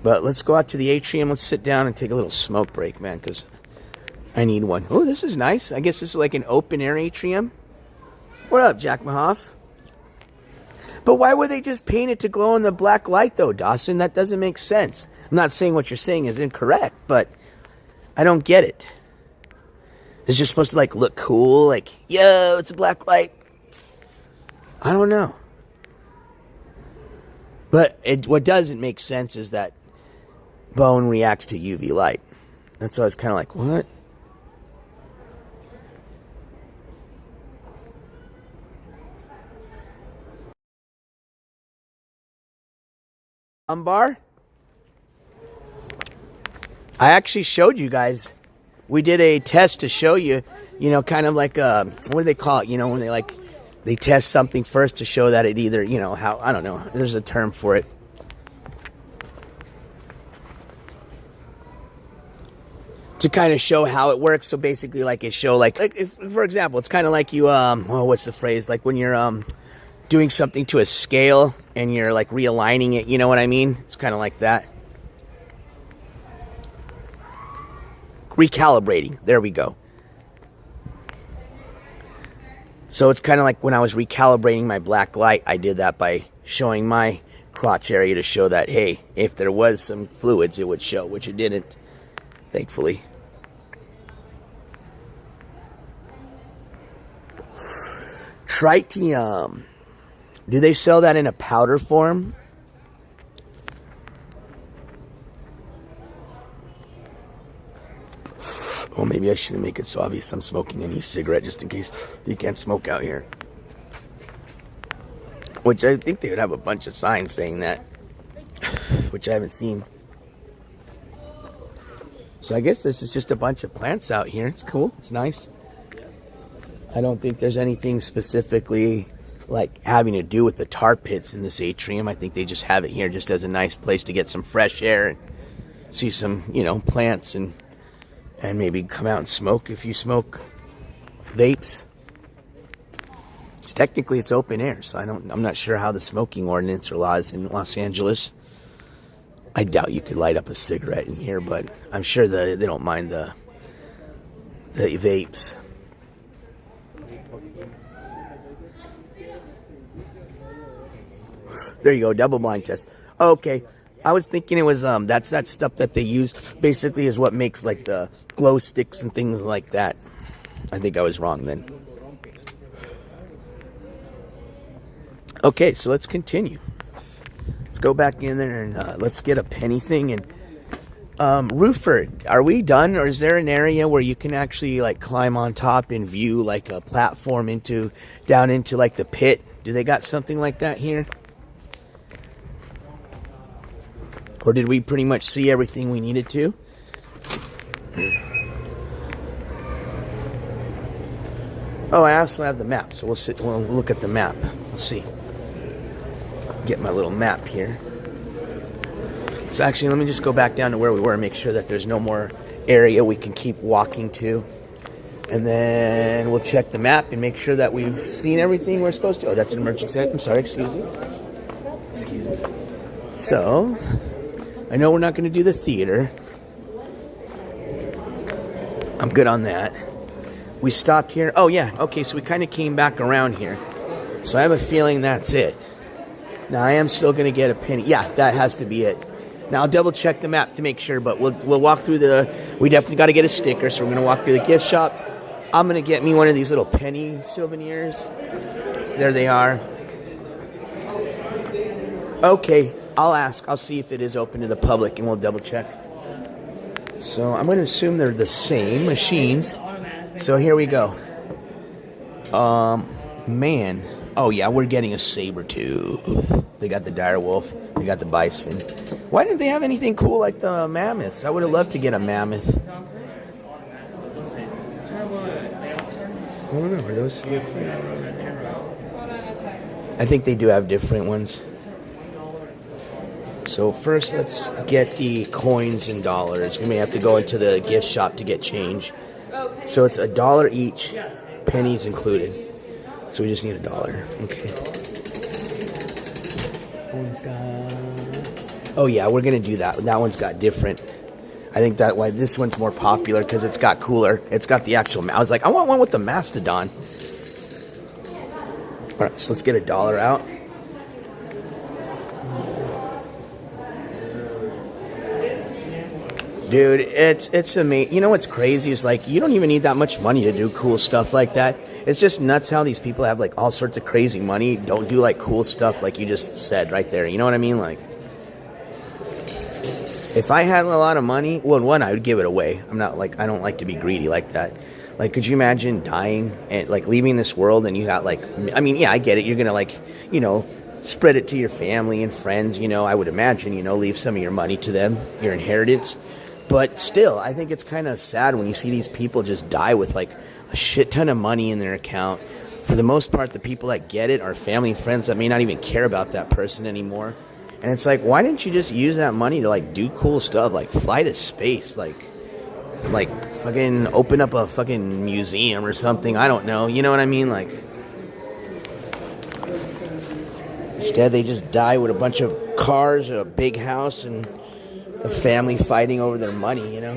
But let's go out to the atrium. Let's sit down and take a little smoke break, man, because I need one. Oh, this is nice. I guess this is like an open air atrium. What up, Jack Mahoff? But why would they just paint it to glow in the black light, though, Dawson? That doesn't make sense. I'm not saying what you're saying is incorrect, but I don't get it. It's just supposed to, like, look cool. Like, yo, it's a black light. I don't know. But what doesn't make sense is that bone reacts to UV light. That's why I was kind of like, what? Bar? I actually showed you guys. We did a test to show you, you know, kind of like what do they call it? You know, when they test something first to show that it either, you know, how, I don't know. There's a term for it. To kind of show how it works. So basically, like it show, like if, for example, it's kind of like you, what's the phrase? Like when you're doing something to a scale and you're like realigning it, you know what I mean? It's kind of like that. Recalibrating. There we go. So it's kind of like when I was recalibrating my black light, I did that by showing my crotch area to show that, hey, if there was some fluids, it would show, which it didn't, thankfully. Tritium. Do they sell that in a powder form? Oh, maybe I shouldn't make it so obvious I'm smoking an e-cigarette just in case you can't smoke out here. Which I think they would have a bunch of signs saying that, which I haven't seen. So I guess this is just a bunch of plants out here. It's cool. It's nice. I don't think there's anything specifically like having to do with the tar pits in this atrium. I think they just have it here just as a nice place to get some fresh air and see some, you know, plants and maybe come out and smoke if you smoke vapes. Technically it's open air, so I'm not sure how the smoking ordinance or laws in Los Angeles. I doubt you could light up a cigarette in here, but I'm sure they don't mind the vapes. There you go, double blind test. Okay, I was thinking it was that's that stuff that they use basically is what makes like the glow sticks and things like that. I think I was wrong then. Okay, so let's continue. Let's go back in there and let's get a penny thing. And roofer, are we done, or is there an area where you can actually like climb on top and view like a platform down into like the pit? Do they got something like that here? Or did we pretty much see everything we needed to? Oh, I also have the map, so we'll look at the map. Let's see. Get my little map here. So actually, let me just go back down to where we were and make sure that there's no more area we can keep walking to. And then we'll check the map and make sure that we've seen everything we're supposed to. Oh, that's an emergency. I'm sorry, excuse me. Excuse me. So, I know we're not going to do the theater. I'm good on that. We stopped here. Oh, yeah. Okay, so we kind of came back around here. So I have a feeling that's it. Now, I am still going to get a penny. Yeah, that has to be it. Now, I'll double check the map to make sure, but we'll walk through we definitely got to get a sticker, so we're going to walk through the gift shop. I'm going to get me one of these little penny souvenirs. There they are. Okay, I'll see if it is open to the public, and we'll double check. So I'm going to assume they're the same machines. So here we go. Man. Oh yeah, we're getting a saber-tooth. They got the dire wolf. They got the bison. Why didn't they have anything cool like the mammoths? I would have loved to get a mammoth. I don't know, are those? I think they do have different ones. So first, let's get the coins and dollars. We may have to go into the gift shop to get change. So it's $1 each, pennies included. So we just need $1. Okay. Oh yeah, we're gonna do that. That one's got different. I think that why this one's more popular because it's got cooler. It's got the actual. I was like, I want one with the mastodon. All right, so let's get $1 out. Dude, it's amazing. You know what's crazy is like you don't even need that much money to do cool stuff like that. It's just nuts how these people have like all sorts of crazy money, don't do like cool stuff like you just said right there. You know what I mean? Like, if I had a lot of money, well, one, I would give it away. I'm not like, I don't like to be greedy like that. Like, could you imagine dying and like leaving this world and you got like, I mean, yeah, I get it. You're going to like, you know, spread it to your family and friends, you know, I would imagine, you know, leave some of your money to them, your inheritance. But still, I think it's kind of sad when you see these people just die with like a shit ton of money in their account. For the most part, the people that get it are family and friends that may not even care about that person anymore. And it's like, why didn't you just use that money to like do cool stuff, like fly to space, like fucking open up a fucking museum or something? I don't know. You know what I mean? Like, instead they just die with a bunch of cars, a big house, and a family fighting over their money, you know?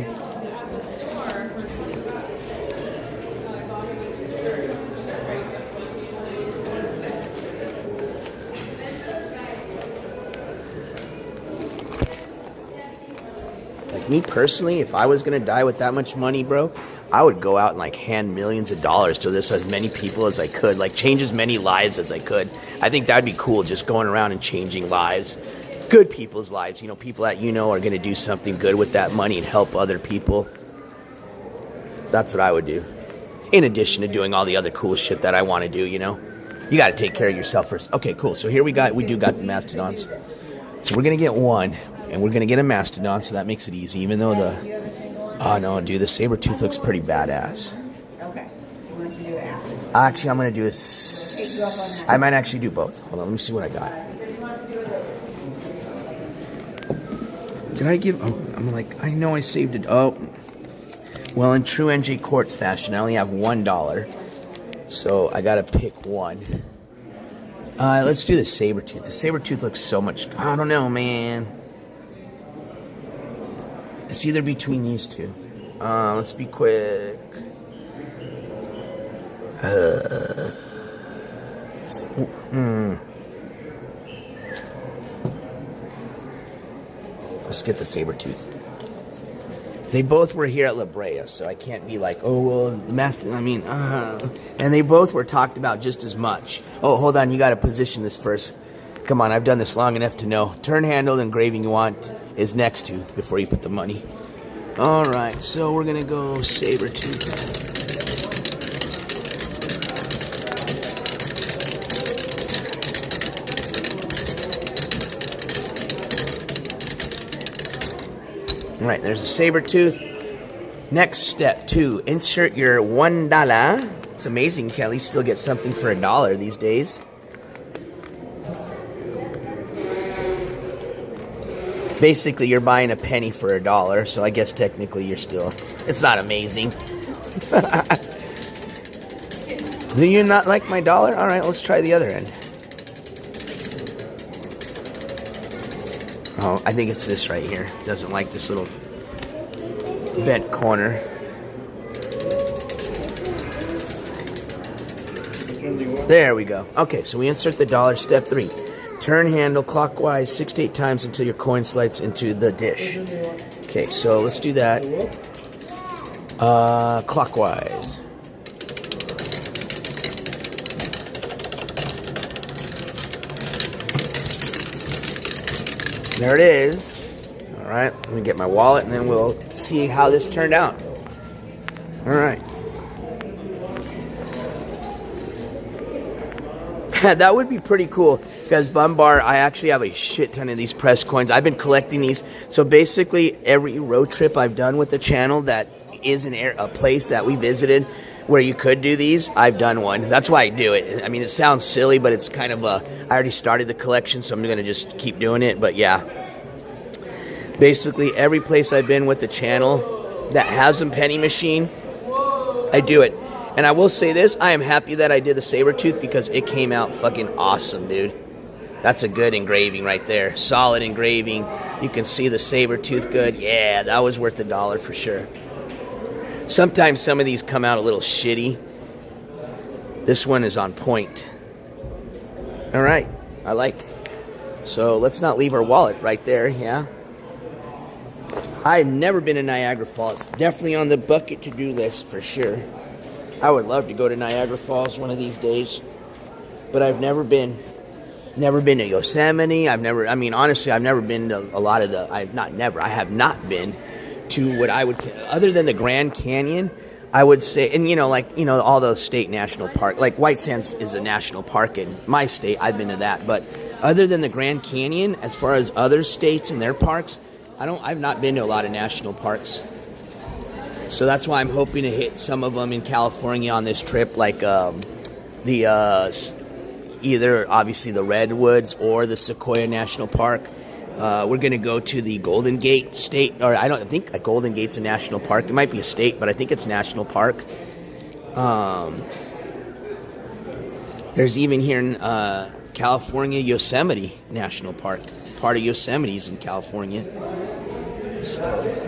Like me personally, if I was gonna die with that much money, bro, I would go out and like hand millions of dollars to this as many people as I could, like change as many lives as I could. I think that'd be cool, just going around and changing lives. Good people's lives, you know, people that you know are going to do something good with that money and help other people. That's what I would do. In addition to doing all the other cool shit that I want to do, you know. You got to take care of yourself first. Okay, cool. So here we do got the mastodons. So we're going to get one, and we're going to get a mastodon, so that makes it easy, even though oh no, dude, the saber-tooth looks pretty badass. Okay. You want us to do it after? Actually, I'm going to do I might actually do both. Hold on, let me see what I got. Did I give... Oh, I'm like... I know I saved it. Oh. Well, in true NJCourts fashion, I only have $1. So, I gotta pick one. Let's do the saber-tooth. The saber-tooth looks so much... I don't know, man. It's either between these two. Let's be quick. Let's get the Saber-tooth. They both were here at Brea, so I can't be like, oh, well, the mastodon, and they both were talked about just as much. Oh, hold on, you got to position this first. Come on, I've done this long enough to know. Turn handle and engraving you want is next to before you put the money. All right, so we're going to go Saber-tooth. All right, there's a Saber-tooth. Next step 2, insert your $1. It's amazing you can at least still get something for $1 these days. Basically, you're buying a penny for $1, so I guess technically you're still... It's not amazing. Do you not like my $1? All right, let's try the other end. Oh, I think it's this right here. Doesn't like this little bent corner. There we go. Okay, so we insert the $1. Step 3. Turn handle clockwise 6 to 8 times until your coin slides into the dish. Okay, so let's do that. Clockwise. There it is. All right, let me get my wallet and then we'll see how this turned out. All right. That would be pretty cool because Boulevard, I actually have a shit ton of these press coins. I've been collecting these. So basically every road trip I've done with the channel that is a place that we visited where you could do these, I've done one. That's why I do it. I mean, it sounds silly, but it's kind of I already started the collection, so I'm going to just keep doing it. But yeah, basically every place I've been with the channel that has a penny machine, I do it. And I will say this, I am happy that I did the Saber-tooth because it came out fucking awesome, dude. That's a good engraving right there. Solid engraving. You can see the Saber-tooth good. Yeah, that was worth $1 for sure. Sometimes some of these come out a little shitty. This one is on point. All right, I like. So let's not leave our wallet right there, yeah? I've never been to Niagara Falls. Definitely on the bucket to-do list for sure. I would love to go to Niagara Falls one of these days. But I've never been. Never been to Yosemite. Honestly, I've never been to a lot of the... I have not been to what I would... Other than the Grand Canyon, I would say... And, all those state national parks. Like, White Sands is a national park in my state. I've been to that. But other than the Grand Canyon, as far as other states and their parks, I've not been to a lot of national parks. So that's why I'm hoping to hit some of them in California on this trip, like either obviously the Redwoods or the Sequoia National Park. We're going to go to the Golden Gate State, or I don't think a Golden Gate's a national park. It might be a state, but I think it's national park. There's even here in California, Yosemite National Park. Part of Yosemite's in California. So.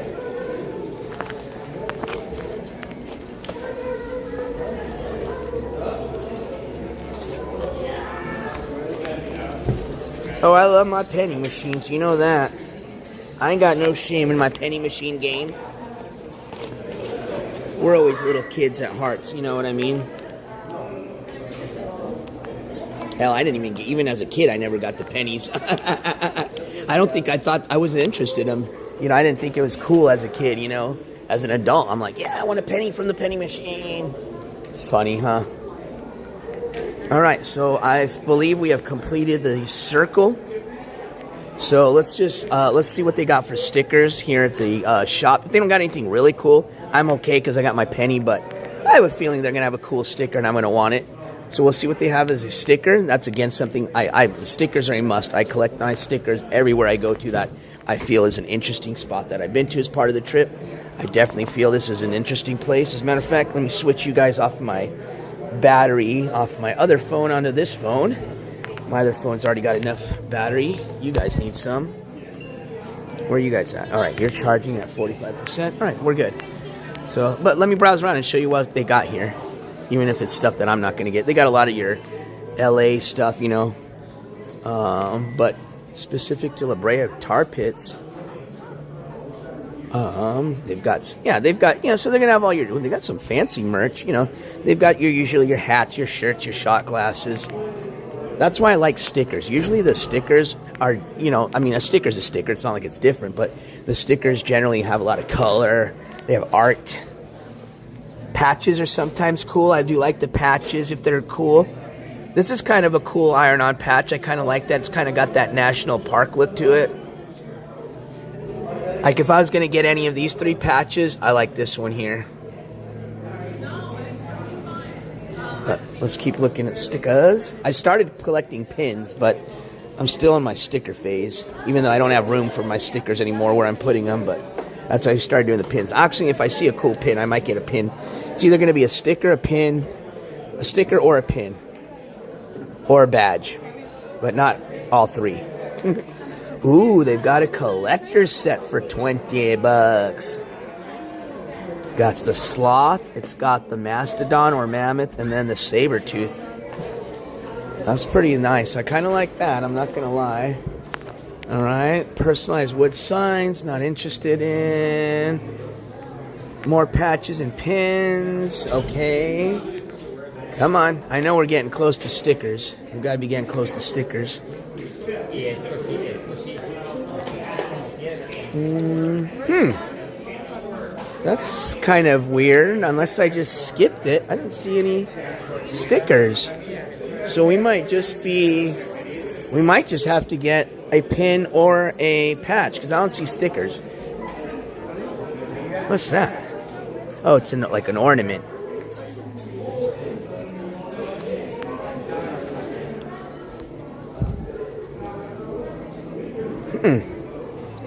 Oh, I love my penny machines. You know that. I ain't got no shame in my penny machine game. We're always little kids at hearts, you know what I mean? Hell, I didn't even get... Even as a kid, I never got the pennies. I thought I wasn't interested in them. I didn't think it was cool as a kid, As an adult, I'm like, yeah, I want a penny from the penny machine. It's funny, huh? All right, so I believe we have completed the circle. So let's just let's see what they got for stickers here at the shop. If they don't got anything really cool, I'm okay because I got my penny. But I have a feeling they're gonna have a cool sticker, and I'm gonna want it. So we'll see what they have as a sticker. That's again something the stickers are a must. I collect my stickers everywhere I go to that I feel is an interesting spot that I've been to as part of the trip. I definitely feel this is an interesting place. As a matter of fact, let me switch you guys off my battery off my other phone onto this phone. My other phone's already got enough battery. You guys need some. Where are you guys at? All right, you're charging at 45%. All right, we're good. So, but let me browse around and show you what they got here. Even if it's stuff that I'm not going to get. They got a lot of your LA stuff, you know. But specific to La Brea tar pits, they've got, so they're going to have all your, they got some fancy merch, you know. They've got usually your hats, your shirts, your shot glasses. That's why I like stickers. Usually the stickers are, you know, I mean, a sticker's a sticker. It's not like it's different, but the stickers generally have a lot of color. They have art. Patches are sometimes cool. I do like the patches if they're cool. This is kind of a cool iron-on patch. I kind of like that. It's kind of got that national park look to it. Like if I was going to get any of these 3 patches, I like this one here. But let's keep looking at stickers. I started collecting pins, but I'm still in my sticker phase. Even though I don't have room for my stickers anymore where I'm putting them, but that's how I started doing the pins. Actually, if I see a cool pin, I might get a pin. It's either going to be a sticker, a pin, a sticker, or a pin. Or a badge. But not all 3. Ooh, they've got a collector's set for $20. Got the sloth, it's got the mastodon or mammoth, and then the saber-tooth. That's pretty nice. I kind of like that, I'm not going to lie. Alright, personalized wood signs, not interested in. More patches and pins, okay. Come on, I know we're getting close to stickers. We've got to be getting close to stickers. That's kind of weird, unless I just skipped it. I didn't see any stickers. So we might just have to get a pin or a patch, because I don't see stickers. What's that? Oh, it's like an ornament.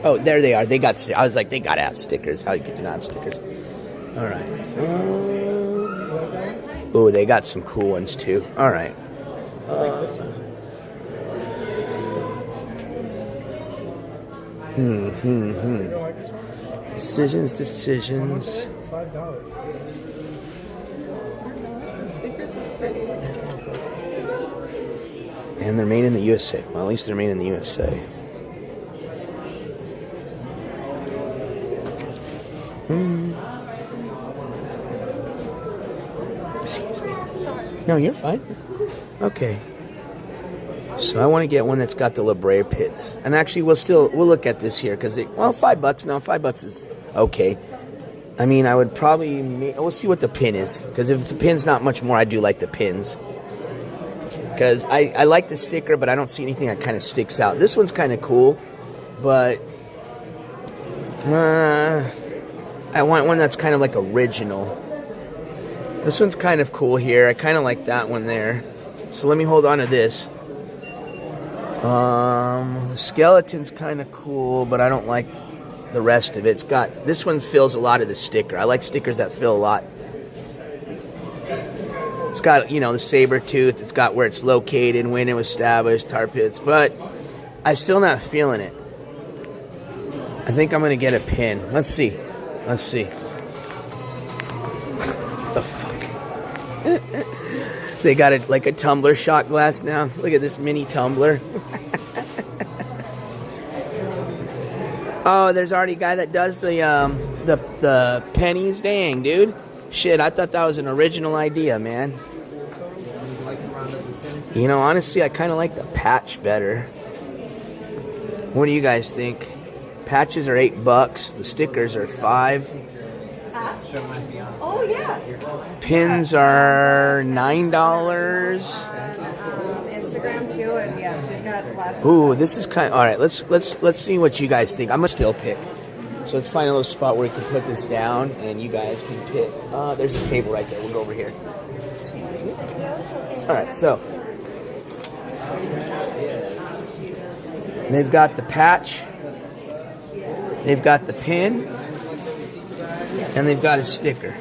Oh, there they are. They got. I was like, they gotta have stickers. How could you not have stickers? All right. Oh, they got some cool ones too. All right. Decisions. $5. Stickers, that's crazy. And they're made in the USA. Well, at least they're made in the USA. Excuse me. No, you're fine. Okay. So I want to get one that's got the La Brea pits. And actually, we'll look at this here because $5. No, $5 is okay. I mean, I would probably we'll see what the pin is, because if the pin's not much more, I do like the pins. Because I like the sticker, but I don't see anything that kind of sticks out. This one's kind of cool, but I want one that's kind of like original. This one's kind of cool here. I kind of like that one there. So let me hold on to this. The skeleton's kind of cool, but I don't like the rest of it. This one fills a lot of the sticker. I like stickers that fill a lot. It's got, the saber-tooth. It's got where it's located, when it was established, tar pits. But I'm still not feeling it. I think I'm going to get a pin. Let's see. The fuck? They got it like a tumbler shot glass now. Look at this mini tumbler. Oh, there's already a guy that does the pennies. Dang, dude. Shit, I thought that was an original idea, man. Honestly, I kind of like the patch better. What do you guys think? Patches are $8. The stickers are $5. Oh, yeah. Pins are $9. Instagram, too, and yeah, she's got lots of Ooh, stuff. this is kind of... All right, let's see what you guys think. I'm going to still pick. So let's find a little spot where we can put this down, and you guys can pick. There's a table right there. We'll go over here. Excuse me. All right, so... They've got the patch. They've got the pin. And they've got a sticker.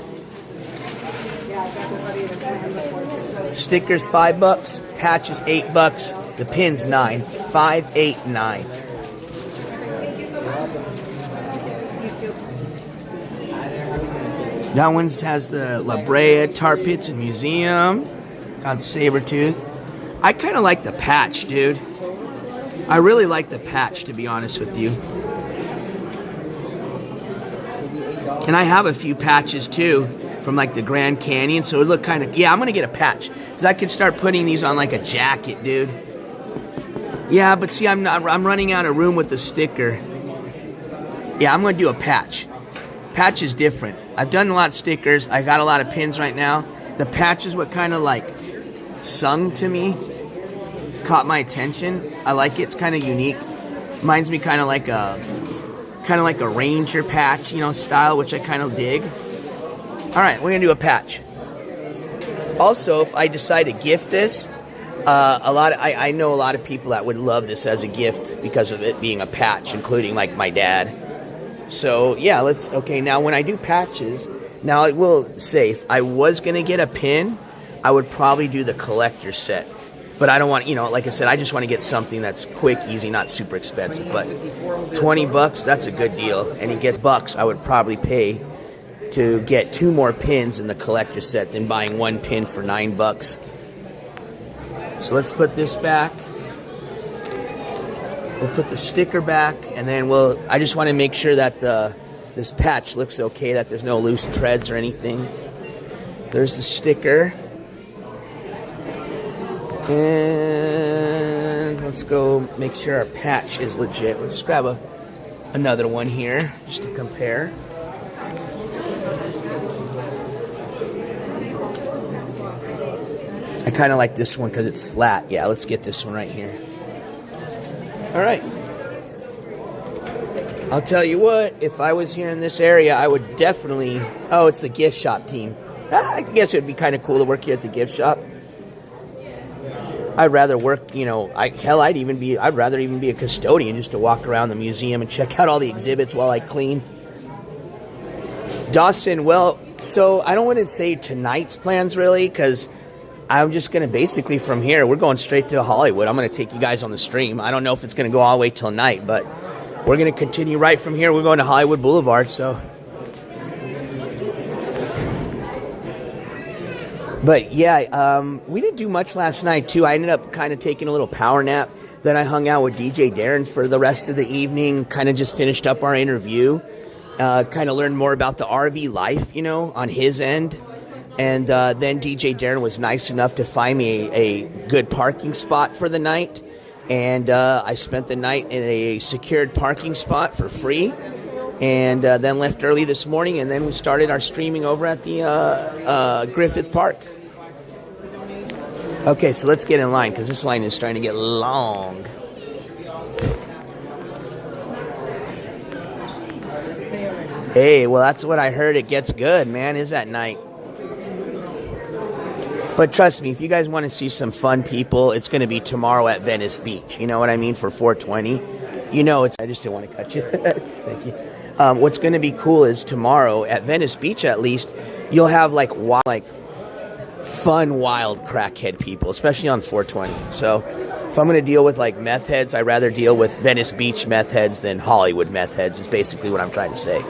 Stickers $5. Patch is $8. The pin's $9. 5, 8, 9. That one has the Brea tar pits and museum. Got the Saber-tooth. I kind of like the patch, dude. I really like the patch, to be honest with you. And I have a few patches too from like the Grand Canyon, so it look kind of, yeah, I'm gonna get a patch because I could start putting these on like a jacket, dude. Yeah, but see, I'm running out of room with the sticker. Yeah, I'm gonna do a patch. Patch is different. I've done a lot of stickers. I got a lot of pins right now. The patch is what kind of like sung to me, caught my attention. I like it. It's kind of unique. Reminds me kind of like a ranger patch, you know, style, which I kind of dig. All right, we're gonna do a patch. Also, if I decide to gift this, I know a lot of people that would love this as a gift because of it being a patch, including like my dad. So yeah, okay, now when I do patches, now I will say, if I was going to get a pin, I would probably do the collector set. But I don't want, you know, like I said, I just want to get something that's quick, easy, not super expensive. But $20, that's a good deal. And you get bucks, I would probably pay to get 2 more pins in the collector set than buying 1 pin for $9. So let's put this back. We'll put the sticker back, and then I just want to make sure that this patch looks okay, that there's no loose treads or anything. There's the sticker. And let's go make sure our patch is legit. We'll just grab another one here, just to compare. I kind of like this one because it's flat. Yeah, let's get this one right here. All right. I'll tell you what, if I was here in this area, I would definitely... Oh, it's the gift shop team. I guess it would be kind of cool to work here at the gift shop. I'd rather work, you know, I'd rather even be a custodian just to walk around the museum and check out all the exhibits while I clean. Dawson, well, so I don't want to say tonight's plans really, because I'm just going to basically from here, we're going straight to Hollywood. I'm going to take you guys on the stream. I don't know if it's going to go all the way till night, but we're going to continue right from here. We're going to Hollywood Boulevard, so. But yeah, we didn't do much last night too. I ended up kind of taking a little power nap. Then I hung out with DJ Darren for the rest of the evening, kind of just finished up our interview, kind of learned more about the RV life, you know, on his end. And then DJ Darren was nice enough to find me a good parking spot for the night. And I spent the night in a secured parking spot for free. And then left early this morning. And then we started our streaming over at the Griffith Park. Okay, so let's get in line because this line is starting to get long. Hey, well, that's what I heard. It gets good, man, is at night. But trust me, if you guys want to see some fun people, it's going to be tomorrow at Venice Beach. You know what I mean? For 420. You know, I just didn't want to cut you. Thank you. What's going to be cool is tomorrow at Venice Beach, at least, you'll have like fun, wild crackhead people, especially on 420. So if I'm going to deal with like meth heads, I'd rather deal with Venice Beach meth heads than Hollywood meth heads, is basically what I'm trying to say.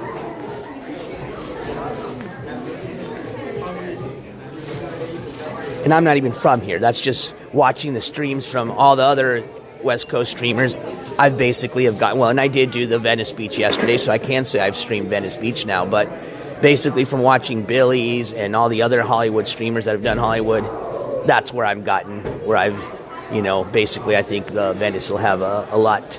And I'm not even from here. That's just watching the streams from all the other West Coast streamers. I basically have got, well, and I did do the Venice Beach yesterday, so I can say I've streamed Venice Beach now, but basically from watching Billy's and all the other Hollywood streamers that have done Hollywood, that's where I've gotten, where I've, you know, basically I think the Venice will have a lot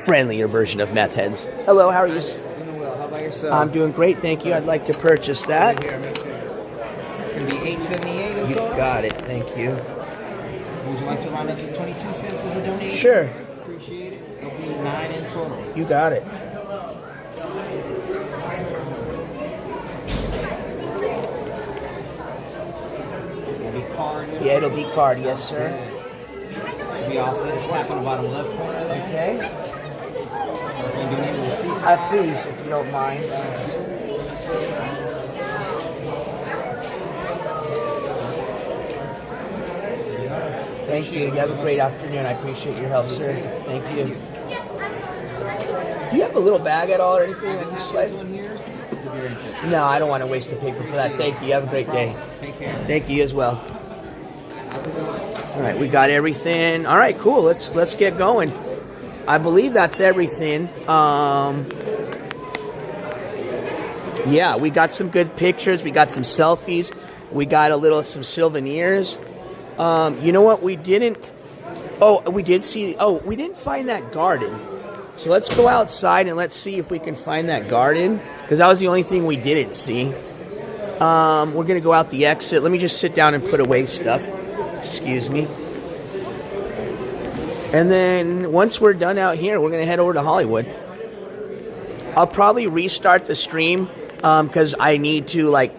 friendlier version of meth heads. Hello, how are you? Doing well. How about yourself? I'm doing great, thank you. I'd like to purchase that. Here, make sure. It's going to be $8.78 You got it, thank you. Would you like to round up to 22 cents as a donation? Sure. Appreciate it. It'll be 9 in total. You got it. It'll be card. Yeah, it'll be card, yes, sir. It'll be all set. It's tap on the bottom left corner there. Okay. If you do need a receipt. Please, if you don't mind. Thank you. You have a great afternoon. I appreciate your help, sir. Thank you. Do you have a little bag at all or anything? This one here, it'll be your interest. No, I don't want to waste the paper for that. Thank you. Have a great day. Take care. Thank you as well. All right, we got everything. All right, cool. Let's get going. I believe that's everything. Yeah, we got some good pictures. We got some selfies. We got some souvenirs. You know what? We didn't. Oh, we did see. Oh, we didn't find that garden. So let's go outside and let's see if we can find that garden, because that was the only thing we didn't see. We're gonna go out the exit. Let me just sit down and put away stuff. Excuse me. And then once we're done out here, we're gonna head over to Hollywood. I'll probably restart the stream because I need to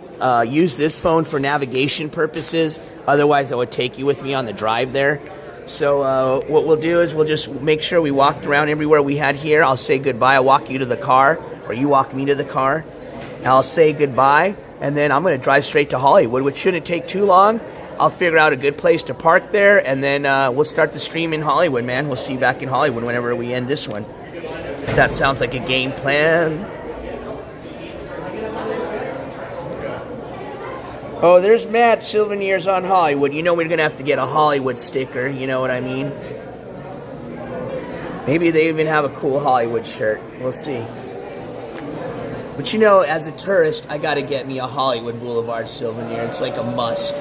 use this phone for navigation purposes. Otherwise, I would take you with me on the drive there. So what we'll do is we'll just make sure we walked around everywhere we had here. I'll say goodbye. I'll walk you to the car, or you walk me to the car. And I'll say goodbye, and then I'm going to drive straight to Hollywood, which shouldn't take too long. I'll figure out a good place to park there, and then we'll start the stream in Hollywood, man. We'll see you back in Hollywood whenever we end this one. That sounds like a game plan. Oh, there's mad souvenirs on Hollywood. You know we're going to have to get a Hollywood sticker. You know what I mean? Maybe they even have a cool Hollywood shirt. We'll see. But you know, as a tourist, I got to get me a Hollywood Boulevard souvenir. It's like a must.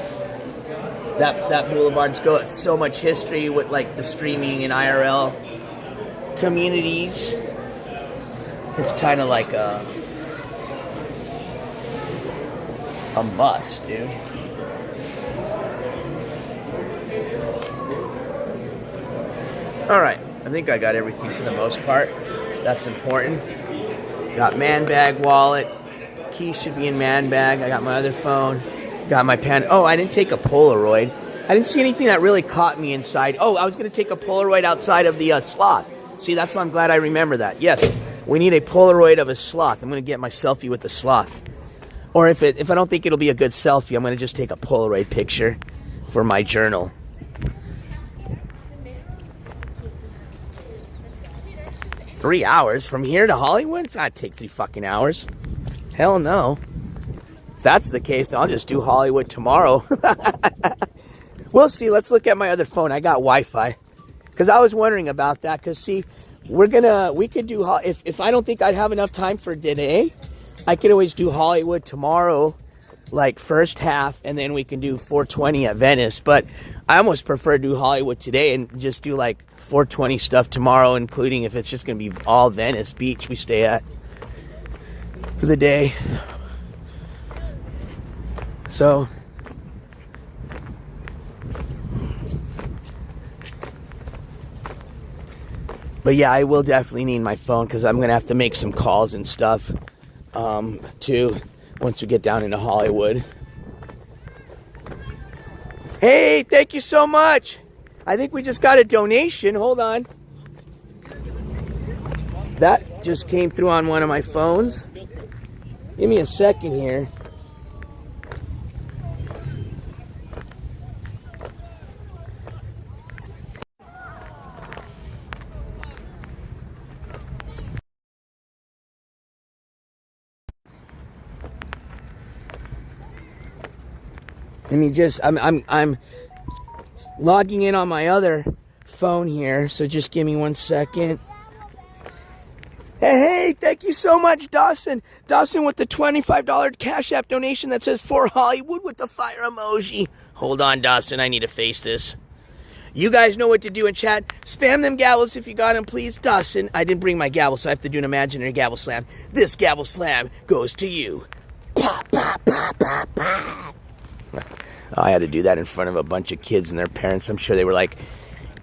That Boulevard's got so much history with like the streaming and IRL communities. It's kind of like a must, dude. All right, I think I got everything for the most part. That's important. Got man bag, wallet. Keys should be in man bag. I got my other phone. Got my pen. Oh, I didn't take a Polaroid. I didn't see anything that really caught me inside. Oh, I was going to take a Polaroid outside of the sloth. See, that's why I'm glad I remember that. Yes, we need a Polaroid of a sloth. I'm going to get my selfie with the sloth. Or if I don't think it'll be a good selfie, I'm going to just take a Polaroid picture for my journal. $3 hours from here to Hollywood? It's not take 3 fucking hours. Hell no. If that's the case, then I'll just do Hollywood tomorrow. We'll see. Let's look at my other phone. I got Wi-Fi. Because I was wondering about that. Because, see, we could do... If I don't think I'd have enough time for today, I could always do Hollywood tomorrow, like first half, and then we can do 420 at Venice. But I almost prefer to do Hollywood today and just do like 420 stuff tomorrow, including if it's just going to be all Venice Beach we stay at for the day. So, but yeah, I will definitely need my phone because I'm going to have to make some calls and stuff too once we get down into Hollywood. Hey, thank you so much. I think we just got a donation. Hold on. That just came through on one of my phones. Give me a second here. Let me just, I'm logging in on my other phone here, so just give me 1 second. Hey, thank you so much, Dawson. Dawson with the $25 Cash App donation that says for Hollywood with the fire emoji. Hold on, Dawson, I need to face this. You guys know what to do in chat. Spam them gavels if you got them, please. Dawson, I didn't bring my gavel, so I have to do an imaginary gavel slam. This gavel slam goes to you. Pop, pop, pop, pop, pop. I had to do that in front of a bunch of kids and their parents. I'm sure they were like,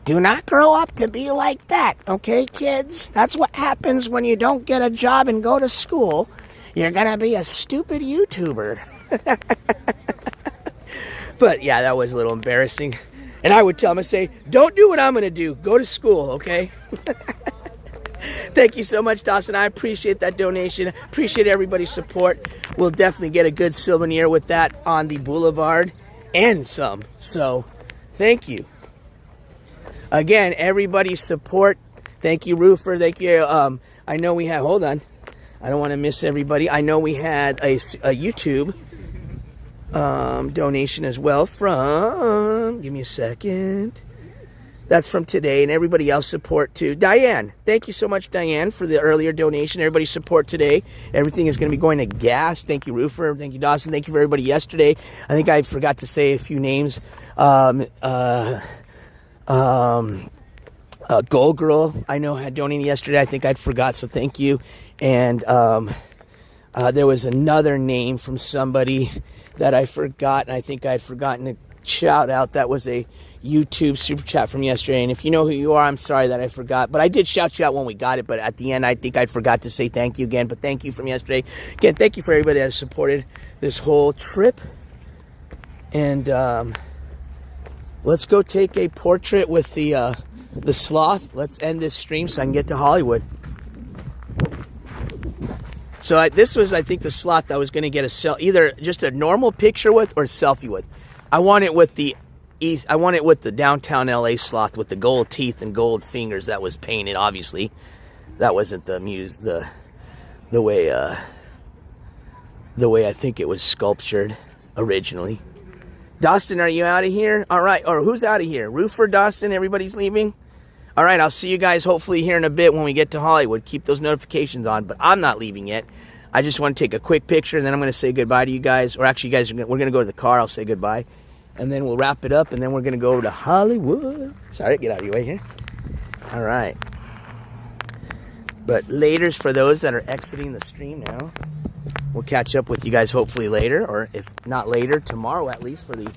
do not grow up to be like that, okay, kids? That's what happens when you don't get a job and go to school. You're going to be a stupid YouTuber. But, yeah, that was a little embarrassing. And I would tell them, I say, don't do what I'm going to do. Go to school, okay? Thank you so much, Dawson. I appreciate that donation. Appreciate everybody's support. We'll definitely get a good souvenir with that on the Boulevard and some. So, thank you. Again, everybody's support. Thank you, Roofer. Thank you. I know we have, hold on. I don't want to miss everybody. I know we had a YouTube donation as well from, give me a second. That's from today, and everybody else support too. Diane, thank you so much, Diane, for the earlier donation. Everybody's support today. Everything is going to be going to gas. Thank you, Roofer. Thank you, Dawson. Thank you for everybody yesterday. I think I forgot to say a few names. Gold Girl, I know, had donated yesterday. I think I forgot, so thank you. And there was another name from somebody that I forgot, and I think I'd forgotten to shout out. That was a YouTube super chat from yesterday, and if you know who you are, I'm sorry that I forgot, but I did shout you out when we got it, but at the end I think I forgot to say thank you again. But thank you from yesterday again. Thank you for everybody that has supported this whole trip. And let's go take a portrait with the sloth. Let's end this stream so I can get to Hollywood. So this was, I think, the sloth I was going to get either just a normal picture with or a selfie with. I want it with the downtown LA sloth with the gold teeth and gold fingers that was painted. Obviously, that wasn't the way I think it was sculptured originally. Dawson, are you out of here? All right, or who's out of here? Roofer, Dawson, everybody's leaving? All right, I'll see you guys hopefully here in a bit when we get to Hollywood. Keep those notifications on, but I'm not leaving yet. I just want to take a quick picture, and then I'm going to say goodbye to you guys. Or actually, you guys, we're going to go to the car. I'll say goodbye. And then we'll wrap it up, and then we're going to go over to Hollywood. Sorry, get out of your way here. All right. But later's for those that are exiting the stream now. We'll catch up with you guys hopefully later, or if not later, tomorrow at least, for the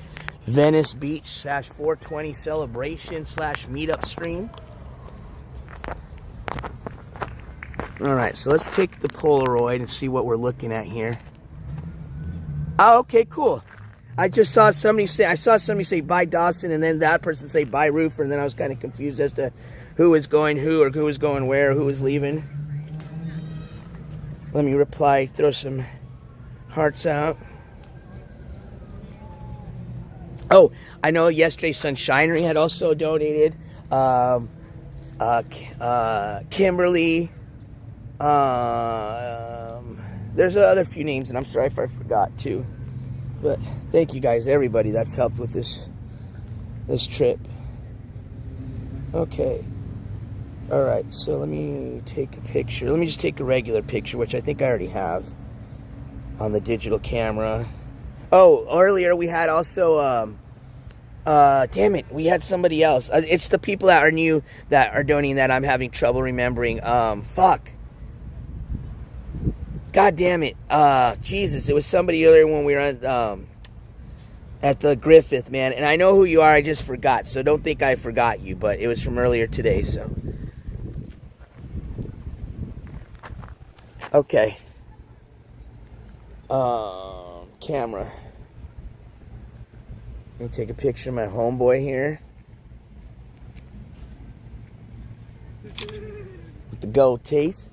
Venice Beach /420 celebration /meetup stream. All right, so let's take the Polaroid and see what we're looking at here. Oh, okay, cool. I just saw somebody say bye Dawson, and then that person say bye Roofer, and then I was kind of confused as to who was going who, or who was going where, or who was leaving. Let me reply, throw some hearts out. Oh, I know yesterday Sunshinery had also donated. Kimberly. There's other few names, and I'm sorry if I forgot too. But thank you guys, everybody that's helped with this trip. Okay. All right, so let me take a picture. Let me just take a regular picture, which I think I already have on the digital camera. Oh, earlier we had also, damn it, we had somebody else. It's the people that are new that are donating that I'm having trouble remembering. Fuck. God damn it. Jesus, it was somebody earlier when we were at the Griffith, man. And I know who you are, I just forgot. So don't think I forgot you, but it was from earlier today, so. Okay. Camera. Let me take a picture of my homeboy here. With the gold teeth.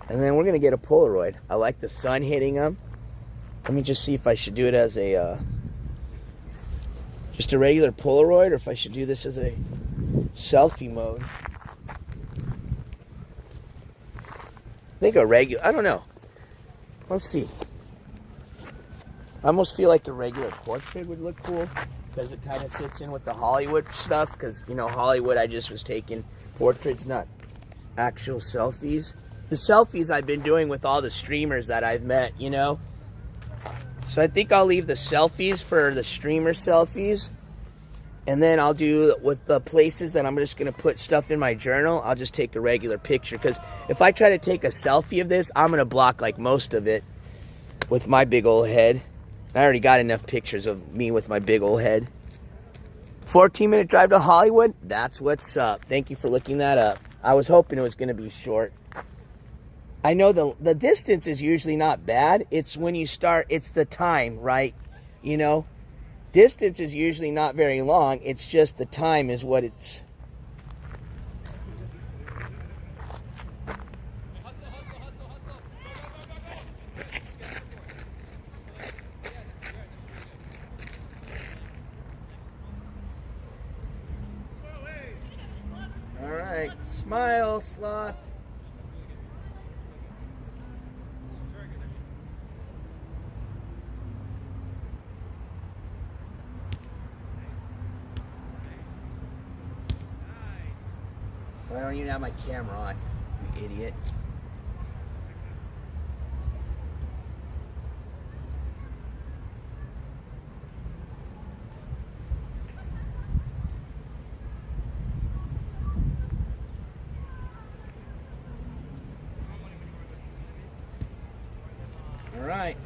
And then we're going to get a Polaroid. I like the sun hitting them. Let me just see if I should do it as a, just a regular Polaroid, or if I should do this as a selfie mode. I think a regular, I don't know. Let's see. I almost feel like a regular portrait would look cool, because it kind of fits in with the Hollywood stuff, because, you know, Hollywood, I just was taking portraits, not actual selfies. The selfies I've been doing with all the streamers that I've met, you know. So I think I'll leave the selfies for the streamer selfies. And then I'll do with the places that I'm just going to put stuff in my journal, I'll just take a regular picture. Because if I try to take a selfie of this, I'm going to block like most of it with my big old head. I already got enough pictures of me with my big old head. 14-minute drive to Hollywood? That's what's up. Thank you for looking that up. I was hoping it was going to be short. I know the distance is usually not bad. It's when you start, it's the time, right? You know? Distance is usually not very long. It's just the time is what it's... All right, smile, sloth. don't even have my camera on, you idiot. All right.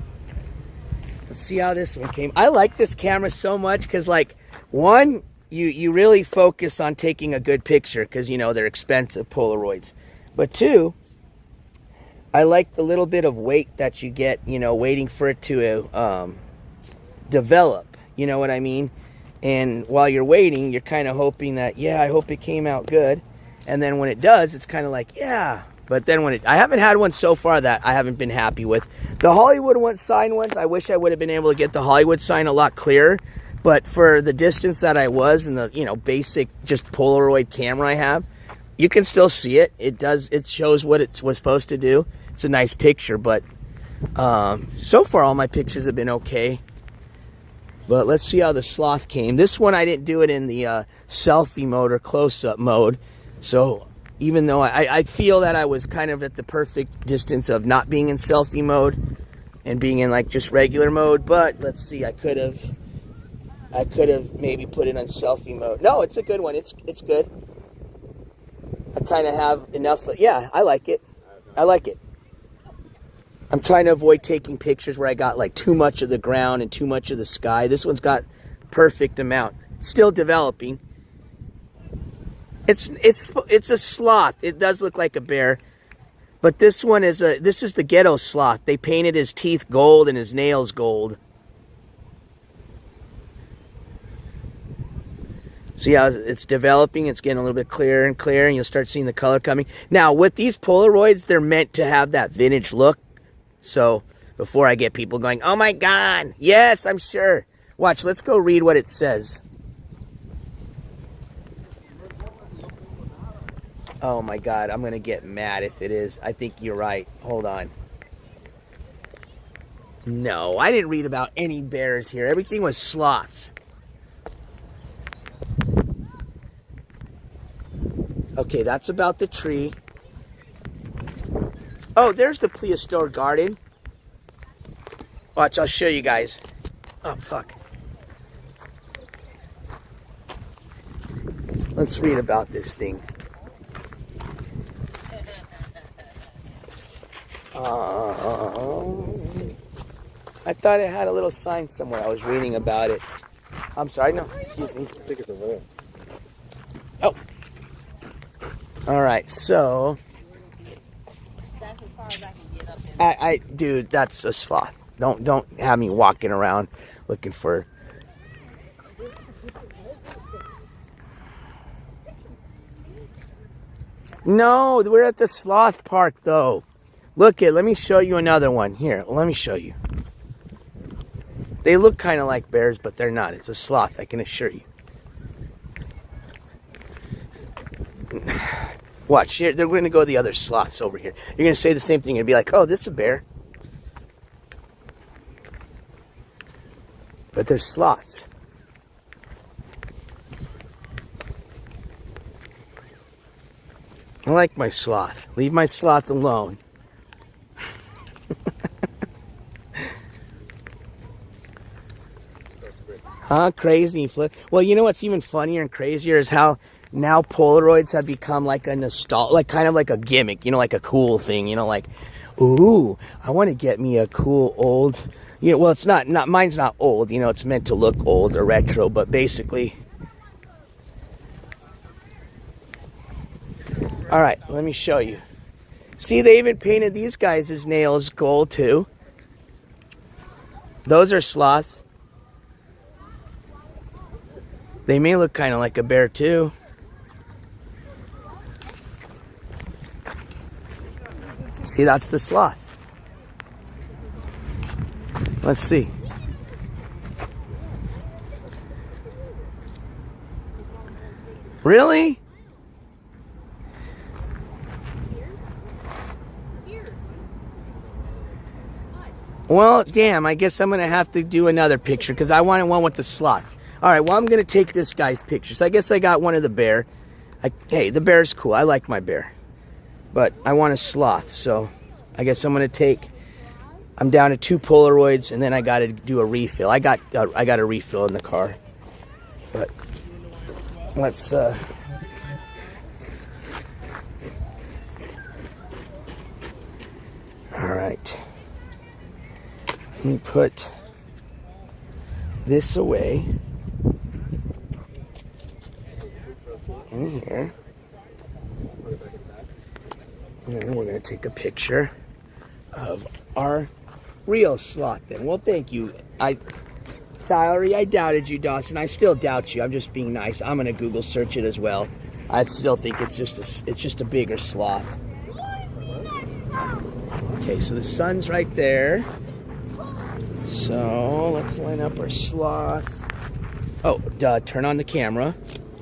Let's see how this one came. I like this camera so much because, like, one, you really focus on taking a good picture because, you know, they're expensive Polaroids. But two, I like the little bit of weight that you get, you know, waiting for it to develop. You know what I mean? And while you're waiting, you're kind of hoping that, yeah, I hope it came out good. And then when it does, it's kind of like, yeah. But then when I haven't had one so far that I haven't been happy with. The Hollywood sign ones, I wish I would have been able to get the Hollywood sign a lot clearer. But for the distance that I was and the, you know, basic just Polaroid camera I have, you can still see it. It shows what it was supposed to do. It's a nice picture, but so far all my pictures have been okay. But let's see how the sloth came. This one I didn't do it in the selfie mode or close-up mode. So even though I feel that I was kind of at the perfect distance of not being in selfie mode and being in like just regular mode, but let's see, I could have maybe put it on selfie mode. No, it's a good one. It's good. I kind of have enough. Yeah, I like it. I like it. I'm trying to avoid taking pictures where I got like too much of the ground and too much of the sky. This one's got perfect amount. Still developing. It's a sloth. It does look like a bear, but this one is this is the ghetto sloth. They painted his teeth gold and his nails gold. See how it's developing? It's getting a little bit clearer and clearer, and you'll start seeing the color coming. Now, with these Polaroids, they're meant to have that vintage look. So before I get people going, oh my God, yes, I'm sure. Watch, let's go read what it says. Oh my God, I'm gonna get mad if it is. I think you're right. Hold on. No, I didn't read about any bears here. Everything was sloths. Okay, that's about the tree. Oh, there's the prehistoric garden. Watch, I'll show you guys. Oh, fuck. Let's read about this thing. I thought it had a little sign somewhere. I was reading about it. I'm sorry, no, excuse me. I think it's over there. Oh. All right, so. That's as far as I can get up there. Dude, that's a sloth. Don't have me walking around looking for. No, we're at the sloth park though. Look let me show you another one. Here, let me show you. They look kind of like bears, but they're not. It's a sloth, I can assure you. Watch, here, they're going to go the other sloths over here. You're going to say the same thing and be like, oh, that's a bear. But they're sloths. I like my sloth. Leave my sloth alone. Huh? Crazy. Flip. Well, you know what's even funnier and crazier is how now Polaroids have become like a like kind of like a gimmick, you know, like a cool thing, you know, like, ooh, I want to get me a cool old, you know, well, it's not mine's not old, you know, it's meant to look old or retro, but basically. All right, let me show you. See, they even painted these guys' nails gold too. Those are sloths. They may look kind of like a bear too. See, that's the sloth. Let's see. Really? Well, damn, I guess I'm going to have to do another picture because I wanted one with the sloth. All right, well, I'm going to take this guy's picture. So I guess I got one of the bear. Hey, the bear's cool. I like my bear. But I want a sloth, so I guess I'm going to take... I'm down to 2 Polaroids, and then I got to do a refill. I got a refill in the car. But let's... All right. Let me put this away in here. And then we're going to take a picture of our real sloth then. Well, thank you. Sorry, I doubted you, Dawson. I still doubt you. I'm just being nice. I'm going to Google search it as well. I still think it's just a bigger sloth. Okay, so the sun's right there. So let's line up our sloth. Oh, turn on the camera.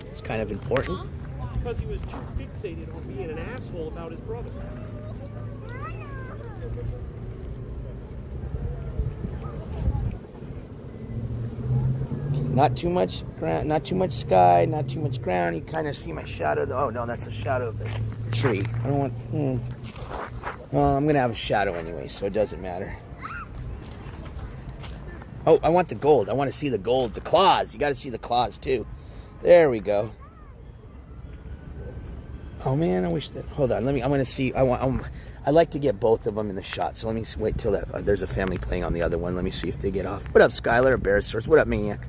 It's kind of important. Because he was too fixated on being an asshole about his brother. Not too much ground, not too much sky, not too much ground. You kind of see my shadow. Oh no, that's a shadow of the tree. I don't want. Well, I'm gonna have a shadow anyway, so it doesn't matter. Oh, I want the gold. I want to see the gold, the claws. You got to see the claws too. There we go. Oh man, I wish that. Hold on, let me. I'm gonna see. I like to get both of them in the shot. So let me wait till that. There's a family playing on the other one. Let me see if they get off. What up, Skylar? A bear source. What up, Maniac?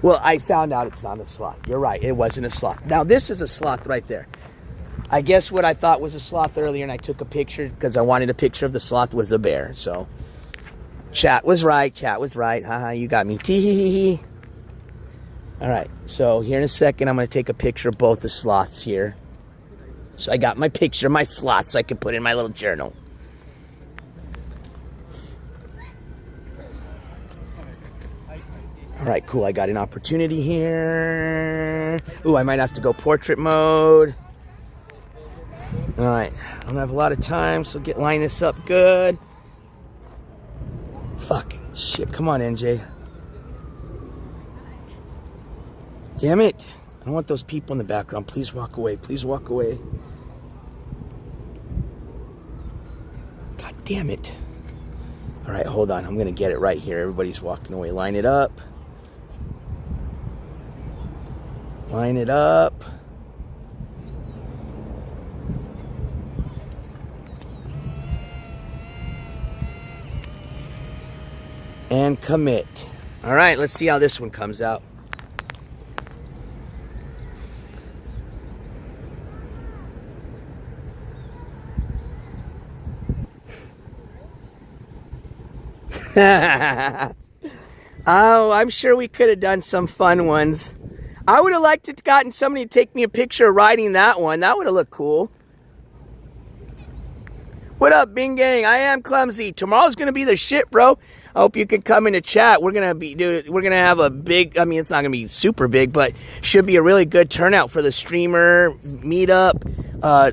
Well, I found out it's not a sloth. You're right. It wasn't a sloth. Now this is a sloth right there. I guess what I thought was a sloth earlier, and I took a picture because I wanted a picture of the sloth, was a bear. So chat was right. Chat was right. Haha, you got me. Tee-hee-hee-hee. All right, so here in a second, I'm going to take a picture of both the sloths here. So I got my picture of my sloths so I can put in my little journal. All right, cool. I got an opportunity here. Ooh, I might have to go portrait mode. All right, I don't have a lot of time, so line this up good. Fucking shit. Come on, NJ. Damn it. I don't want those people in the background. Please walk away. Please walk away. God damn it. All right, hold on. I'm going to get it right here. Everybody's walking away. Line it up. Line it up. And commit. All right, let's see how this one comes out. Oh, I'm sure we could have done some fun ones. I would have liked to gotten somebody to take me a picture riding that one. That would have looked cool. What up, Bing Gang? I am clumsy. Tomorrow's gonna be the shit, bro. I hope you can come into chat. We're gonna have a big. I mean, it's not gonna be super big, but should be a really good turnout for the streamer meetup.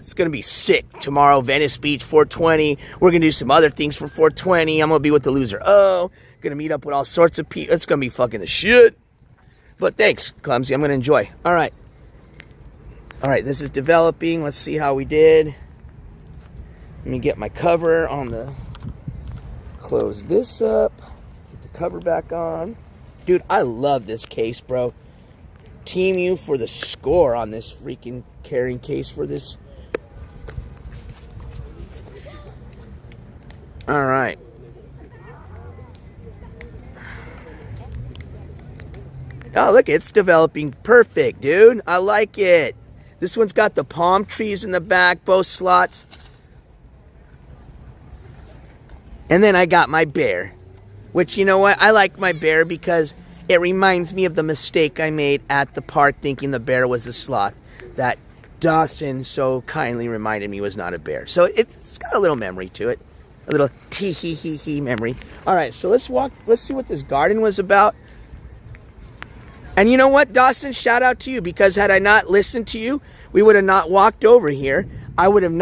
It's gonna be sick tomorrow. Venice Beach, 420. We're gonna do some other things for 420. I'm gonna be with the loser. Oh, gonna meet up with all sorts of people. It's gonna be fucking the shit. But thanks, clumsy. I'm gonna enjoy. All right. This is developing. Let's see how we did. Let me get my cover on the, close this up, get the cover back on. Dude, I love this case, bro. Team U for the score on this freaking carrying case for this. All right. Oh, look, it's developing perfect, dude. I like it. This one's got the palm trees in the back, both slots. And then I got my bear, which, you know what? I like my bear because it reminds me of the mistake I made at the park thinking the bear was the sloth that Dawson so kindly reminded me was not a bear. So it's got a little memory to it, a little tee-hee-hee-hee memory. All right, so let's see what this garden was about. And you know what, Dawson? Shout out to you, because had I not listened to you, we would have not walked over here. I would have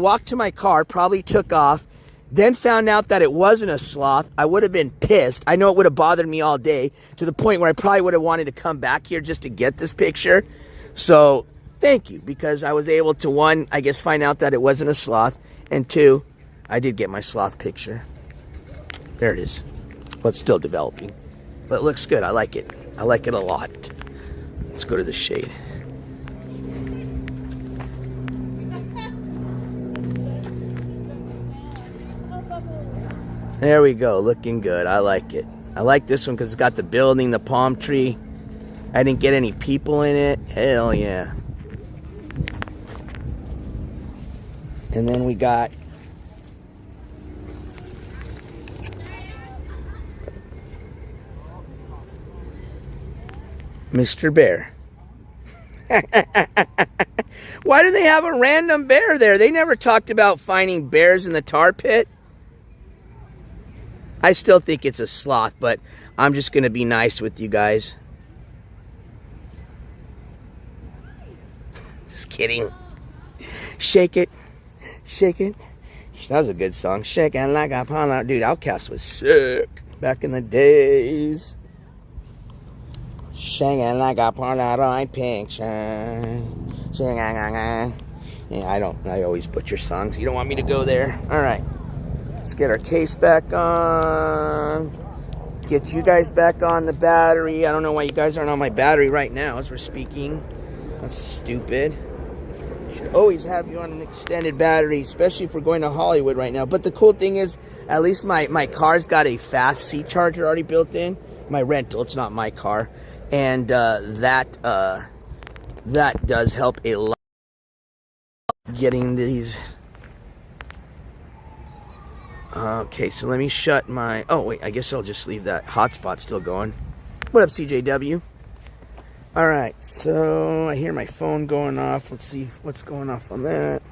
walked to my car, probably took off, then found out that it wasn't a sloth. I would have been pissed. I know it would have bothered me all day, to the point where I probably would have wanted to come back here just to get this picture. So thank you, because I was able to, one, I guess find out that it wasn't a sloth, and two, I did get my sloth picture. There it is. Well, it's still developing, but it looks good. I like it. I like it a lot. Let's go to the shade. There we go, looking good. I like it. I like this one because it's got the building, the palm tree. I didn't get any people in it. Hell yeah. And then we got Mr. Bear. Why do they have a random bear there? They never talked about finding bears in the tar pit. I still think it's a sloth, but I'm just going to be nice with you guys. Just kidding. Shake it. Shake it. That was a good song. Shaking like a pond. Dude, Outkast was sick back in the days. Shaking like a Polaroid picture. Yeah, I always butcher songs. You don't want me to go there. All right. Let's get our case back on. Get you guys back on the battery. I don't know why you guys aren't on my battery right now as we're speaking. That's stupid. Should always have you on an extended battery, especially if we're going to Hollywood right now. But the cool thing is, at least my car's got a fast C charger already built in. My rental, it's not my car. And that does help a lot getting these. Okay, so let me shut my... Oh, wait, I guess I'll just leave that hotspot still going. What up, CJW? All right, so I hear my phone going off. Let's see what's going off on that.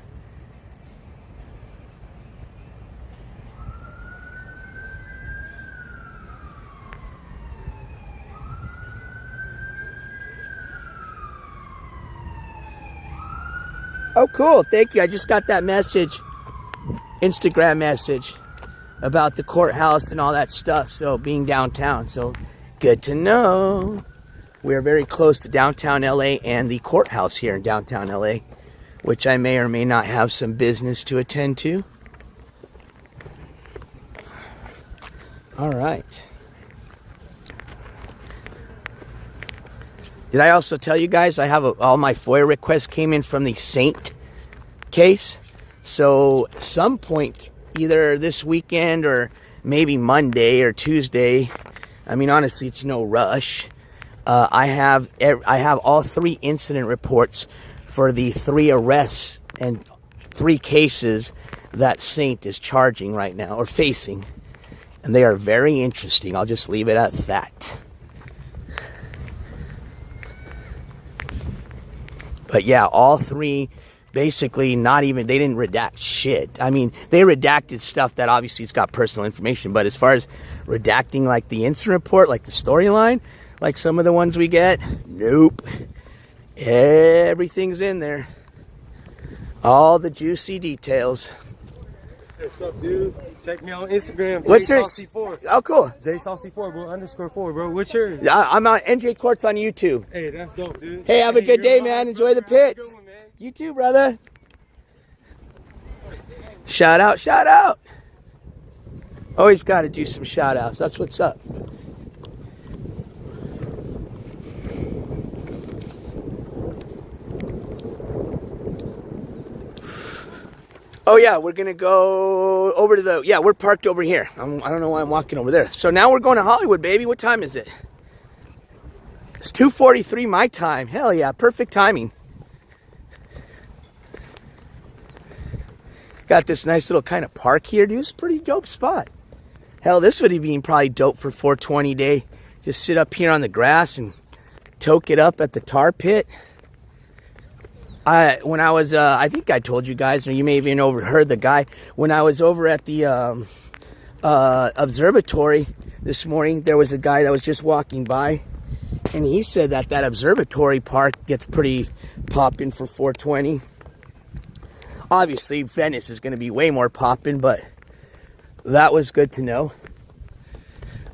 Oh, cool. Thank you. I just got that message, Instagram message, about the courthouse and all that stuff. So being downtown. So good to know. We're very close to downtown LA and the courthouse here in downtown LA, which I may or may not have some business to attend to. All right. Did I also tell you guys I have all my FOIA requests came in from the Saint case? So some point, either this weekend or maybe Monday or Tuesday, I mean, honestly, it's no rush. I have all 3 incident reports for the 3 arrests and 3 cases that Saint is charging right now, or facing. And they are very interesting. I'll just leave it at that. But yeah, all 3, basically not even, they didn't redact shit. I mean, they redacted stuff that obviously it's got personal information, but as far as redacting like the incident report, like the storyline, like some of the ones we get, nope. Everything's in there. All the juicy details. What's up, dude? Check me on Instagram. What's yours? Oh, cool. JSaucy4, bro. _4, bro. What's yours? I'm on NJCourts on YouTube. Hey, that's dope, dude. Hey, have a good day, you're man. live, Enjoy the brother. Have a pits. good one, man. You too, brother. Shout out, shout out. Always got to do some shout outs. That's what's up. Oh yeah, we're gonna go over to the, yeah, we're parked over here. I don't know why I'm walking over there. So now we're going to Hollywood, baby. What time is it? It's 2:43 my time. Hell yeah, perfect timing. Got this nice little kind of park here, dude. It's a pretty dope spot. Hell, this would be probably dope for 420 day. Just sit up here on the grass and toke it up at the tar pit. When I was, I think I told you guys, or you may have even overheard the guy, when I was over at the observatory this morning, there was a guy that was just walking by, and he said that that observatory park gets pretty popping for 420. Obviously, Venice is going to be way more popping, but that was good to know.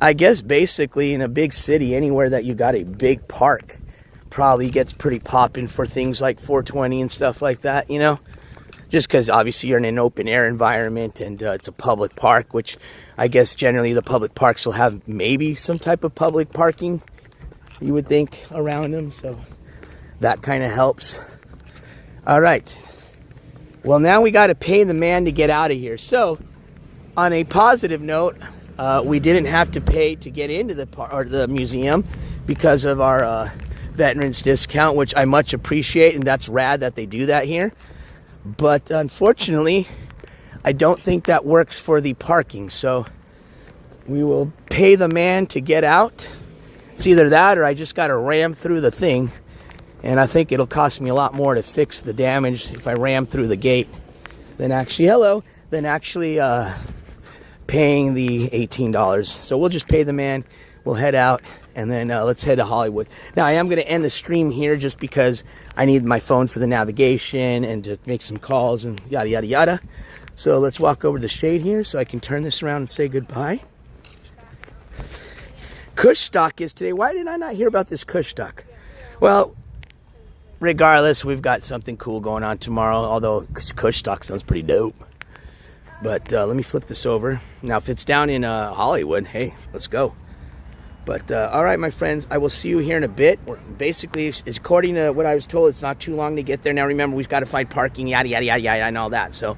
I guess basically in a big city, anywhere that you got a big park, probably gets pretty popping for things like 420 and stuff like that, you know? Just because obviously you're in an open air environment and it's a public park, which I guess generally the public parks will have maybe some type of public parking, you would think, around them. So that kind of helps. All right. Well, now we got to pay the man to get out of here. So on a positive note, we didn't have to pay to get into the museum because of our veterans discount, which I much appreciate, and that's rad that they do that here. But unfortunately, I don't think that works for the parking. So we will pay the man to get out. It's either that or I just got to ram through the thing. And I think it'll cost me a lot more to fix the damage if I ram through the gate than actually, paying the $18. So we'll just pay the man. We'll head out, and then let's head to Hollywood. Now, I am going to end the stream here just because I need my phone for the navigation and to make some calls and yada, yada, yada. So let's walk over to the shade here so I can turn this around and say goodbye. Kush stock is today. Why did I not hear about this Kush stock? Well, regardless, we've got something cool going on tomorrow, although Kush stock sounds pretty dope. But let me flip this over. Now, if it's down in Hollywood, hey, let's go. But, all right, my friends, I will see you here in a bit. Basically, according to what I was told, it's not too long to get there. Now, remember, we've got to find parking, yada, yada, yada, yada, and all that. So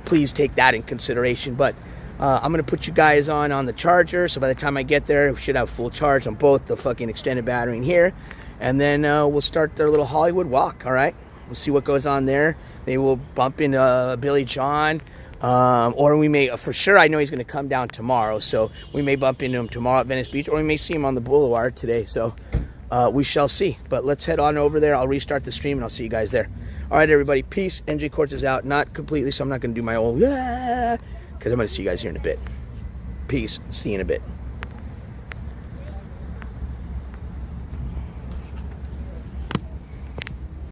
please take that in consideration. But I'm going to put you guys on the charger. So by the time I get there, we should have full charge on both the fucking extended battery in here. And then we'll start our little Hollywood walk, all right? We'll see what goes on there. Maybe we'll bump into Billy John. Or we may, for sure, I know he's going to come down tomorrow, so we may bump into him tomorrow at Venice Beach, or we may see him on the Boulevard today, so we shall see. But let's head on over there. I'll restart the stream, and I'll see you guys there. All right, everybody, peace. NJCourts is out. Not completely, so I'm not going to do my old, because I'm going to see you guys here in a bit. Peace. See you in a bit.